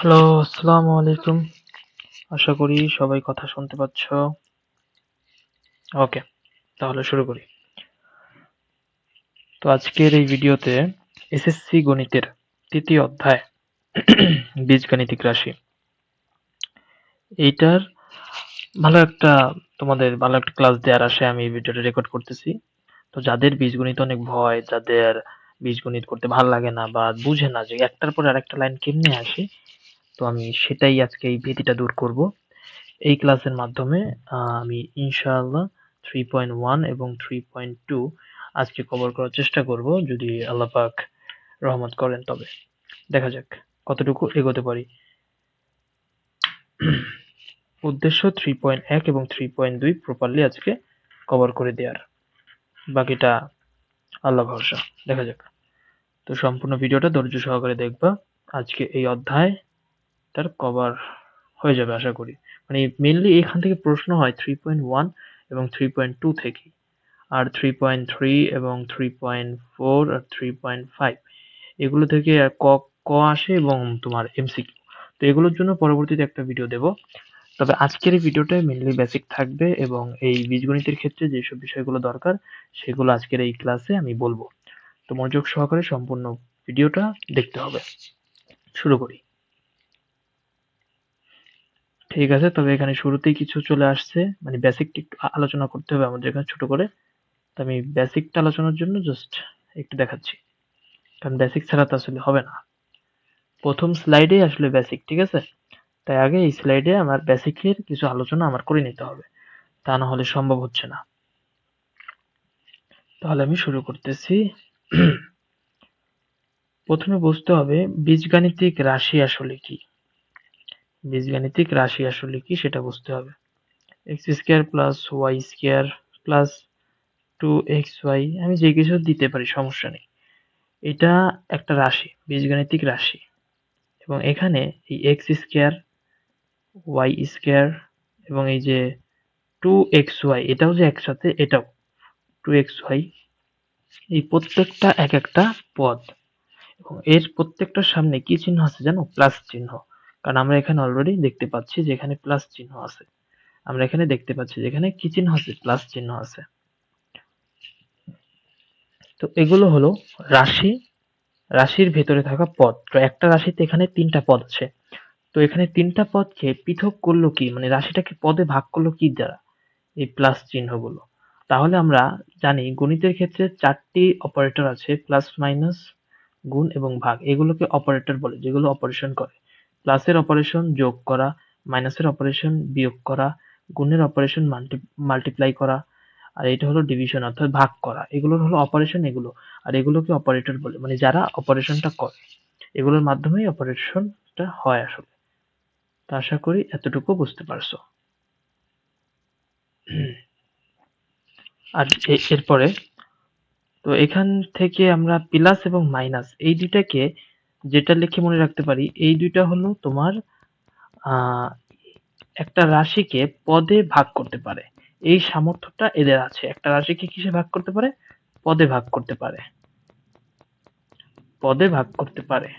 Hello, আসসালামু আলাইকুম। আশা করি সবাই কথা শুনতে পাচ্ছ। ওকে, তাহলে শুরু করি। তো আজকের এই ভিডিওতে এসএসসি গণিতের তৃতীয় অধ্যায় বীজগাণিতিক রাশি এইটার ভালো একটা ক্লাস দেওয়ার আশায় আমি এই ভিডিওটা রেকর্ড করতেছি। তো যাদের বীজগণিত অনেক ভয়, যাদের বীজগণিত করতে ভালো লাগে না বা বুঝে না যে একটার পর আরেকটা লাইন কেমনে আসে, তো আমি সেটাই আজকে এই ভীতিটা দূর করব। এই ক্লাসের মাধ্যমে আমি ইনশাআল্লাহ 3.1 এবং 3.2 আজকে কভার করার চেষ্টা করব, যদি আল্লাহ পাক রহমত করেন তবে। দেখা যাক কতটুকু এগোতে পারি। উদ্দেশ্য 3.1 এবং 3.2 প্রপারলি আজকে কভার করে দেওয়ার, বাকিটা আল্লাহ ভরসা। দেখা যাক। তো সম্পূর্ণ ভিডিওটা ধৈর্য সহকারে দেখবা। আজকে এই অধ্যায়টার কভার হয়ে যাবে আশা করি। মানে মেইনলি এখান থেকে প্রশ্ন হয় 3.1 এবং 3.2 থেকে, আর 3.3 এবং 3.4 আর 3.5 এগুলো থেকে ক ক আসে এবং তোমার এমসিকিউ। তো এগুলোর জন্য পরবর্তীতে একটা ভিডিও দেব। তবে আজকের এই ভিডিওটায় মেইনলি বেসিক থাকবে এবং এই বীজগণিতের ক্ষেত্রে যেসব বিষয়গুলো দরকার সেগুলো আজকের এই ক্লাসে আমি বলবো। তো মনোযোগ সহকারে সম্পূর্ণ ভিডিওটা দেখতে হবে। শুরু করি। ঠিক আছে, তবে এখানে শুরুতেই কিছু চলে আসছে, মানে বেসিকটা একটু আলোচনা করতে হবে আমাদের এখানে ছোট করে। তো আমি বেসিকটা আলোচনার জন্য জাস্ট একটু দেখাচ্ছি, কারণ বেসিক ছাড়া তো আসলে হবে না। প্রথম স্লাইডেই আসলে বেসিক, ঠিক আছে? তাই আগে এই স্লাইডে আমার বেসিকের কিছু আলোচনা আমার করে নিতে হবে, তা না হলে সম্ভব হচ্ছে না। তাহলে আমি শুরু করতেছি। প্রথমে বুঝতে হবে বীজগাণিতিক রাশি আসলে কি। বীজগাণিতিক রাশি আসলে কি সেটা বুঝতে হবে। X square plus y square plus 2xy আমি যে কিছু দিতে পারি, সমস্যা নেই। এটা একটা রাশি, বীজগাণিতিক রাশি। এবং এখানে এই এক্স স্কোয়ার, ওয়াই স্কোয়ার এবং এই যে 2xy এটাও যে একসাথে, এটাও 2xy, এই প্রত্যেকটা এক একটা পদ, এবং এর প্রত্যেকটার সামনে কি চিহ্ন আছে জানো? প্লাস চিহ্ন। কারণ আমরা এখানে অলরেডি দেখতে পাচ্ছি যে এখানে প্লাস চিহ্ন আছে। আমরা এখানে দেখতে পাচ্ছি যে এখানে কি চিহ্ন আছে? প্লাস চিহ্ন আছে। তো এগুলো হলো রাশি, রাশির ভেতরে থাকা পদ। তো একটা রাশিতে এখানে তিনটা পদ আছে। তো এখানে তিনটা পদকে পৃথক করলো কি, মানে রাশিটাকে পদে ভাগ করলো কি দ্বারা? এই প্লাস চিহ্নগুলো। তাহলে আমরা জানি গণিতের ক্ষেত্রে চারটি অপারেটর আছে, প্লাস মাইনাস, গুণ এবং ভাগ। এগুলোকে অপারেটর বলে, যেগুলো অপারেশন করে। প্লাসের অপারেশন যোগ করা, মাইনাসের অপারেশন বিয়োগ করা, গুণের অপারেশন মাল্টিপ্লাই করা, আর এটা হলো ডিভিশন অর্থাৎ ভাগ করা। এগুলোর হলো অপারেশন এগুলো। আর এগুলোকে অপারেটর বলে, মানে যারা অপারেশনটা করে। এগুলোর মাধ্যমেই অপারেশনটা হয় আসলে। তো আশা করি এতটুকু বুঝতে পারছো। আর এরপরে, তো এখান থেকে আমরা প্লাস এবং মাইনাস এই দুইটাকে যেটা লিখে মনে রাখতে পারি, এই দুইটা হলো তোমার আহ একটা রাশিকে পদে ভাগ করতে পারে। এই সামর্থ্যটা এদের আছে, একটা রাশিকে কিসে ভাগ করতে পারে? পদে ভাগ করতে পারে। পদে ভাগ করতে পারে।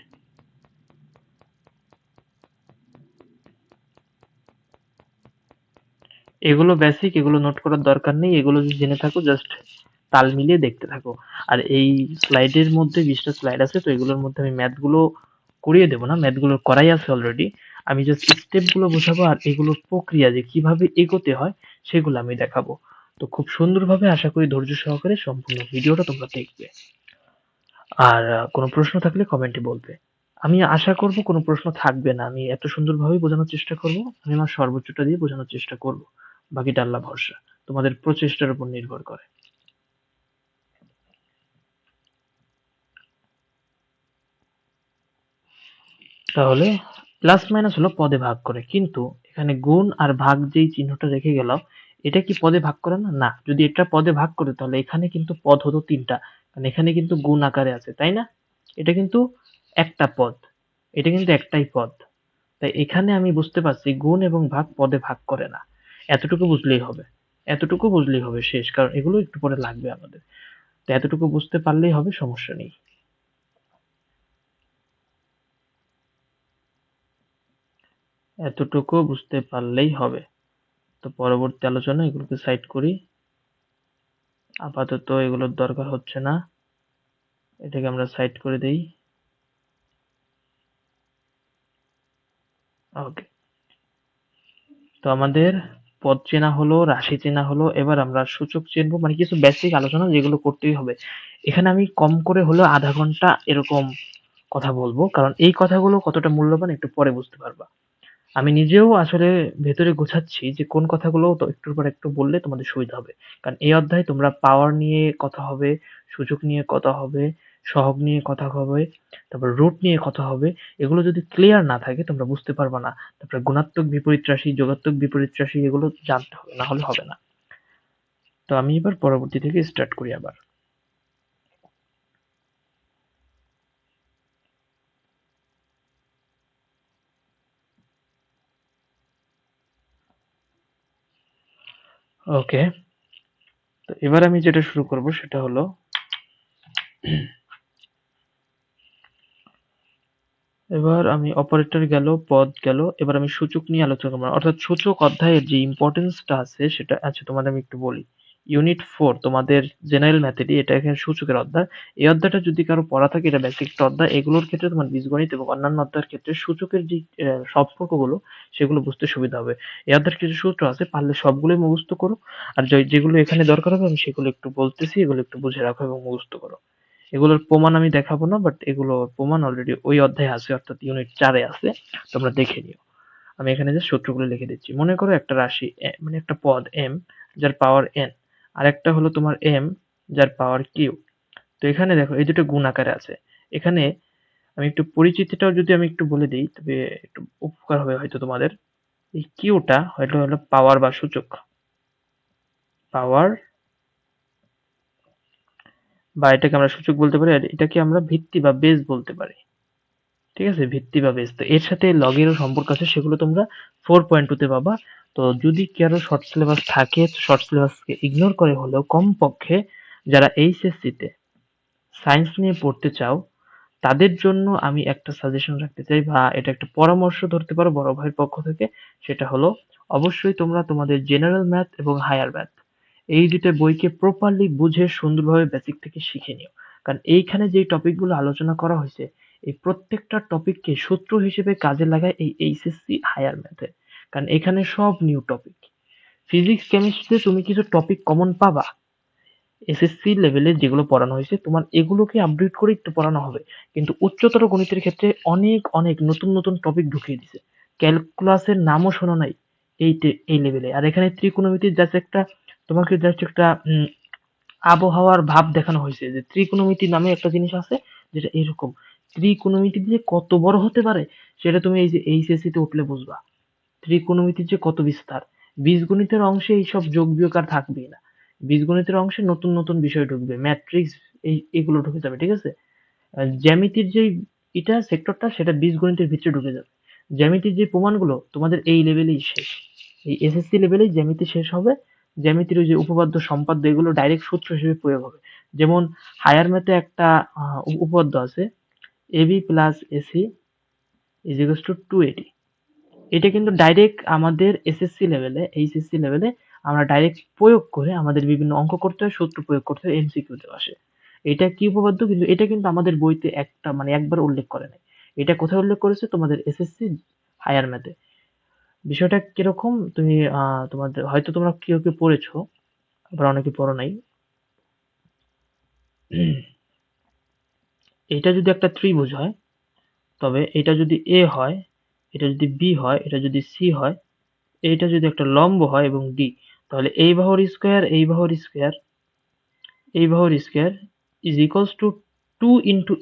এগুলো বেসিক, এগুলো নোট করার দরকার নেই, এগুলো যদি জেনে থাকো জাস্ট তাল মিলিয়ে দেখতে থাকো। আর এই স্লাইডের মধ্যে 20টা স্লাইড আছে, তো এগুলোর মধ্যে আমি ম্যাথ গুলো করিয়ে দেবো না, ম্যাথ গুলো করাই আছে অলরেডি। আমি জাস্ট স্টেপ গুলো বোঝাবো আর এগুলোর প্রক্রিয়া যে কিভাবে এগোতে হয় সেগুলো আমি দেখাবো। তো খুব সুন্দরভাবে আশা করি ধৈর্য সহকারে সম্পূর্ণ ভিডিওটা তোমরা দেখবে। আর কোনো প্রশ্ন থাকলে কমেন্টে বলবে। আমি আশা করব কোনো প্রশ্ন থাকবে না, আমি এত সুন্দরভাবেই বোঝানোর চেষ্টা করব। আমি আমার সর্বোচ্চটা দিয়ে বোঝানোর চেষ্টা করব। বাকিটা আল্লাহ ভরসা, তোমাদের প্রচেষ্টার উপর নির্ভর করে। তাহলে প্লাস মাইনাস হলো পদে ভাগ করে, কিন্তু এখানে গুণ আর ভাগ যেই চিহ্নটা রেখে গেল, এটা কি পদে ভাগ করে না? না। যদি এটা পদে ভাগ করে তাহলে এখানে কিন্তু পদ হতো তিনটা, কারণ এখানে কিন্তু গুণ আকারে আছে, তাই না? এটা কিন্তু একটা পদ, এটা কিন্তু একটাই পদ। তাই এখানে আমি বুঝতে পারছি গুণ এবং ভাগ পদে ভাগ করে না। এতটুকু বুঝলেই হবে। এতটুকু বুঝলেই হবে, শেষ। কারণ এগুলো একটু পরে লাগবে আমাদের। তো এতটুকু বুঝতে পারলেই হবে, সমস্যা নেই। এতটুকু বুঝতে পারলেই হবে। তো পরবর্তী আলোচনা এগুলোকে সাইড করি, আপাতত এগুলোর দরকার হচ্ছে না, এটাকে আমরা সাইড করে দেই। ওকে, তো আমাদের পদ চেনা হলো, রাশি চেনা হলো, এবার আমরা সূচক চিনবো, মানে কিছু বেসিক আলোচনা যেগুলো করতেই হবে। এখানে আমি কম করে হলেও আধা ঘন্টা এরকম কথা বলবো, কারণ এই কথাগুলো কতটা মূল্যবান একটু পরে বুঝতে পারবা। আমি নিজেও আসলে ভেতরে গোছাচ্ছি যে কোন কথাগুলো তো একটুর পর একটু বললে তোমাদের সুবিধা হবে। কারণ এই অধ্যায়ে তোমরা পাওয়ার নিয়ে কথা হবে, সূচক নিয়ে কথা হবে, সহগ নিয়ে কথা হবে, তারপর রুট নিয়ে কথা হবে। এগুলো যদি ক্লিয়ার না থাকে তোমরা বুঝতে পারবা না। তারপরে গুণাত্মক বিপরীত রাশি, যোগাত্মক বিপরীত রাশি এগুলো জানতে হবে, না হলে হবে না। তো আমি এবার পরবর্তী থেকে স্টার্ট করি আবার। ওকে, তো এবার আমি যেটা শুরু করব সেটা হলো এবার আমি অপারেটর গেল, পদ গেল, এবার আমি সূচক নিয়ে আলোচনা করবো। অর্থাৎ সূচক অধ্যায়ের যে ইম্পর্টেন্সটা আছে সেটা আছে, তোমাদের আমি একটু বলি। ইউনিট 4 তোমাদের জেনারেল ম্যাথেরই, এটা এখানে সূচকের অধ্যায়। এই অধ্যায়টা যদি কারো পড়া থাকে, এটা বেসিক একটা অধ্যায়। এগুলোর ক্ষেত্রে তোমার বীজগণিত এবং অন্যান্য অধ্যায়ের ক্ষেত্রে সূচকের যে সম্পর্কগুলো সেগুলো বুঝতে সুবিধা হবে। এই অধ্যায়ের কিছু সূত্র আছে, পারলে সবগুলোই মুখস্থ করো। আর যেগুলো এখানে দরকার হবে আমি সেগুলো একটু বলতেছি, এগুলো একটু বুঝে রাখো এবং মুখস্থ করো। এগুলোর প্রমাণ আমি দেখাবো না, বাট এগুলোর প্রমাণ অলরেডি ওই অধ্যায়ে আছে, অর্থাৎ ইউনিট 4 এ আছে। তোমরা দেখে নিও। আমি এখানে যে সূত্রগুলো লিখে দিচ্ছি। মনে করো একটা রাশি মানে একটা পদ m যার পাওয়ার n, আর একটা হলো তোমার m যার পাওয়ার q। তো এখানে দেখো এই দুটো গুণ আকারে আছে। এখানে আমি একটু পরিচিতিটাও যদি আমি একটু বলে দিই তবে একটু উপকার হবে হয়তো তোমাদের। এই কিউটা হয়তো হলো পাওয়ার বা সূচক, পাওয়ার, বা এটাকে আমরা সূচক বলতে পারি, আর এটাকে আমরা ভিত্তি বা বেস বলতে পারি। ঠিক আছে, ভিত্তি বা বেস। তো এর সাথে লগেরও সম্পর্ক আছে, সেগুলো তোমরা 4.2 তে পাবা। তো যদি কারো শর্ট সিলেবাস থাকে, শর্ট সিলেবাসকে ইগনোর করে হলেও কমপক্ষে যারা এইচএসসি তে সায়েন্স নিয়ে পড়তে চাও তাদের জন্য আমি একটা সাজেশন রাখতে চাই, বা এটা একটা পরামর্শ ধরতে পারো বড় ভাইয়ের পক্ষ থেকে। সেটা হলো, অবশ্যই তোমরা তোমাদের জেনারেল ম্যাথ এবং হায়ার ম্যাথ এই দুটো বইকে প্রপারলি বুঝে সুন্দরভাবে বেসিক থেকে শিখে নিও। কারণ এইখানে যে টপিকগুলো আলোচনা করা হয়েছে, এই প্রত্যেকটা টপিককে সূত্র হিসেবে কাজে লাগায় এই এইচএসসি হায়ার ম্যাথে। কারণ এখানে সব নিউ টপিক। ফিজিক্স কেমিস্ট্রিতে তুমি কিছু টপিক কমন পাবা, এসএসসি লেভেলে যেগুলো পড়ানো হয়েছে তোমার এগুলোকে আপডেট করে একটু পড়ানো হবে। কিন্তু উচ্চতর গণিতের ক্ষেত্রে অনেক অনেক নতুন নতুন টপিক ঢুকিয়ে দিছে। ক্যালকুলাসের নামও শোনো নাই এই লেভেলে। আর এখানে ত্রিকোণমিতির জাস্ট একটা, তোমাকে জাস্ট একটা আবহাওয়ার ভাব দেখানো হয়েছে যে ত্রিকোণমিতি নামে একটা জিনিস আছে, যেটা এরকম। ত্রিকোণমিতি যে কত বড় হতে পারে সেটা তুমি এই যে এইচএসসি তে উঠলে বুঝবা। ত্রিকোণমিতির যে কত বিস্তার। বীজগণিতের অংশে এইসব যোগ বিয়োগ আর থাকবেই না। বীজগণিতের অংশে নতুন নতুন বিষয় ঢুকবে, ম্যাট্রিক্স, এগুলো ঢুকে যাবে। ঠিক আছে, জ্যামিতির যে এটা সেক্টরটা সেটা বীজগণিতের ভিতরে ঢুকে যাবে। জ্যামিতির যে প্রমাণগুলো তোমাদের এই লেভেলেই শেষ, এই এসএসসি লেভেলেই জ্যামিতি শেষ হবে। জ্যামিতির ওই যে উপপাদ্য সম্পাদ্য এগুলো ডাইরেক্ট সূত্র হিসেবে প্রয়োগ হবে। যেমন হায়ার ম্যাথে একটা উপপাদ্য আছে, a b plus a c is equals to 280। এটা কিন্তু ডাইরেক্ট আমাদের এসএসসি লেভেলে, এইচএসসি লেভেলে আমরা ডাইরেক্ট প্রয়োগ করে আমাদের বিভিন্ন অঙ্ক করতে হয়, সূত্র প্রয়োগ করতে হয়, এমসিকিউতে আসে। এটা কি উপপাদ্য, কিন্তু এটা কিন্তু আমাদের বইতে একটা মানে একবার উল্লেখ করে নাই। এটা কোথায় উল্লেখ করেছে, তোমাদের এসএসসি হায়ার ম্যাথে। বিষয়টা কিরকম, তুমি তোমাদের হয়তো তোমরা কেউ কেউ পড়েছো, আবার অনেকে পড়ো নাই। এটা যদি একটা ত্রিভুজ হয়, তবে এটা যদি এ হয়, এটা যদি বি হয়, এটা যদি সি হয়, এইটা যদি একটা লম্ব হয় এবং ডি, তাহলে এই বাহুর স্কোয়ার, এই বাহুর স্কোয়ার, এই বাহুর square is equals to 2 into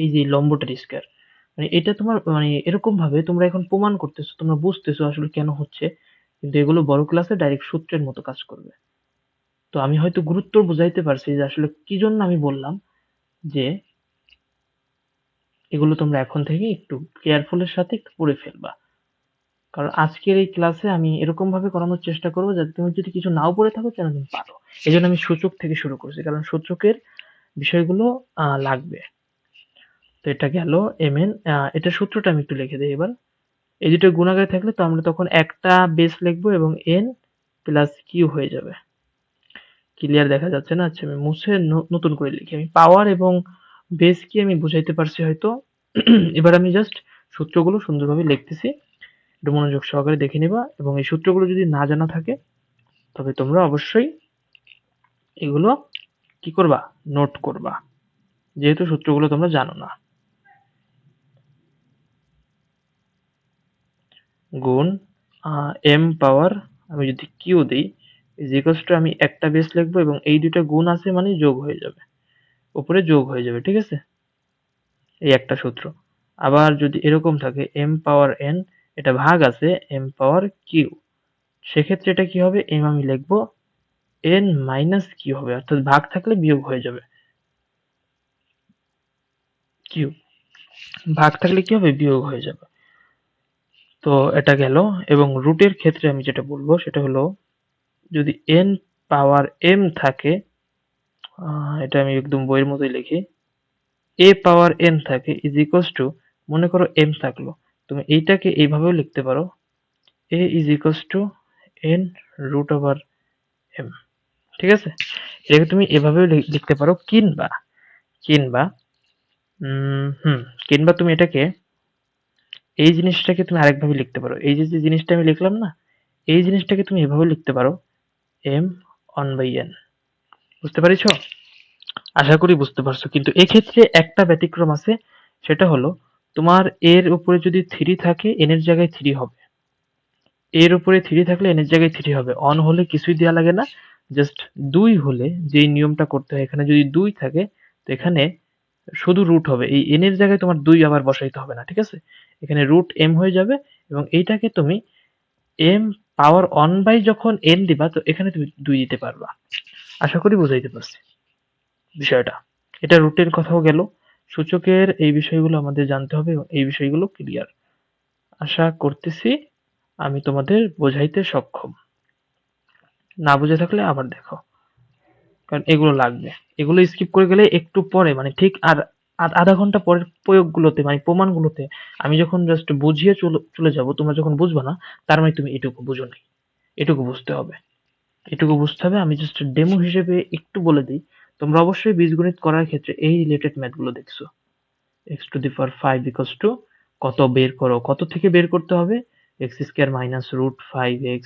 এই যে লম্বটার স্কোয়ার। মানে এটা তোমার মানে এরকম ভাবে তোমরা এখন প্রমাণ করতেছো, তোমরা বুঝতেছো আসলে কেন হচ্ছে। কিন্তু এগুলো বড় ক্লাসে ডাইরেক্ট সূত্রের মতো কাজ করবে। তো আমি হয়তো গুরুত্ব বুঝাইতে পারছি যে আসলে কি জন্য আমি বললাম যে এগুলো তোমরা এখন থেকে একটু কেয়ারফুলের সাথে একটু পড়ে ফেলবা। কারণ আজকের এই ক্লাসে আমি এরকম ভাবে করানোর চেষ্টা করবো যাতে তুমি যদি কিছু নাও পড়ে থাকো যেন তুমি পারো। এই জন্য আমি সূচক থেকে শুরু করছি, কারণ সূচকের বিষয়গুলো লাগবে। তো এটা গেল এমএন, এটা সূত্রটা আমি একটু লিখে দিই এবার। এই দুটো গুণ আকারে থাকলে তো আমরা তখন একটা বেস লিখবো এবং n প্লাস কিউ হয়ে যাবে। ক্লিয়ার দেখা যাচ্ছে না? আচ্ছা আমি মুছে নতুন করে লিখি। আমি পাওয়ার এবং বেস কি আমি বুঝাইতে পারছি হয়তো। এবার আমি জাস্ট সূত্রগুলো সুন্দরভাবে লিখতেছি, একটু মনোযোগ সহকারে দেখে নিবা এবং এই সূত্রগুলো যদি না জানা থাকে তবে তোমরা অবশ্যই এগুলো কি করবা, নোট করবা, যেহেতু সূত্রগুলো তোমরা জানো না। গুণ m পাওয়ার আমি যদি কিউ দিই ইজ ইকুয়ালস টু আমি একটা বেস লিখবো এবং এই দুটো গুণ আছে মানে যোগ হয়ে যাবে, উপরে যোগ হয়ে যাবে, ঠিক আছে? এই একটা সূত্র। আবার যদি এরকম থাকে m পাওয়ার n, এটা ভাগ আছে m পাওয়ার কিউ, সেক্ষেত্রে এটা কি হবে, m আমি লিখবো n মাইনাস কিউ হবে, অর্থাৎ ভাগ থাকলে বিয়োগ হয়ে যাবে, কিউ ভাগ থাকলে কি হবে, বিয়োগ হয়ে যাবে। তো এটা গেল। এবং রুটের ক্ষেত্রে আমি যেটা বলবো সেটা হলো যদি n পাওয়ার m থাকে, এটা আমি একদম বইয়ের মতোই লিখি, a পাওয়ার n থাকে ইজ ইকুয়ালস টু, মনে করো m থাকলো, তুমি এইটাকে এইভাবেও লিখতে পারো, a is equals to n root over m, ঠিক আছে? এটাকে তুমি এভাবেও লিখতে পারো, কিংবা কিংবা কিংবা তুমি এটাকে, এই জিনিসটাকে তুমি আরেকভাবে লিখতে পারো, এই যে যে জিনিসটা আমি লিখলাম না, এই জিনিসটাকে তুমি এভাবে লিখতে পারো m অন বাই n। বুঝতে পারছো? আশা করি বুঝতে পারছো, কিন্তু এক্ষেত্রে একটা ব্যতিক্রম আছে, সেটা হলো তোমার এর উপরে যদি 3 থাকে n এর জায়গায় 3 হবে, এর উপরে 3 থাকলে n এর জায়গায় 3 হবে, অন হলে কিছুই দেওয়া লাগে না, জাস্ট 2 হলে যেই নিয়মটা করতে হয়, এখানে যদি 2 থাকে তো এখানে শুধু রুট হবে, এই n এর জায়গায় তোমার 2 আবার বসাইতে হবে না, ঠিক আছে? এখানে রুট m হয়ে যাবে এবং এইটাকে তুমি m পাওয়ার অন বাই যখন n দিবা তো এখানে তুমি 2 দিতে পারবা। আশা করি বুঝাইতে পারছি বিষয়টা। এটা রুটের কথাও গেল, সূচকের এই বিষয়গুলো আমাদের জানতে হবে এবং এই বিষয়গুলো ক্লিয়ার। আশা করতেছি আমি তোমাদের বোঝাইতে সক্ষম। না বুঝে থাকলে আবার দেখো, কারণ এগুলো লাগবে। এগুলো স্কিপ করে গেলে একটু পরে মানে ঠিক আর আধা ঘন্টা পরের প্রয়োগগুলোতে মানে প্রমাণগুলোতে আমি যখন জাস্ট বুঝিয়ে চলে যাব, তোমরা যখন বুঝবা না তার মানে তুমি এটুকু বুঝো নাই, এটুকু বুঝতে হবে, এটুকু বুঝতে হবে। আমি জাস্ট ডেমো হিসেবে একটু বলে দিই, তোমরা অবশ্যই বীজগণিত করার ক্ষেত্রে এই রিলেটেড ম্যাথ গুলো দেখছো। X to the power 5 equals to কত বের করো, কত থেকে বের করতে হবে, x square minus root 5x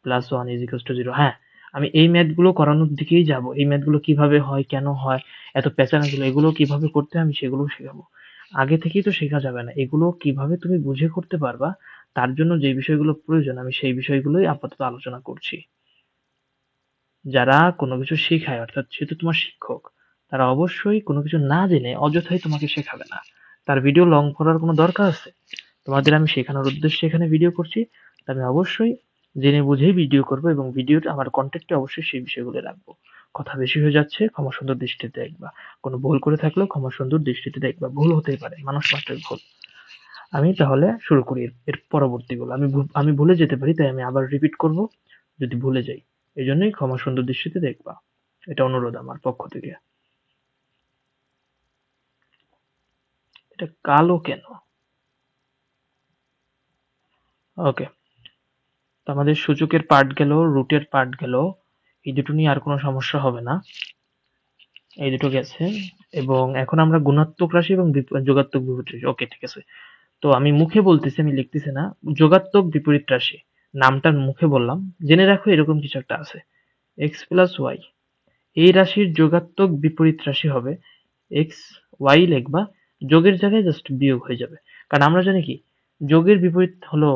plus 1 is equals to 0। হ্যাঁ, আমি এই ম্যাথ গুলো করানোর দিকেই যাব, এই ম্যাথ গুলো কিভাবে হয়, কেন হয়, এত পেঁচানো গুলো, এগুলো কিভাবে করতে হয় আমি সেগুলো শেখাবো। আগে থেকেই তো শেখা যাবে না, এগুলো কিভাবে তুমি বুঝে করতে পারবা, তার জন্য যে বিষয়গুলো প্রয়োজন আমি সেই বিষয়গুলোই আপাতত আলোচনা করছি। যারা কোনো কিছু শেখায় অর্থাৎ যেহেতু তোমার শিক্ষক, তারা অবশ্যই কোনো কিছু না জেনে অযথাই তোমাকে শেখাবে না। তার ভিডিও লং করার কোনো দরকার আছে? তোমাদের আমি শেখানোর উদ্দেশ্যে এখানে ভিডিও করছি, তা আমি অবশ্যই জেনে বুঝেই ভিডিও করব এবং ভিডিওটা আমার কন্টেন্টে অবশ্যই সেই বিষয়গুলো রাখবো। কথা বেশি হয়ে যাচ্ছে, ক্ষমা সুন্দর দৃষ্টিতে দেখবা। কোনো ভুল করে থাকলেও ক্ষমা সুন্দর দৃষ্টিতে দেখবা, ভুল হতেই পারে, মানুষ মাত্রই ভুল। আমি তাহলে শুরু করি এর পরবর্তীগুলো। আমি ভুলে যেতে পারি, তাই আমি আবার রিপিট করব যদি ভুলে যাই, এই জন্যই ক্ষমা সুন্দর দৃষ্টিতে দেখবা, এটা অনুরোধ আমার পক্ষ থেকে। এটা কালো কেন? ওকে, তো আমাদের সূচকের পার্ট গেল, রুটের পার্ট গেল, এই দুটো নিয়ে আর কোনো সমস্যা হবে না, এই দুটো গেছে। এবং এখন আমরা গুণাত্মক রাশি এবং যোগাত্মক বিপরীত রাশি, ওকে ঠিক আছে। তো আমি মুখে বলতেছি, আমি লিখতেছি না। যোগাত্মক বিপরীত রাশি নামটা মুখে বললাম, জেনে রাখো এরকম কিছু একটা আছে, এক্স প্লাস ওয়াই। এই রাশির যোগাত্মক বিপরীত রাশি হবে এক্স, ওয়াই লিখবা, যোগের জায়গায় জাস্ট বিয়োগ হয়ে যাবে, কারণ আমরা জানি কি যোগের বিপরীত হলো,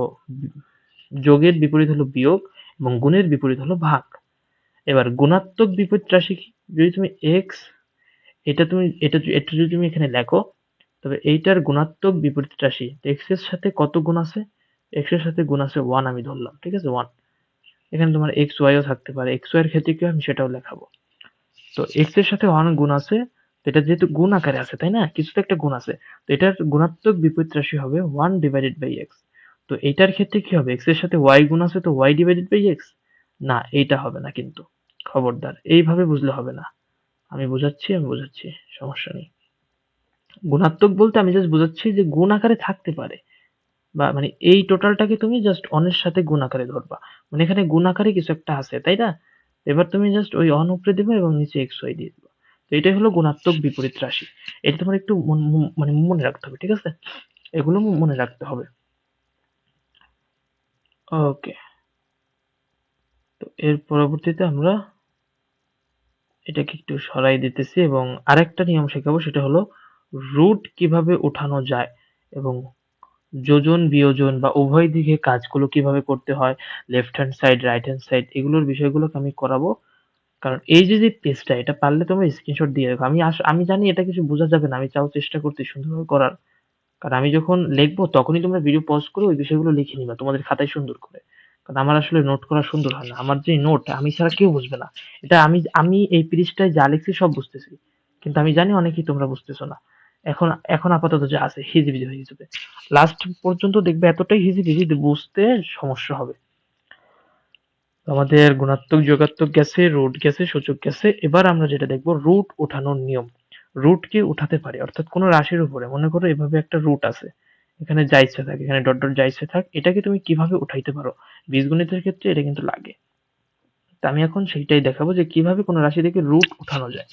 যোগের বিপরীত হলো বিয়োগ এবং গুণের বিপরীত হলো ভাগ। এবার গুণাত্মক বিপরীত রাশি কি, যদি তুমি এক্স, এটা যদি তুমি এখানে লেখো, তবে এইটার গুণাত্মক বিপরীত রাশি এক্স এর সাথে কত গুণ আছে, এক্স এর সাথে গুণ আছে 1 আমি ধরলাম, ঠিক আছে 1। এখানে তোমার এক্স ওয়াইও থাকতে পারে, এক্স ওয়াই এর ক্ষেত্রে কি আমি সেটাও লেখাবো। তো এক্স এর সাথে 1 গুণ আছে, তো এটা যেহেতু গুণ আকারে আছে তাই না, কিছু তো একটা গুণ আছে, তো এটার গুণাত্মক বিপরীত রাশি হবে 1 ডিভাইডেড বাই এক্স। তো এইটার ক্ষেত্রে কি হবে, এক্স এর সাথে ওয়াই গুণ আছে তো ওয়াই ডিভাইডেড বাই এক্স, না এইটা হবে না কিন্তু, খবরদার এইভাবে বুঝলে হবে না। আমি বোঝাচ্ছি, সমস্যা নেই। গুণাত্মক বলতে আমি জাস্ট বোঝাচ্ছি যে গুণ আকারে থাকতে পারে, বা মানে এই টোটালটাকে তুমি জাস্ট অনের সাথে গুণ আকারে ধরবা, মানে এখানে গুণ আকারে কিছু একটা আছে, তাই না? এবার তুমি জাস্ট ওই অন উপরে দিবা এবং নিচে এক্স ওয়াই দিয়ে দিবা। তো এটাই হলো গুণাত্মক বিপরীত রাশি। এটা তোমার একটু মানে মনে রাখতে হবে, ঠিক আছে? এগুলো মনে রাখতে হবে। ওকে, তো এর পরবর্তীতে আমরা এটাকে একটু সরাই দিতেছি এবং আরেকটা নিয়ম শেখাবো, সেটা হলো রুট কিভাবে উঠানো যায় এবং যোজন বিয়োজন বা উভয় দিকে কাজগুলো কিভাবে করতে হয়, left hand side right hand side এগুলোর বিষয়গুলোকে আমি করাবো। কারণ এই যে পেজটা, এটা পারলে তোমরা স্ক্রিনশট দিয়ে রাখো। আমি জানি এটা কিছু বোঝা যাবে না, আমি চাও চেষ্টা করতে সুন্দরভাবে করার। কারণ আমি যখন লিখবো তখনই তোমরা ভিডিও পজ করে ওই বিষয়গুলো লিখে নিবা তোমাদের খাতায় সুন্দর করে। কারণ আমার আসলে নোট করা সুন্দর হয় না, আমার যে নোট আমি ছাড়া কেউ বুঝবে না। এটা আমি আমি এই পৃষ্ঠায় যা লিখছি সব বুঝতেছি, কিন্তু আমি জানি অনেকেই তোমরা বুঝতেছো না। এখন এখন আপাতত যা আছে হিজিবিজি হয়ে যাবে, লাস্ট পর্যন্ত দেখবে এতটাই হিজিবিজি যে বুঝতে সমস্যা হবে। আমাদের গুণাত্মক যোগাত্মক গেছে, রুট গেছে, সূচক গেছে। এবার আমরা যেটা দেখবো রুট ওঠানোর নিয়ম। রুট কি উঠাতে পারে, অর্থাৎ কোনো রাশির উপরে মনে করো এভাবে একটা রুট আছে, এখানে যা ইচ্ছে থাক, এখানে ডট ডট যা ইচ্ছে থাক, এটাকে তুমি কিভাবে উঠাইতে পারো। বীজগণিতের ক্ষেত্রে এটা কিন্তু লাগে। তা আমি এখন সেইটাই দেখাবো যে কিভাবে কোনো রাশি থেকে রুট উঠানো যায়।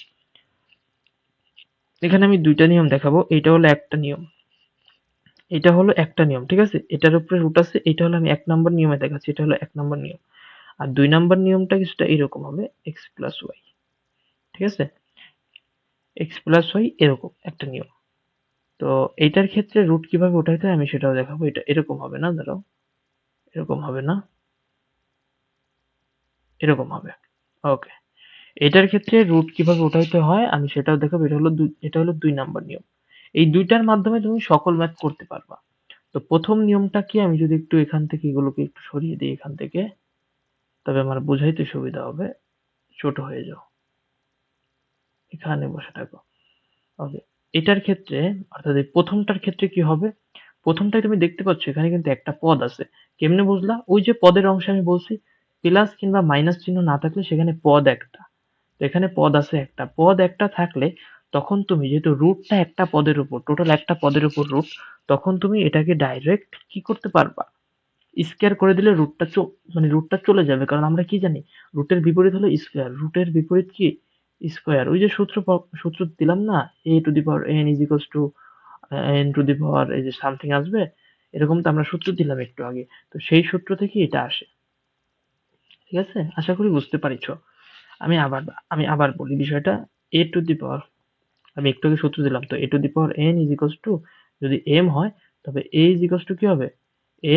এখানে আমি দুইটা নিয়ম দেখাবো, এইটা হলো একটা নিয়ম, এটা হলো একটা নিয়ম, ঠিক আছে? এটার উপরে রুট আছে, এটা হলো আমি 1 নম্বর নিয়মে দেখাচ্ছি, এটা হলো 1 নম্বর নিয়ম। আর 2 নম্বর নিয়মটা কিছুটা এরকম হবে, এক্স প্লাস ওয়াই, ঠিক আছে? এক্স প্লাস ওয়াই এরকম একটা নিয়ম। তো এইটার ক্ষেত্রে রুট কিভাবে উঠাইতে হয় আমি সেটাও দেখাবো। এটা এরকম হবে না, দাঁড়াও, এরকম হবে না, এরকম হবে। ওকে, এটার ক্ষেত্রে রুট কিভাবে উঠাইতে হয় আমি সেটাও দেখাবো। এটা হলো 2 নম্বর নিয়ম। এই দুইটার মাধ্যমে তুমি সকল ম্যাথ করতে পারবা। তো প্রথম নিয়মটা কি, আমি যদি একটু এখান থেকে এগুলোকে একটু সরিয়ে দিই এখান থেকে, তবে আমার বুঝাইতে সুবিধা হবে। ছোট হয়ে যাও, এখানে বসে থাকো। ওকে, এটার ক্ষেত্রে অর্থাৎ এই প্রথমটার ক্ষেত্রে কি হবে, প্রথমটায় তুমি দেখতে পাচ্ছ এখানে কিন্তু একটা পদ আছে। কেমনে বুঝলা? ওই যে পদের অংশে আমি বলছি প্লাস কিংবা মাইনাস চিহ্ন না থাকলে সেখানে পদ একটা, তো এখানে পদ আছে একটা, পদ একটা থাকলে তখন তুমি যেহেতু রুটটা একটা পদের উপর, টোটাল একটা পদের উপর রুট, তখন তুমি এটাকে ডাইরেক্ট কি করতে পারবা, স্কোয়ার করে দিলে রুটটা মানে রুটটা চলে যাবে। কারণ আমরা কি জানি রুটের বিপরীত হলো স্কোয়ার, রুটের বিপরীত কি স্কোয়ার। ওই যে সূত্র দিলাম না, a to the power n is equals to n to the power এই যে সামথিং আসবে, এরকম তো আমরা সূত্র দিলাম একটু আগে। তো সেই সূত্র থেকে এটা আসে, ঠিক আছে? আশা করি বুঝতে পারিছো। আমি আবার আমি আবার বলি বিষয়টা। a টু দি পাওয়ার, আমি একটু আগে সূত্র দিলাম, তো a to the power n is equals two, যদি m হয় তবে a ইজ ইকুয়ালস টু কি হবে,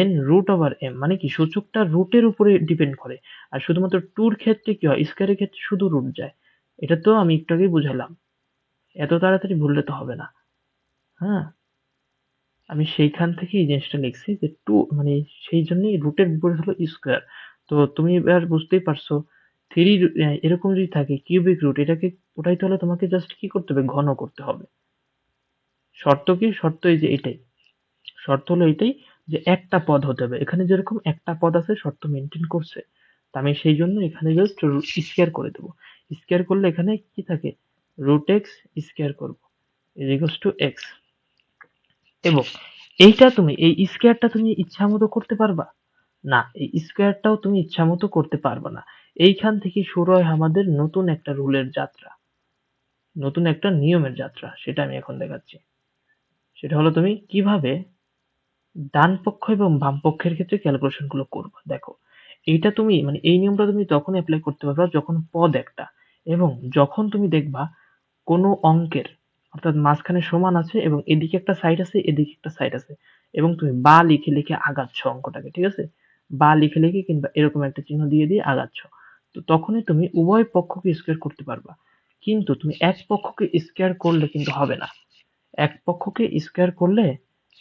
n রুট ওভার m, মানে কি সূচকটা রুটের উপরে ডিপেন্ড করে। আর শুধুমাত্র টুর ক্ষেত্রে কি হয়, স্কয়ারের ক্ষেত্রে শুধু রুট যায়। এটা তো আমি একটু আগেই বুঝালাম, এত তাড়াতাড়ি ভুললে তো হবে না। হ্যাঁ, আমি সেইখান থেকে এই জিনিসটা লিখছি যে টু মানে সেই জন্যই রুটের বিপরীত হলো স্কয়ার। তো তুমি এবার বুঝতেই পারছো, থ্রি এরকম যদি থাকে কিউবিক রুট, এটাকে ওঠাইতে হলে তোমাকে জাস্ট কি করতে হবে, ঘন করতে হবে। শর্ত কি, শর্ত এই যে এটাই, শর্ত হলো এটাই যে একটা পদ হতে হবে। এখানে যেরকম একটা পদ আছে শর্ত মেনটেন করছে, তা আমি সেই জন্য এখানে জাস্ট স্কয়ার করে দেবো। স্কয়ার করলে এখানে কি থাকে, রুট এক্স স্কয়ার করবো ইজ ইকুয়ালস টু এক্স। এবং এইটা তুমি এই স্কয়ারটা তুমি ইচ্ছা মতো করতে পারবা না, এই স্কয়ারটাও তুমি ইচ্ছা মতো করতে পারবা না। এইখান থেকে শুরু হয় আমাদের নতুন একটা রুলের যাত্রা, নতুন একটা নিয়মের যাত্রা, সেটা আমি এখন দেখাচ্ছি। সেটা হলো তুমি কিভাবে ডান পক্ষ এবং বাম পক্ষের ক্ষেত্রে ক্যালকুলেশন গুলো করবা। দেখো, এইটা তুমি মানে এই নিয়মটা তুমি তখন অ্যাপ্লাই করতে পারবা যখন পদ একটা, এবং যখন তুমি দেখবা কোনো অঙ্কের অর্থাৎ মাঝখানে সমান আছে এবং এদিকে একটা সাইড আছে এদিকে একটা সাইড আছে, এবং তুমি বা লিখে লিখে আগাচ্ছ অঙ্কটাকে, ঠিক আছে? বা লিখে লিখে কিংবা এরকম একটা চিহ্ন দিয়ে দিয়ে আগাচ্ছ, তো তখনই তুমি উভয় পক্ষকে স্কোয়ার করতে পারবা। কিন্তু তুমি এক পক্ষকে স্কোয়ার করলে কিন্তু হবে না। এক পক্ষকে স্কোয়ার করলে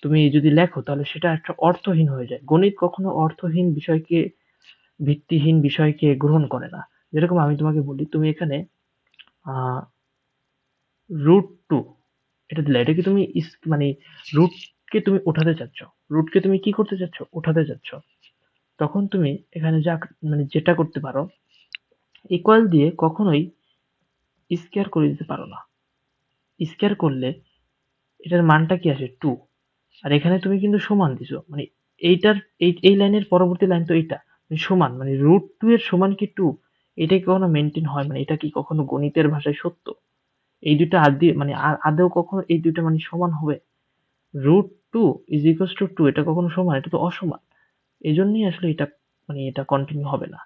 তুমি যদি লেখো তাহলে সেটা একটা অর্থহীন হয়ে যায়। গণিত কখনো অর্থহীন বিষয়কে, ভিত্তিহীন বিষয়কে গ্রহণ করে না। যেরকম আমি তোমাকে বলি, তুমি এখানে আহ রুট টু এটা দিলে, এটা কি তুমি মানে রুটকে তুমি ওঠাতে চাচ্ছ, রুটকে তুমি কি করতে চাচ্ছ, ওঠাতে চাচ্ছ, তখন তুমি এখানে যা মানে যেটা করতে পারো, ইকুয়াল দিয়ে কখনোই স্কোয়ার করে দিতে পারো না। স্কোয়ার করলে এটার মানটা কি আসে, টু। আর এখানে তুমি কিন্তু সমান দিছো, মানে এইটার এই লাইনের পরবর্তী লাইন তো এটা মানে সমান, মানে √2 এর সমান কি 2, এটা কি কখনো মেনটেন হয়? মানে এটা কি কখনো গণিতের ভাষায় সত্য? এই দুইটা আদৌ মানে আদৌ কখনো এই দুইটা মানে সমান হবে? √2 ইজ ইকুয়ালস টু 2 এটা কখনো সমান? এটা তো অসমান। এই জন্যই আসলে এটা মানে এটা কন্টিনিউ হবে না।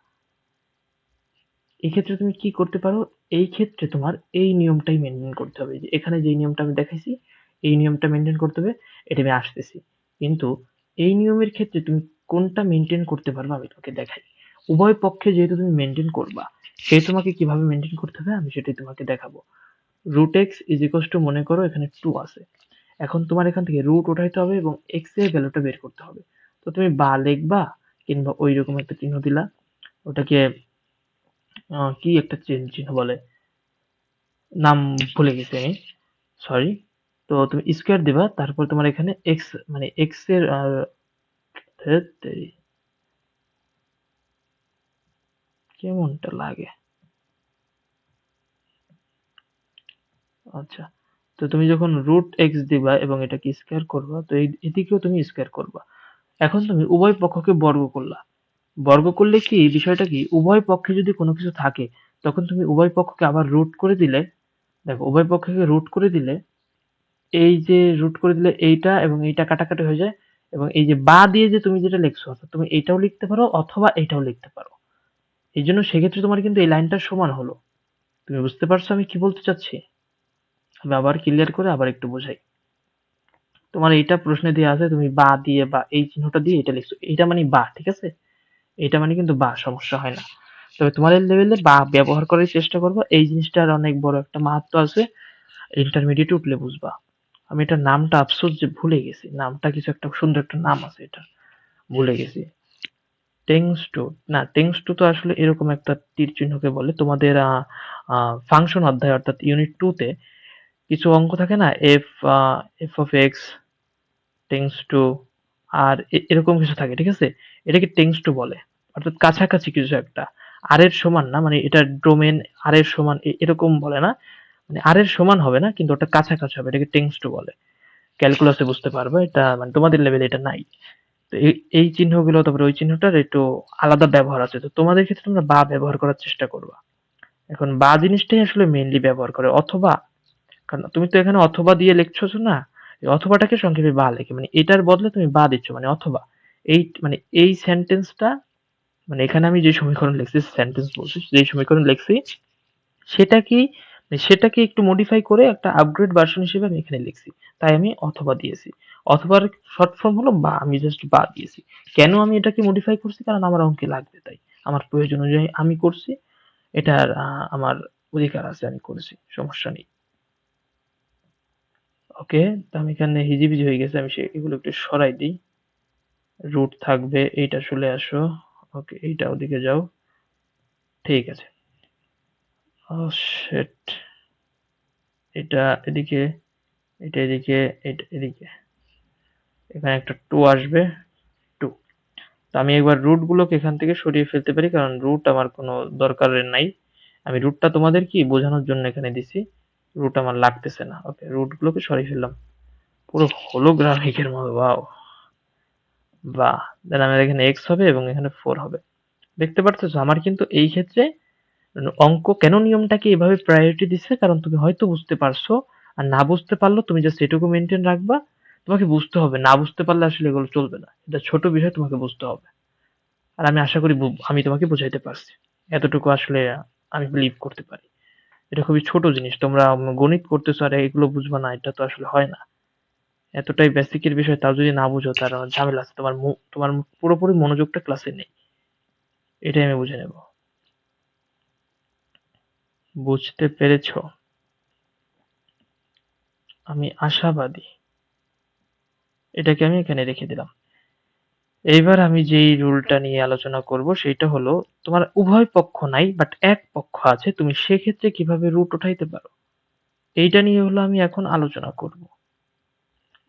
এই ক্ষেত্রে তুমি কি করতে পারো? এই ক্ষেত্রে তোমার এই নিয়মটাই মেনটেন করতে হবে, যে এখানে যে নিয়মটা আমি দেখাইছি এই নিয়মটা মেনটেন করতে হবে। এটা আমি আসতেছি, কিন্তু এই নিয়মের ক্ষেত্রে তুমি কোনটা মেনটেন করতে পারবে আমি তোমাকে দেখাই। উভয় পক্ষে যেহেতু তুমি মেনটেন করবা, সেই তোমাকে কিভাবে মেনটেন করতে হবে আমি সেটাই তোমাকে দেখাবো। √x ইজ ইকুয়ালস টু, মনে করো এখানে 2 আছে। এখন তোমার এখান থেকে রুট উঠাইতে হবে এবং এক্স এর ভ্যালুটা বের করতে হবে। তো তুমি বা লিখবা কিংবা ওই রকম একটা চিহ্ন দিলা, ওটাকে কি একটা চিহ্ন বলে, নাম ভুলে গেছি আমি, সরি। তো তুমি স্কোয়ার দিবা, তারপর তোমার এখানে এক্স মানে এক্স এর ধ্যাৎ তেরি, কেমনটা লাগে। আচ্ছা, তো তুমি যখন √x দিবা এবং এটাকে স্কোয়ার করবা, তো এদিকেও তুমি স্কোয়ার করবা। এখন তুমি উভয় পক্ষকে বর্গ করলা। বর্গ করলে কি বিষয়টা কি, উভয় পক্ষে যদি কোনো কিছু থাকে তখন তুমি উভয় পক্ষকে আবার রুট করে দিলে, দেখো উভয় পক্ষকে রুট করে দিলে, এই যে রুট করে দিলে এইটা এবং এইটা কাটাকাটি হয়ে যায়, এবং এই যে বা দিয়ে যে তুমি যেটা লিখছো অর্থাৎ তুমি এইটাও লিখতে পারো অথবা এইটাও লিখতে পারো। এই জন্য সেক্ষেত্রে তোমার কিন্তু এই লাইনটা সমান হলো। তুমি বুঝতে পারছো আমি কি বলতে চাচ্ছি? আমি আবার ক্লিয়ার করে আবার একটু বোঝাই। তোমার এইটা প্রশ্নে দেওয়া আছে, তুমি বা দিয়ে বা এই চিহ্নটা দিয়ে এটা লিখছো, এটা মানে বা, ঠিক আছে? এটা মানে কিন্তু বা, সমস্যা হয় না। তবে তোমার এই লেভেলে বা ব্যবহার করার চেষ্টা করবা, এই জিনিসটার অনেক বড় একটা মাহাত্ম আছে, ইন্টারমিডিয়েটে উঠলে বুঝবা। আমি এটার নামটা আফসোস যে ভুলে গেছি, নামটা কিছু একটা সুন্দর একটা নাম আছে, এটা ভুলে গেছি। টেংস টু, না টেংস টু তো আসলে এরকম একটা তীর চিহ্নকে বলে। তোমাদের ফাংশন অধ্যায় অর্থাৎ ইউনিট 2 তে কিছু অঙ্ক থাকে না, এফ অফ এক্স টেংস টু, আর এরকম কিছু থাকে, ঠিক আছে? এটাকে টেংস টু বলে, অর্থাৎ কাছাকাছি কিছু একটা। আর এর সমান না, মানে এটা ডোমেন আর এর সমান এরকম বলে না, মানে আর এর সমান হবে না কিন্তু ওটা কাছাকাছি হবে, এটাকে টেংস টু বলে। ক্যালকুলাসে বুঝতে পারবে, এটা মানে তোমাদের লেভেলে এটা নাই। তো এই চিহ্নগুলো, তারপরে ওই চিহ্নটার একটু আলাদা ব্যবহার আছে, তো তোমাদের ক্ষেত্রে তোমরা বা ব্যবহার করার চেষ্টা করবা। এখন বা জিনিসটাই আসলে মেইনলি ব্যবহার করে, অথবা, কারণ তুমি তো এখানে অথবা দিয়ে লিখছো না, এই অথবাটাকে সংক্ষেপে বা লেখে, মানে এটার বদলে তুমি বা দিচ্ছ মানে অথবা। এই মানে এই সেন্টেন্সটা, মানে এখানে আমি যে সমীকরণ লিখছি, সেন্টেন্স বলছি, যে সমীকরণ লিখছি সেটাকে মানে সেটাকে একটু মডিফাই করে একটা আপগ্রেড ভার্সন হিসেবে আমি এখানে লিখছি, তাই আমি অথবা দিয়েছি। অথবার শর্ট ফর্ম হলো বা, আমি জাস্ট বা দিয়েছি। কেন আমি এটাকে মডিফাই করছি? কারণ আমার অঙ্কে লাগবে, তাই আমার প্রয়োজন অনুযায়ী আমি করছি। এটার আমার অধিকার আছে, আমি করেছি, সমস্যা নেই। ওকে, তো আমি এখানে হিজিবিজি হয়ে গেছে, আমি এগুলো একটু সরাই দিই। রুট থাকবে, এইটা চলে আসো। ওকে, এইটা ওদিকে যাও, ঠিক আছে। ও শিট, এটা এদিকে, এটা এদিকে, এটা এদিকে, এখানে একটা 2 আসবে, 2। তো আমি একবার রুট গুলোকে এখান থেকে সরিয়ে ফেলতে পারি, কারণ রুট আমার কোনো দরকারের নাই। আমি রুটটা তোমাদের কি বোঝানোর জন্য এখানে দিছি, রুট আমার লাগতেছে না। ওকে, রুট গুলোকে সরিয়ে ফেললাম, পুরো হোলোগ্রাফিকের মতো, ওয়াও। বাহ, দেন আমার এখানে এক্স হবে এবং এখানে 4 হবে। দেখতে পারতেছো আমার কিন্তু এই ক্ষেত্রে অঙ্ক কেন নিয়মটাকে এভাবে প্রায়োরিটি দিচ্ছে, কারণ তুমি হয়তো বুঝতে পারছো, আর না বুঝতে পারলেও তুমি জাস্ট এটুকু মেনটেন রাখবা। তোমাকে বুঝতে হবে, না বুঝতে পারলে আসলে এগুলো চলবে না, এটা ছোট বিষয়, তোমাকে বুঝতে হবে। আর আমি আশা করি আমি তোমাকে বুঝাইতে পারছি, এতটুকু আসলে আমি বিলিভ করতে পারি। এটা খুবই ছোট জিনিস, তোমরা গণিত করতেছো আর এগুলো বুঝবা না, এটা তো আসলে হয় না। এতটাই বেসিকের বিষয়, তাও যদি না বুঝো তার ঝামেলা আছে, তোমার পুরোপুরি মনোযোগটা ক্লাসে নেই, এটাই আমি বুঝে নেব। বুঝতে পেরেছো? আমি আশাবাদী। এটাকে আমি এখানে রেখে দিলাম। এইবার আমি যেই রুলটা নিয়ে আলোচনা করব সেটা হলো, তোমার উভয় পক্ষ নাই বাট এক পক্ষ আছে, তুমি সেক্ষেত্রে কিভাবে রুট উঠাইতে পারো, এইটা নিয়ে হলো আমি এখন আলোচনা করব।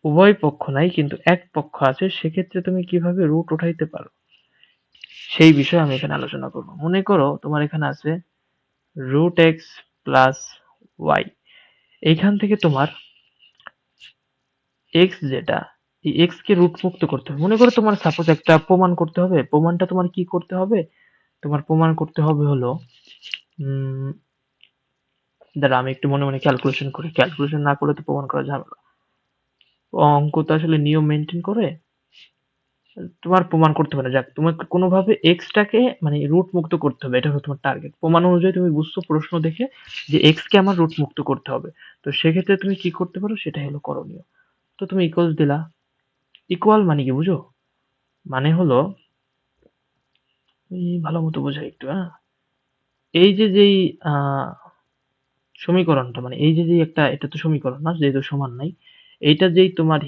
উভয় পক্ষ নাই কিন্তু এক পক্ষ আছে, সেক্ষেত্রে তুমি কিভাবে রুট উঠাইতে পারো সেই বিষয়ে আমি এখানে আলোচনা করব। মনে করো তোমার এখানে আছে √x প্লাস ওয়াই, এইখান থেকে তোমার x যেটা, এই এক্স কে রুট মুক্ত করতে হবে। মনে করো তোমার সাপোজ একটা প্রমাণ করতে হবে, প্রমাণটা তোমার কি করতে হবে, তোমার প্রমাণ করতে হবে হলো দাঁড়া আমি একটু মনে মনে ক্যালকুলেশন করি, ক্যালকুলেশন না করলে তো প্রমাণ করা ঝামেলা। অঙ্ক তো আসলে নিয়ম মেনটেন করে, তোমার প্রমাণ করতে হবে না, যাক তোমাকে কোনোভাবে এক্সটাকে মানে রুট মুক্ত করতে হবে, এটা হলো তোমার টার্গেট। প্রমাণ অনুযায়ী তুমি বুঝছো প্রশ্ন দেখে যে এক্স কে আমার রুট মুক্ত করতে হবে, তো সেক্ষেত্রে তুমি কি করতে পারো সেটাই হলো করণীয়। তো তুমি ইকুয়ালস দিলা। ইকুয়াল মানে কি বুঝো? মানে হলো ভালো মতো বোঝাই একটু, হ্যাঁ। এই যে যেই আহ সমীকরণটা মানে এই যে যে একটা, এটা তো সমীকরণ না যেহেতু সমান নাই, এইটা যেই তোমার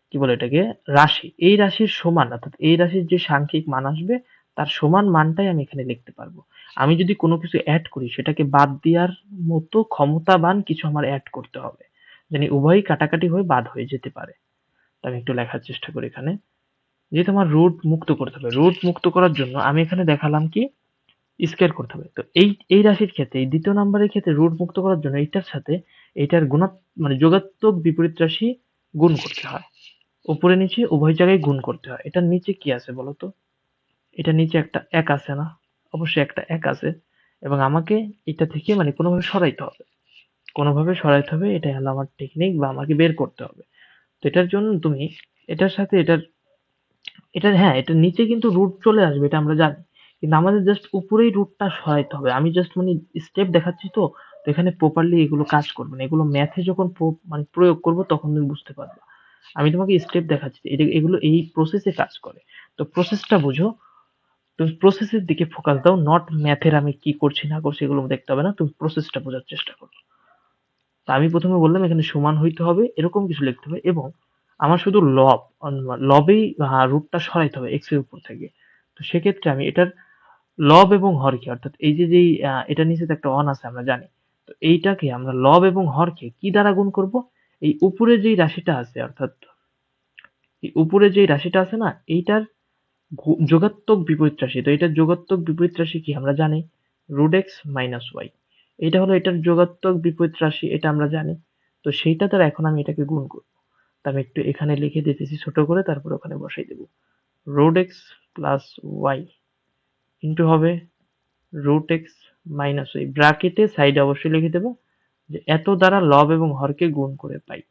কি বলে এটাকে রাশি, এই রাশির সমান অর্থাৎ এই রাশির যে সাংখ্যিক মান আসবে তার সমান মানটাই আমি এখানে লিখতে পারবো। আমি যদি কোনো কিছু অ্যাড করি সেটাকে বাদ দেওয়ার মতো ক্ষমতাবান কিছু আমার অ্যাড করতে হবে, জানি উভয়ই কাটাকাটি হয়ে বাদ হয়ে যেতে পারে। তো আমি একটু লেখার চেষ্টা করি এখানে, যেহেতু আমার রুট মুক্ত করতে হবে, রুট মুক্ত করার জন্য আমি এখানে দেখালাম কি স্কোয়ার করতে হবে। তো এই রাশির ক্ষেত্রে এই দ্বিতীয় নাম্বারের ক্ষেত্রে রুট মুক্ত করার জন্য এইটার সাথে এইটার মানে যোগাত্মক বিপরীত রাশি গুণ করতে হয়, উপরে নিচে উভয় জায়গায় গুণ করতে হয়। এটার নিচে কি আছে বলতো? এটার নিচে একটা এক আছে না? অবশ্যই একটা এক আছে, এবং আমাকে এটা থেকে মানে কোনোভাবে সরাইতে হবে, কোনোভাবে সরাইতে হবে, এটাই হলো আমার টেকনিক বা আমাকে বের করতে হবে। তো এটার জন্য তুমি এটার সাথে এটার হ্যাঁ এটার নিচে কিন্তু রুট চলে আসবে, এটা আমরা জানি, কিন্তু আমাদের জাস্ট উপরেই রুটটা সরাইতে হবে। আমি জাস্ট মানে স্টেপ দেখাচ্ছি তো, তো এখানে প্রপারলি এগুলো কাজ করবে না, এগুলো ম্যাথে যখন মানে প্রয়োগ করব তখন তুমি বুঝতে পারবে। আমি তোমাকে স্টেপ দেখাচ্ছি, এগুলো এই প্রসেসে কাজ করে। তো প্রসেসটা বুঝো, তুমি প্রসেসের দিকে ফোকাস দাও, নট ম্যাথের আমি কি করছি না করছি এগুলো দেখতে হবে না, তুমি প্রসেসটা বোঝার চেষ্টা করো। তা আমি প্রথমে বললাম এখানে সমান হইতে হবে এরকম কিছু লিখতে হবে, এবং আমার শুধু লবেই রুটটা সরাইতে হবে এক্স এর উপর থেকে। তো সেক্ষেত্রে আমি এটার লব এবং হরকে অর্থাৎ এই যে যেই এটার নিচে তো একটা অন আছে আমরা জানি, তো এইটাকে আমরা লব এবং হরকে কি দ্বারা গুণ করব? এই উপরে যেই রাশিটা আছে অর্থাৎ এই উপরে যেই রাশিটা আছে না, এইটার যোগাত্মক বিপরীত রাশি। তো এটার যোগাত্মক বিপরীত রাশি কি আমরা জানি? Root x minus y. এটা হলো এটার যোগাত্মক বিপরীত রাশি, এটা আমরা জানি। তো সেইটা দ্বারা এখন আমি এটাকে গুণ করব। তা আমি একটু এখানে লিখে দিতেছি ছোট করে, তারপর ওখানে বসাই দেব। Root X plus Y into হবে রুট এক্স মাইনাস ওয়াই, ব্র্যাকেটে সাইডে অবশ্যই লিখে দেবো যে এত দ্বারা লব এবং হরকে গুণ করে পাই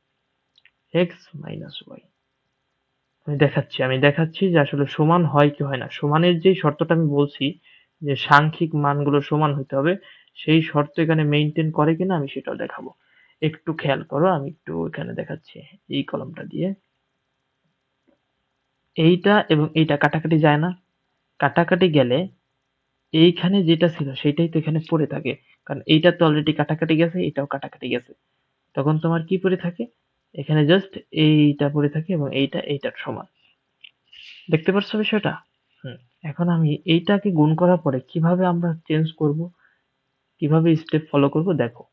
এক্স মাইনাস ওয়াই। আমি দেখাচ্ছি যে আসলে সমান হয় কি হয় না। সমানের যে শর্তটা আমি বলছি যে সাংখ্যিক মানগুলো সমান হতে হবে, সেই শর্ত এখানে মেইনটেইন করে কিনা আমি সেটাও দেখাবো। একটু খেয়াল করো, আমি একটু এখানে দেখাচ্ছি এই কলমটা দিয়ে। এইটা এবং এইটা কাটাকাটি যায় না? কাটাকাটি গেলে এইখানে যেটা ছিল সেটাই তো এখানে পড়ে থাকে, কারণ এইটা তো অলরেডি কাটাকাটি গেছে, এটাও কাটাকাটি গেছে। তখন তোমার কি পড়ে থাকে? এখানে জাস্ট এইটা পড়ে থাকে এবং এইটা এইটার সমান। দেখতে পাচ্ছ বিষয়টা? হুম। এখন আমি এইটাকে গুণ করার পরে কিভাবে আমরা চেঞ্জ করব, কিভাবে স্টেপ ফলো করব দেখো।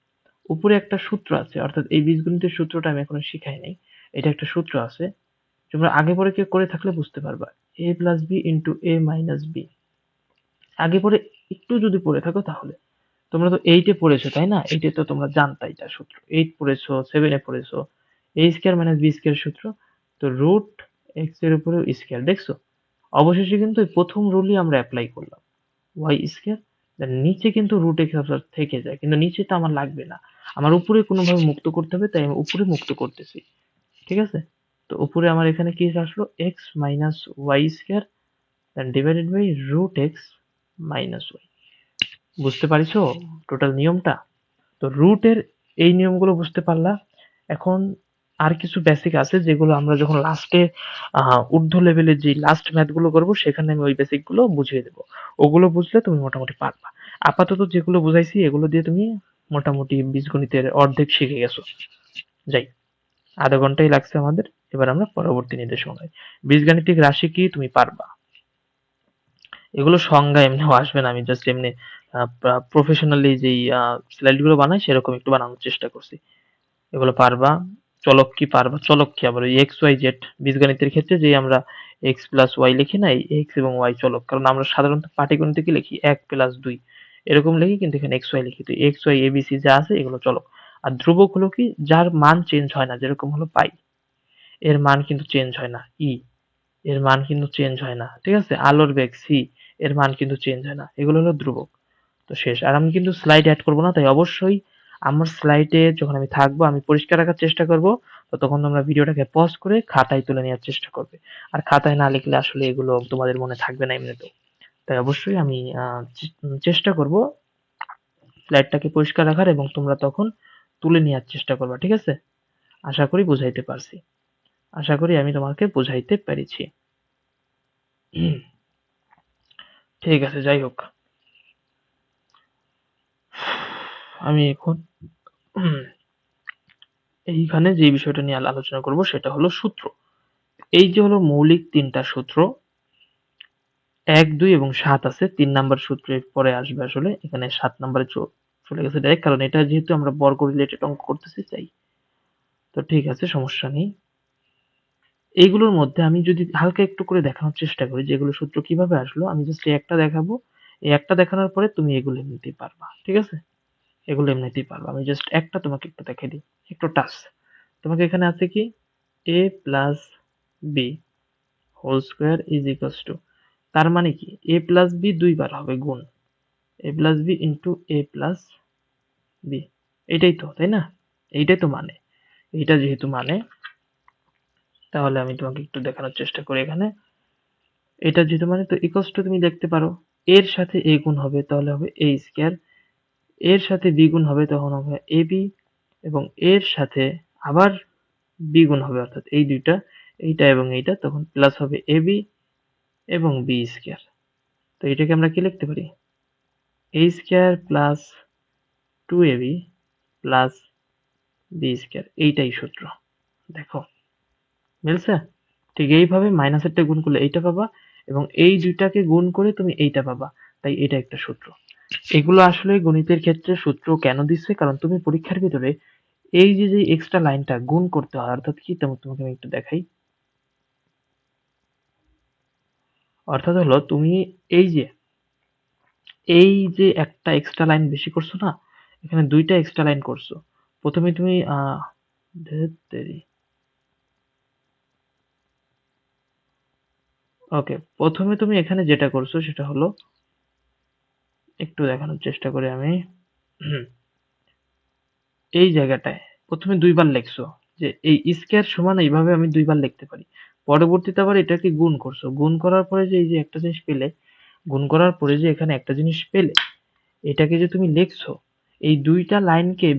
উপরে একটা সূত্র আছে, অর্থাৎ এই বীজগণিতের সূত্রটা আমি এখনো শিখাই নাই। এটা একটা সূত্র আছে, তোমরা আগে পরে কেউ করে থাকলে বুঝতে পারবা। a plus b into a minus b. আগে পরে একটু যদি পড়ে থাকো তাহলে, তোমরা তো এইটে পড়েছো তাই না? এইটে তো তোমরা জানতা এটা সূত্র, এইট পড়েছো, সেভেনে পড়েছো, এ স্কোয়ার মাইনাস বি স্কোয়ার সূত্র। তো রুট এক্স এর উপরে স্কোয়ার দেখছো, অবশেষে কিন্তু এই প্রথম রুলই আমরা অ্যাপ্লাই করলাম, ওয়াই স্কোয়ার। নিচে কিন্তু রুট এক্স থেকে যায়, কিন্তু নিচে তো আমার লাগবে না, আমার উপরে কোনোভাবে মুক্ত করতে হবে, তাই আমি উপরে মুক্ত করতেছি। ঠিক আছে? তো উপরে আমার এখানে কি আসলো? X minus y square then divided by root x minus y. বুঝতে পারিছো টোটাল নিয়মটা? তো রুটের এই নিয়মগুলো বুঝতে পারলা। এখন আর কিছু বেসিক আছে যেগুলো আমরা যখন লাস্টে ঊর্ধ্ব লেভেলের যে লাস্ট ম্যাথ গুলো করবো সেখানে আমি ওই বেসিক গুলো বুঝিয়ে দেবো। ওগুলো বুঝলে তুমি মোটামুটি পারবা। আপাতত যেগুলো বুঝাইছি এগুলো দিয়ে তুমি মোটামুটি বীজগণিতের অর্ধেক শিখে গেছো। যাই, আধা ঘন্টাই লাগছে আমাদের। এবার আমরা পরবর্তী নির্দেশনায়, বীজগাণিতিক রাশি কি তুমি পারবা। এগুলো সংজ্ঞা এমনিও আসবে না, আমি জাস্ট এমনি প্রফেশনালি যেই স্লাইড গুলো বানাই সেরকম একটু বানানোর চেষ্টা করছি। এগুলো পারবা। চলক কি পারবা? চলক কি আবার ওই এক্স ওয়াই জেড, বীজগণিতের ক্ষেত্রে যে আমরা এক্স প্লাস ওয়াই লিখি না, এই এক্স এবং ওয়াই চলক, কারণ আমরা সাধারণত পাটিগণিতে কি লিখি এক প্লাস দুই এরকম লিখি, কিন্তু এখানে এক্স ওয়াই লিখি। তো এক্স ওয়াই এবিসি যা আছে এগুলো চলক। আর ধ্রুবক হলো কি যার মান চেঞ্জ হয় না, যেরকম হলো পাই। এর মান কিন্তু চেঞ্জ হয় না। ই এর মান কিন্তু চেঞ্জ হয় না, ঠিক আছে? আলোর বেগ সি এর মান কিন্তু চেঞ্জ হয় না। এগুলো হলো ধ্রুবক। তো শেষ। আর আমি কিন্তু স্লাইড অ্যাড করব না, তাই অবশ্যই আমার স্লাইডে যখন আমি থাকবো আমি পরিষ্কার রাখার চেষ্টা করব। তো তখন তোমরা ভিডিওটাকে পজ করে খাতায় তুলে নেওয়ার চেষ্টা করবে। আর খাতায় না লিখলে আসলে এগুলো তোমাদের মনে থাকবে না এমনিতেও। তাই অবশ্যই আমি চেষ্টা করব স্লাইডটাকে পরিষ্কার রাখার এবং তোমরা তখন তুলে নেওয়ার চেষ্টা করবা, ঠিক আছে? আশা করি বুঝাইতে পারছি। আশা করি আমি তোমাকে বুঝাইতে পেরেছি। ঠিক আছে, যাই হোক। আমি এখন এইখানে যে বিষয়টা নিয়ে আলোচনা করব সেটা হলো সূত্র। এই যে হলো মৌলিক তিনটা সূত্র, ১, ২ এবং ৭ আছে। ৩ নাম্বার সূত্রের পরে আসবে আসলে। এখানে ৭ নাম্বারে চলে গেছে ডাইরেক্ট, কারণ এটা যেহেতু আমরা বর্গ রিলেটেড অঙ্ক করতেছি তাই। তো ঠিক আছে, সমস্যা নেই। এইগুলোর মধ্যে আমি যদি হালকা একটু করে দেখানোর চেষ্টা করি যে এগুলো সূত্র কিভাবে আসলো, আমি জাস্ট এই একটা দেখাবো। এই একটা দেখানোর পরে তুমি এগুলো এমনিতেই পারবা, ঠিক আছে? এগুলো এমনিতেই পারবা। আমি জাস্ট একটা তোমাকে একটু দেখাই দিই, একটু টাচ। তোমাকে এখানে আছে কি, a plus B whole square is equals to, তার মানে কি a প্লাস বি দুইবার হবে গুণ, a plus b into a plus b. এটাই তো, তাই না? এইটাই তো মানে। এইটা যেহেতু মানে, তাহলে আমি তোমাকে একটু দেখানোর চেষ্টা করি এখানে। এটা যেহেতু মানে, তো ইকুয়ালস টু তুমি দেখতে পারো, এর সাথে a গুণ হবে তাহলে হবে a স্কোয়ার, এর সাথে b গুণ হবে তখন হবে ab, এবং এর সাথে আবার b গুণ হবে অর্থাৎ এই দুইটা, এইটা এবং এইটা, তখন প্লাস হবে ab এবং b স্কোয়ার। তো এটাকে আমরা কি লিখতে পারি, a square plus 2ab plus b square. এইটাই সূত্র। দেখো মিলছে? ঠিক এইভাবে মাইনাসেরটা গুণ করলে এইটা পাবা, এবং এই দুইটাকে গুণ করে তুমি এইটা পাবা। তাই এটা একটা সূত্র। এগুলো আসলে গণিতের ক্ষেত্রে সূত্র কেন দিচ্ছে, কারণ তুমি পরীক্ষার ভিতরে এই যে যে এক্সট্রা লাইনটা গুণ করতে হয়, অর্থাৎ কি, তোমাকে আমি একটু দেখাই। অর্থাৎ হলো তুমি এই যে একটা এক্সট্রা লাইন বেশি করছো না, এখানে দুইটা এক্সট্রা লাইন করছো। প্রথমে তুমি ওকে, প্রথমে তুমি এখানে যেটা করছো সেটা হলো, একটু দেখানোর চেষ্টা করি আমি। এই জায়গাটায় প্রথমে দুইবার লিখছো যে এই স্কয়ার সমান, এইভাবে আমি দুইবার লিখতে পারি। পরবর্তীতে আবার এটাকে গুণ করছো, গুণ করার পরে যে এই যে একটা জিনিস পেলে, গুণ করার পরে যে এখানে একটা জিনিস পেলে, এটাকে যে তুমি লিখছো, এই দুইটা লাইনকে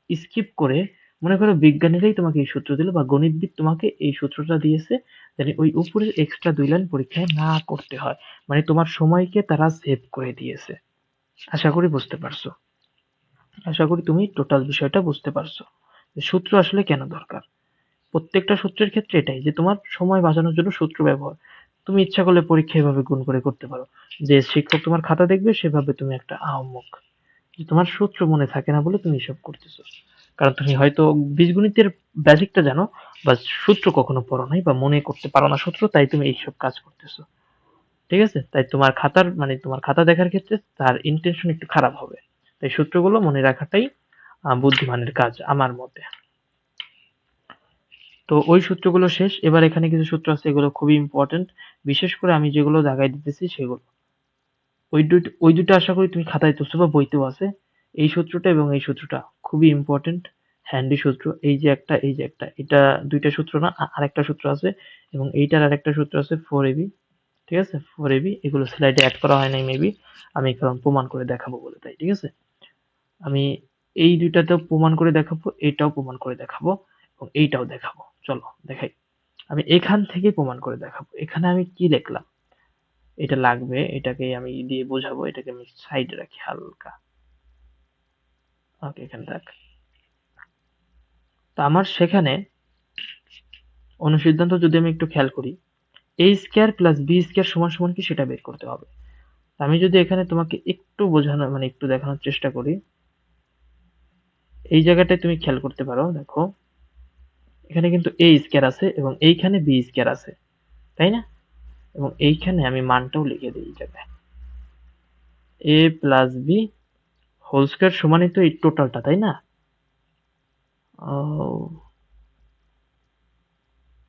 স্কিপ করে, মনে করো বিজ্ঞানীরাই তোমাকে এই সূত্র দিল বা গণিতবিদ তোমাকে এই সূত্রটা দিয়েছে, জানি ওই উপরের এক্সট্রা দুই লাইন পরীক্ষায় না করতে হয়। মানে তোমার সময়কে তারা সেভ করে দিয়েছে। আশা করি বুঝতে পারছো। আশা করি তুমি টোটাল বিষয়টা বুঝতে পারছো যে সূত্র আসলে কেন দরকার। প্রত্যেকটা সূত্রের ক্ষেত্রে এটাই, যে তোমার সময় বাঁচানোর জন্য সূত্র ব্যবহার। তুমি ইচ্ছা করলে পরীক্ষা এভাবে গুণ করে করতে পারো, যে শিক্ষক তোমার খাতা দেখবে সেভাবে তুমি একটা আহম্মক, যে তোমার সূত্র মনে থাকে না বলে তুমি এসব করতেছো। কারণ তুমি হয়তো বীজগণিতের বেসিকটা জানো, বা সূত্র কখনো পড়ো নাই বা মনে করতে পারো না সূত্র, তাই তুমি এইসব কাজ করতেছো। ঠিক আছে? তাই তোমার খাতার মানে তোমার খাতা দেখার ক্ষেত্রে তার ইন্টেনশন একটু খারাপ হবে। তাই সূত্রগুলো মনে রাখাটাই বুদ্ধিমানের কাজ আমার মতে। তো ওই সূত্রগুলো শেষ। এবার এখানে কিছু সূত্র আছে, এগুলো খুবই ইম্পর্টেন্ট। বিশেষ করে আমি যেগুলো দাগাই দিতেছি সেগুলো, ওই দুটো আশা করি তুমি খাতায় তুলছো বা বইতেও আছে। এই সূত্রটা এবং এই সূত্রটা খুবই ইম্পর্টেন্ট, হ্যান্ডি সূত্র। এই যে একটা, এই যে একটা, এটা দুইটা সূত্র না, আরেকটা সূত্র আছে, এবং এইটার আরেকটা সূত্র আছে 4ab। ঠিক আছে, 4ab। এগুলো স্লাইডে অ্যাড করা হয় নাই মেবি, আমি কারণ প্রমাণ করে দেখাবো বলে তাই। ঠিক আছে, আমি এই দুইটাতেও প্রমাণ করে দেখাবো, এইটাও প্রমাণ করে দেখাবো, এবং এইটাও দেখাবো। চলো দেখাই। আমি এখান থেকে প্রমাণ করে দেখাবো। এখানে আমি কি লিখলাম, এটা লাগবে, এটাকে আমি দিয়ে বোঝাবো। এটাকে আমি সাইডে রাখি হালকা। ওকে, এখানে থাক। তো আমার সেখানে অনুসিদ্ধান্ত যদি আমি একটু খেয়াল করি, a square plus b square সমান সমান কি সেটা বের করতে হবে। আমি যদি এখানে তোমাকে একটু বোঝানো মানে একটু দেখানোর চেষ্টা করি, এই জায়গাটায় তুমি খেয়াল করতে পারো, দেখো এখানে কিন্তু a স্কয়ার আছে এবং এইখানে b স্কয়ার আছে, তাই না? এবং এইখানে আমি মানটাও লিখে দিই, এই জায়গায় a plus b whole square সমানই তো এই টোটালটা, তাই না? ও,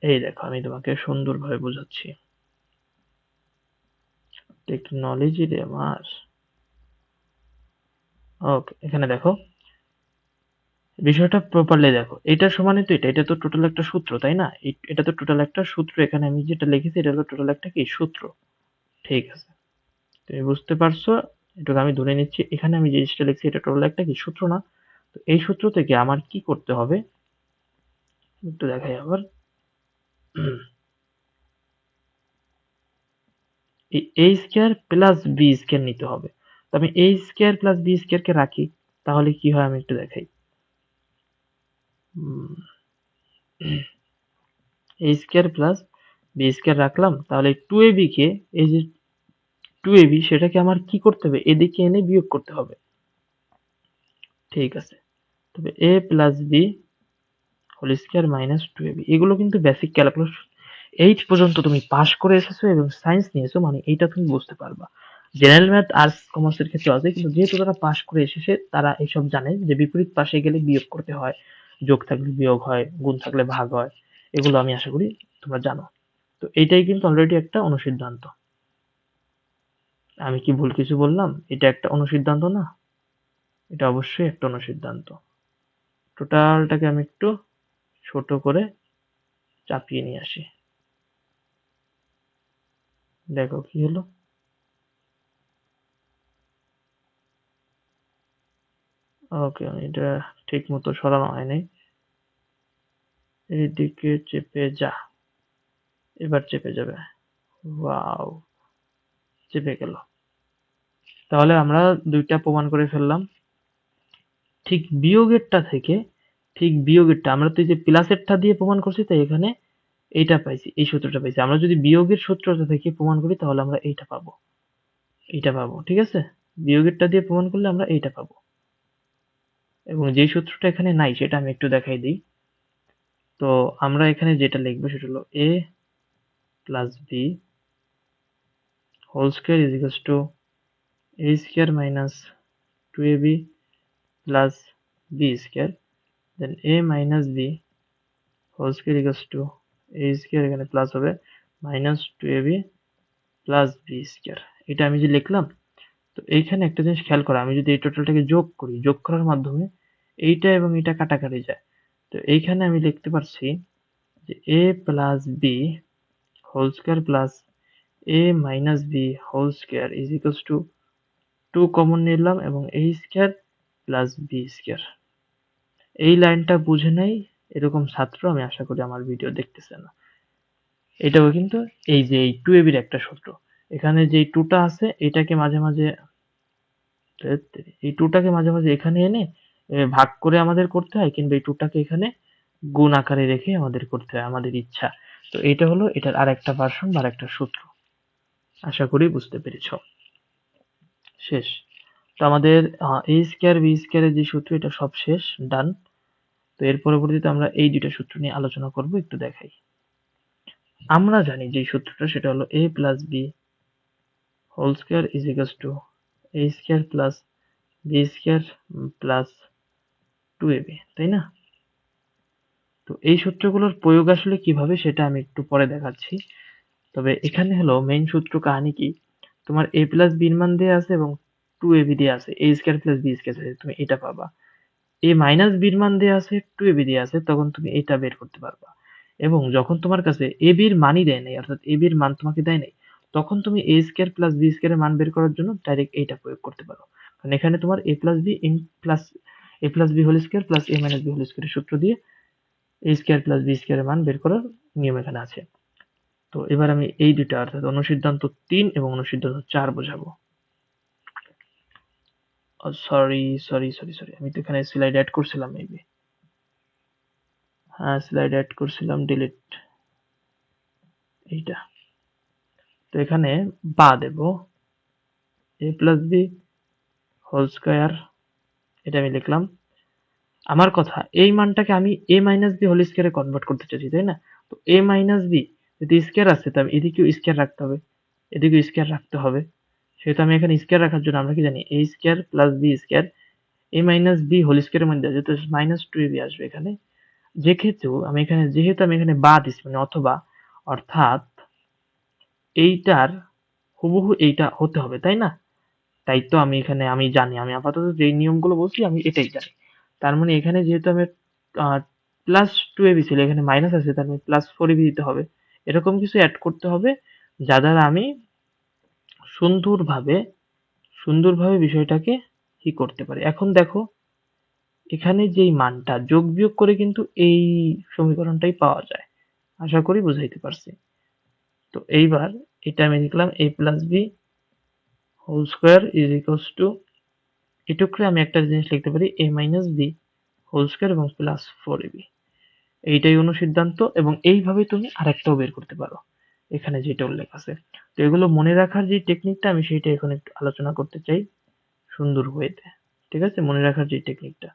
এই দেখো আমি তোমাকে সুন্দরভাবে বোঝাচ্ছি। টেকনোলজি রে আমার। ওকে, এখানে দেখো বিষয়টা প্রপারলি দেখো, এটা সমানই তো এটা তো টোটাল একটা সূত্র, তাই না? এটা তো টোটাল একটা সূত্র, এখানে আমি যেটা লিখেছি এটা হলো টোটাল একটা কি সূত্র। ঠিক আছে, তুমি বুঝতে পারছো? এটুকু আমি ধরে নিচ্ছি, এখানে আমি যে জিনিসটা লিখছি এটা টোটাল একটা কি সূত্র না? তো এই সূত্র থেকে আমার কি করতে হবে একটু দেখাই আবার। এই এ স্কয়ার প্লাস বি স্কয়ার নিতে হবে। তো আমি এ স্কয়ার প্লাস বি স্কয়ার কে রাখি, তাহলে কি হয় আমি একটু দেখাই। এ স্কয়ার প্লাস বি স্কয়ার রাখলাম, তাহলে টু এ বি কে, এই যে টু এ বি সেটাকে আমার কি করতে হবে, এদিকে এনে বিয়োগ করতে হবে। ঠিক আছে, তবে A plus B whole square minus two A B, এগুলো কিন্তু বেসিক ক্যালকুলাস 8 পর্যন্ত তুমি পাস করে এসেছো এবং সায়েন্স নিয়েছো, মানে এইটা তুমি বুঝতে পারবা। জেনারেল ম্যাথ আর্টস কমার্সের ক্ষেত্রে আছে, কিন্তু যেহেতু তারা পাস করে এসেছে তারা এইসব জানে যে বিপরীত পাশে গেলে বিয়োগ করতে হয়, যোগ থাকলে বিয়োগ হয়, গুণ থাকলে ভাগ হয়। এগুলো আমি আশা করি তোমরা জানো। তো এইটাই কিন্তু অলরেডি একটা অনুসিদ্ধান্ত। আমি কি ভুল কিছু বললাম? এটা একটা অনুসিদ্ধান্ত না? এটা অবশ্যই একটা অনুসিদ্ধান্ত। টোটালটাকে আমি একটু ছোট করে চাপিয়ে নিয়ে আসি। দেখো কি হলো। ওকে, এটা ঠিক মতো সরানো হয় নাই। এইদিকে চেপে যা, এবার চেপে যাবে। ওয়াও, চেপে গেল। তাহলে আমরা দুইটা প্রমাণ করে ফেললাম। ঠিক বিয়োগেরটা থেকে, ঠিক বিয়োগেরটা আমরা তো এই যে প্লাসেরটা দিয়ে প্রমাণ করছি, তাই এখানে এইটা পাইছি, এই সূত্রটা পাইছি। আমরা যদি বিয়োগের সূত্রটা থেকে প্রমাণ করি তাহলে আমরা এইটা পাবো, এইটা পাবো। ঠিক আছে, বিয়োগেরটা দিয়ে প্রমাণ করলে আমরা এইটা পাবো। এবং যেই সূত্রটা এখানে নাই সেটা আমি একটু দেখাই দিই। তো আমরা এখানে যেটা লিখবো সেটা হলো a plus B whole square is equals to a square minus 2ab plus b square, then a minus b whole square equals to a square, এখানে প্লাস হবে minus 2ab plus b square. এটা আমি যে লিখলাম, তো এইখানে একটা জিনিস খেয়াল করো, আমি যদি এই টোটালটাকে যোগ করি, যোগ করার মাধ্যমে এইটা এবং এটা কাটাকাটি যায়। তো এইখানে আমি লিখতে পারছি যে a plus b whole square plus a minus b whole square is equals to 2 common নিলাম এবং a square plus b square. এই লাইনটা বুঝে নাই এরকম ছাত্র আমি আশা করি আমার ভিডিও দেখতেছে না। এটাও কিন্তু এই যে এই 2ab এর একটা সূত্র, এখানে যে 2টা আছে এটাকে মাঝে মাঝে, এই 2টাকে মাঝে মাঝে এখানে এনে ভাগ করে আমাদের করতে হয়, কিংবা এই 2টাকে এখানে গুণ আকারে রেখে আমাদের করতে হয়, আমাদের ইচ্ছা। তো এটা হলো এটার আরেকটা ভার্সন বা আরেকটা সূত্র। আশা করি বুঝতে পেরেছ। শেষ। তো আমাদের a স্কয়ার b স্কয়ারের যে সূত্র এটা সব শেষ, ডান। তো এর পরবর্তীতে আমরা এই দুইটা সূত্র নিয়ে আলোচনা করব, একটু দেখাই। আমরা জানি যে সূত্রটা সেটা হলো a plus b whole square is equals to a square plus b square plus 2ab, তাই না? তো এই সূত্রগুলোর প্রয়োগ আসলে কিভাবে সেটা আমি একটু পরে দেখাচ্ছি। তবে এখানে হলো মেইন সূত্র কাহিনী কি, তোমার a প্লাস b এর মান দেয়া আছে এবং 2ab দেয়া আছে, a square plus b square আছে, তুমি এটা পাবা। a মাইনাস b এর মান দেয়া আছে, 2ab দেয়া আছে, তখন তুমি এটা বের করতে পারবা। এবং যখন তোমার কাছে ab এর মানই দেয় নাই, অর্থাৎ ab এর মান তোমাকে দেয় নাই, তখন তুমি a square plus b square এর মান বের করার জন্য ডাইরেক্ট এইটা প্রয়োগ করতে পারো। কারণ এখানে তোমার a plus b in plus a plus b whole square plus a minus b whole স্কয়ারের সূত্র দিয়ে a square plus b square এর মান বের করার নিয়ম এখানে আছে। তো এবার আমি এই দুইটা অর্থাৎ অনুসিদ্ধান্ত 3 এবং অনুসিদ্ধান্ত 4 বোঝাবো। সরি, আমি তো এখানে স্লাইড অ্যাড করছিলাম মেবি। হ্যাঁ, স্লাইড অ্যাড করছিলাম, ডিলিট এইটা। তো এখানে বা দেব a plus b whole square, এটা আমি লিখলাম। আমার কথা, এই মানটাকে আমি a মাইনাস b হোল স্কয়ারে কনভার্ট করতে চাইছি, তাই না? তো a মাইনাস b যদি স্কয়ার আসছে তাহলে এদিকেও স্কয়ার রাখতে হবে, এদিকেও স্কয়ার রাখতে হবে। সেহেতু আমি এখানে স্কয়ার রাখার জন্য আমরা কি জানি, a square plus b square a minus b whole স্কয়ারের মধ্যে যেহেতু মাইনাস 2ab আসবে এখানে, যেহেতু আমি এখানে বা দিচ্ছি মানে অথবা, অর্থাৎ এইটার হুবহু এইটা হতে হবে, তাই না? তাই তো আমি জানি, আমি আপাতত যে নিয়মগুলো বলছি আমি এটাই জানি। তার মানে এখানে যেহেতু আমি প্লাস টু এবি ছিল, এখানে মাইনাস আছে, তার মানে প্লাস ফোর এবি দিতে হবে। এরকম কিছু অ্যাড করতে হবে যা দ্বারা আমি সুন্দরভাবে সুন্দরভাবে বিষয়টাকে কি করতে পারি। এখন দেখো, এখানে যেই মানটা যোগ বিয়োগ করে কিন্তু এই সমীকরণটাই পাওয়া যায়। আশা করি বুঝাইতে পারছি। তো এইবার এটা আমি লিখলাম a plus B whole square is equals to, এটুকু আমি একটা জিনিস লিখতে পারি a minus b whole square এবং প্লাস ফোর এবি। এইটাই অনুসিদ্ধান্ত, এবং এইভাবে তুমি আরেকটাও বের করতে পারো এখানে যেটা উল্লেখ আছে। তো এগুলো মনে রাখার যে টেকনিকটা আমি সেইটা এখন একটু আলোচনা করতে চাই সুন্দর ওয়েতে। ঠিক আছে, মনে রাখার যে টেকনিকটা,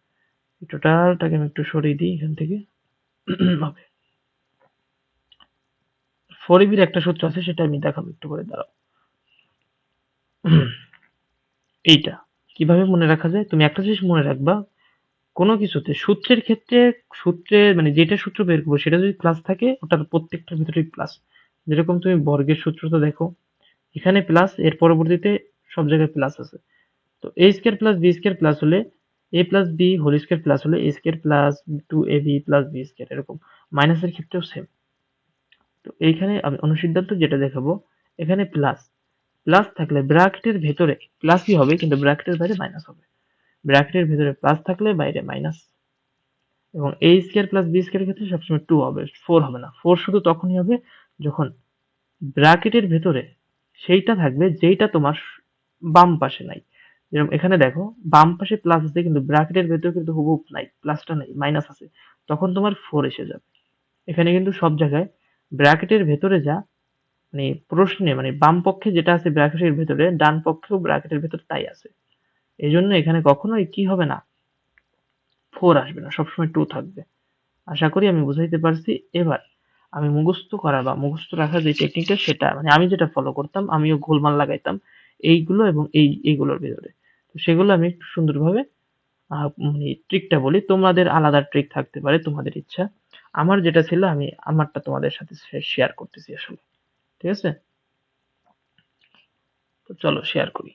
টোটালটাকে আমি একটু সরিয়ে দিই এখান থেকে। হবে ফোর ইবির একটা সূত্র আছে, সেটা আমি দেখাবো একটু করে, দাঁড়াও। এইটা কিভাবে মনে রাখা যায়, তুমি একটা জিনিস মনে রাখবা, কোনো কিছুতে সূত্রের ক্ষেত্রে, মানে যেটা সূত্র বের করবো সেটা যদি প্লাস থাকে ওটার প্রত্যেকটার ভিতরেই প্লাস। যেরকম তুমি বর্গের সূত্রটা দেখো, এখানে প্লাস, এর পরবর্তীতে সব জায়গায় প্লাস আছে। তো A square plus B square plus হলে A plus B whole square plus হলে A square plus two A B plus B square, এরকম। মাইনাসের ক্ষেত্রেও সেম। তো এইখানে আমি অনুসিদ্ধান্ত যেটা দেখাবো, এখানে প্লাস, প্লাস থাকলে ব্র্যাকেটের ভেতরে প্লাসই হবে কিন্তু ব্র্যাকেটের বাইরে মাইনাস হবে। ব্র্যাকেটের ভেতরে প্লাস থাকলে বাইরে মাইনাস। এবং এ স্কোয়ার প্লাস বি স্কোয়ারের ক্ষেত্রে সবসময় টু হবে, ফোর হবে না। ফোর শুধু তখনই হবে যখন ব্র্যাকেটের ভেতরে সেইটা থাকবে যেইটা তোমার বাম পাশে নাই। যেরকম এখানে দেখো, বাম পাশে প্লাস আছে কিন্তু ব্র্যাকেটের ভেতরে কিন্তু হুবহু নাই, প্লাসটা নাই, মাইনাস আছে, তখন তোমার ফোর এসে যাবে। এখানে কিন্তু সব জায়গায় ব্র্যাকেটের ভেতরে যা, মানে প্রশ্নে মানে বাম পক্ষে যেটা আছে ব্র্যাকেটের ভেতরে, ডান পক্ষেও ব্র্যাকেটের ভেতরে তাই আছে। এই জন্য এখানে কখনোই কি হবে না, ফোর আসবে না, সবসময় টু থাকবে। আশা করি আমি বুঝাইতে পারছি। এবার আমি মুখস্থ করা বা মুখস্থ রাখার যে টেকনিকটা, সেটা মানে আমি যেটা ফলো করতাম, আমিও গোলমাল লাগাইতাম এইগুলো এবং এইগুলোর ভিতরে। তো সেগুলো আমি একটু সুন্দরভাবে মানে ট্রিকটা বলি, তোমাদের আলাদা ট্রিক থাকতে পারে, তোমাদের ইচ্ছা। আমার যেটা ছিল আমি আমারটা তোমাদের সাথে শেয়ার করতেছি আসলে। ঠিক আছে, তো চলো শেয়ার করি।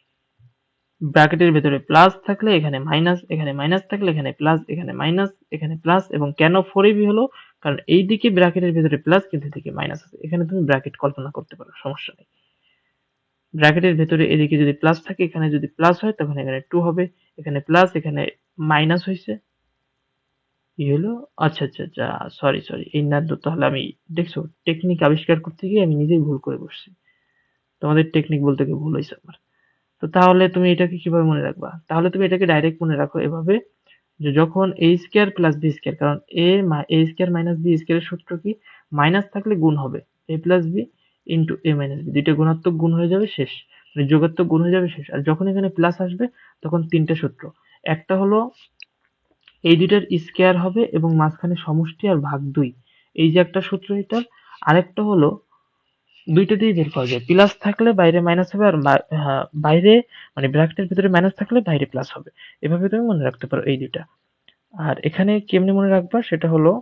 ব্র্যাকেটের ভেতরে প্লাস থাকলে এখানে মাইনাস, এখানে মাইনাস থাকলে এখানে প্লাস, এখানে মাইনাস, এখানে প্লাস। এবং কেন ফোর এবি হলো, কারণ এইদিকে ব্র্যাকেটের ভেতরে প্লাস কিন্তু এদিকে মাইনাস আছে। এখানে তুমি ব্র্যাকেট কল্পনা করতে পারো, সমস্যা নেই। ব্র্যাকেটের ভেতরে এদিকে যদি প্লাস থাকে, এখানে যদি প্লাস হয় তখন এখানে টু হবে, এখানে প্লাস, এখানে মাইনাস হয়েছে। কি হলো, আচ্ছা আচ্ছা আচ্ছা, সরি সরি, এই না তো, তাহলে আমি, দেখছো, টেকনিক আবিষ্কার করতে গিয়ে আমি নিজেই ভুল করে বসছি। তোমাদের টেকনিক বলতে গিয়ে ভুল হয়েছে আমার। তো তাহলে তুমি এটাকে কিভাবে মনে রাখবা, তাহলে তুমি এটাকে ডাইরেক্ট মনে রাখো এভাবে, যে যখন এ স্কোয়ার প্লাস বি স্কোয়ার, কারণ এ স্কোয়ার মাইনাস বি স্কোয়ারের সূত্র কি, মাইনাস থাকলে গুণ হবে, এ plus b into a minus B, দুইটা গুণাত্মক গুণ হয়ে যাবে শেষ, মানে যোগাত্মক গুণ হয়ে যাবে শেষ। আর যখন এখানে প্লাস আসবে তখন তিনটা সূত্র, একটা হলো এই দুইটার স্কোয়ার হবে এবং মাঝখানে সমষ্টি আর ভাগ দুই, এই যে একটা সূত্র এটার। আরেকটা হলো দুইটা দিয়ে বের করা যায়, প্লাস থাকলে বাইরে মাইনাস হবে, আর বাইরে মানে ব্র্যাকেটের ভিতরে মাইনাস থাকলে বাইরে প্লাস হবে। এভাবে তুমি মনে রাখতে পারো এই দুইটা। আর এখানে কেমনে মনে রাখবা, সেটা হলো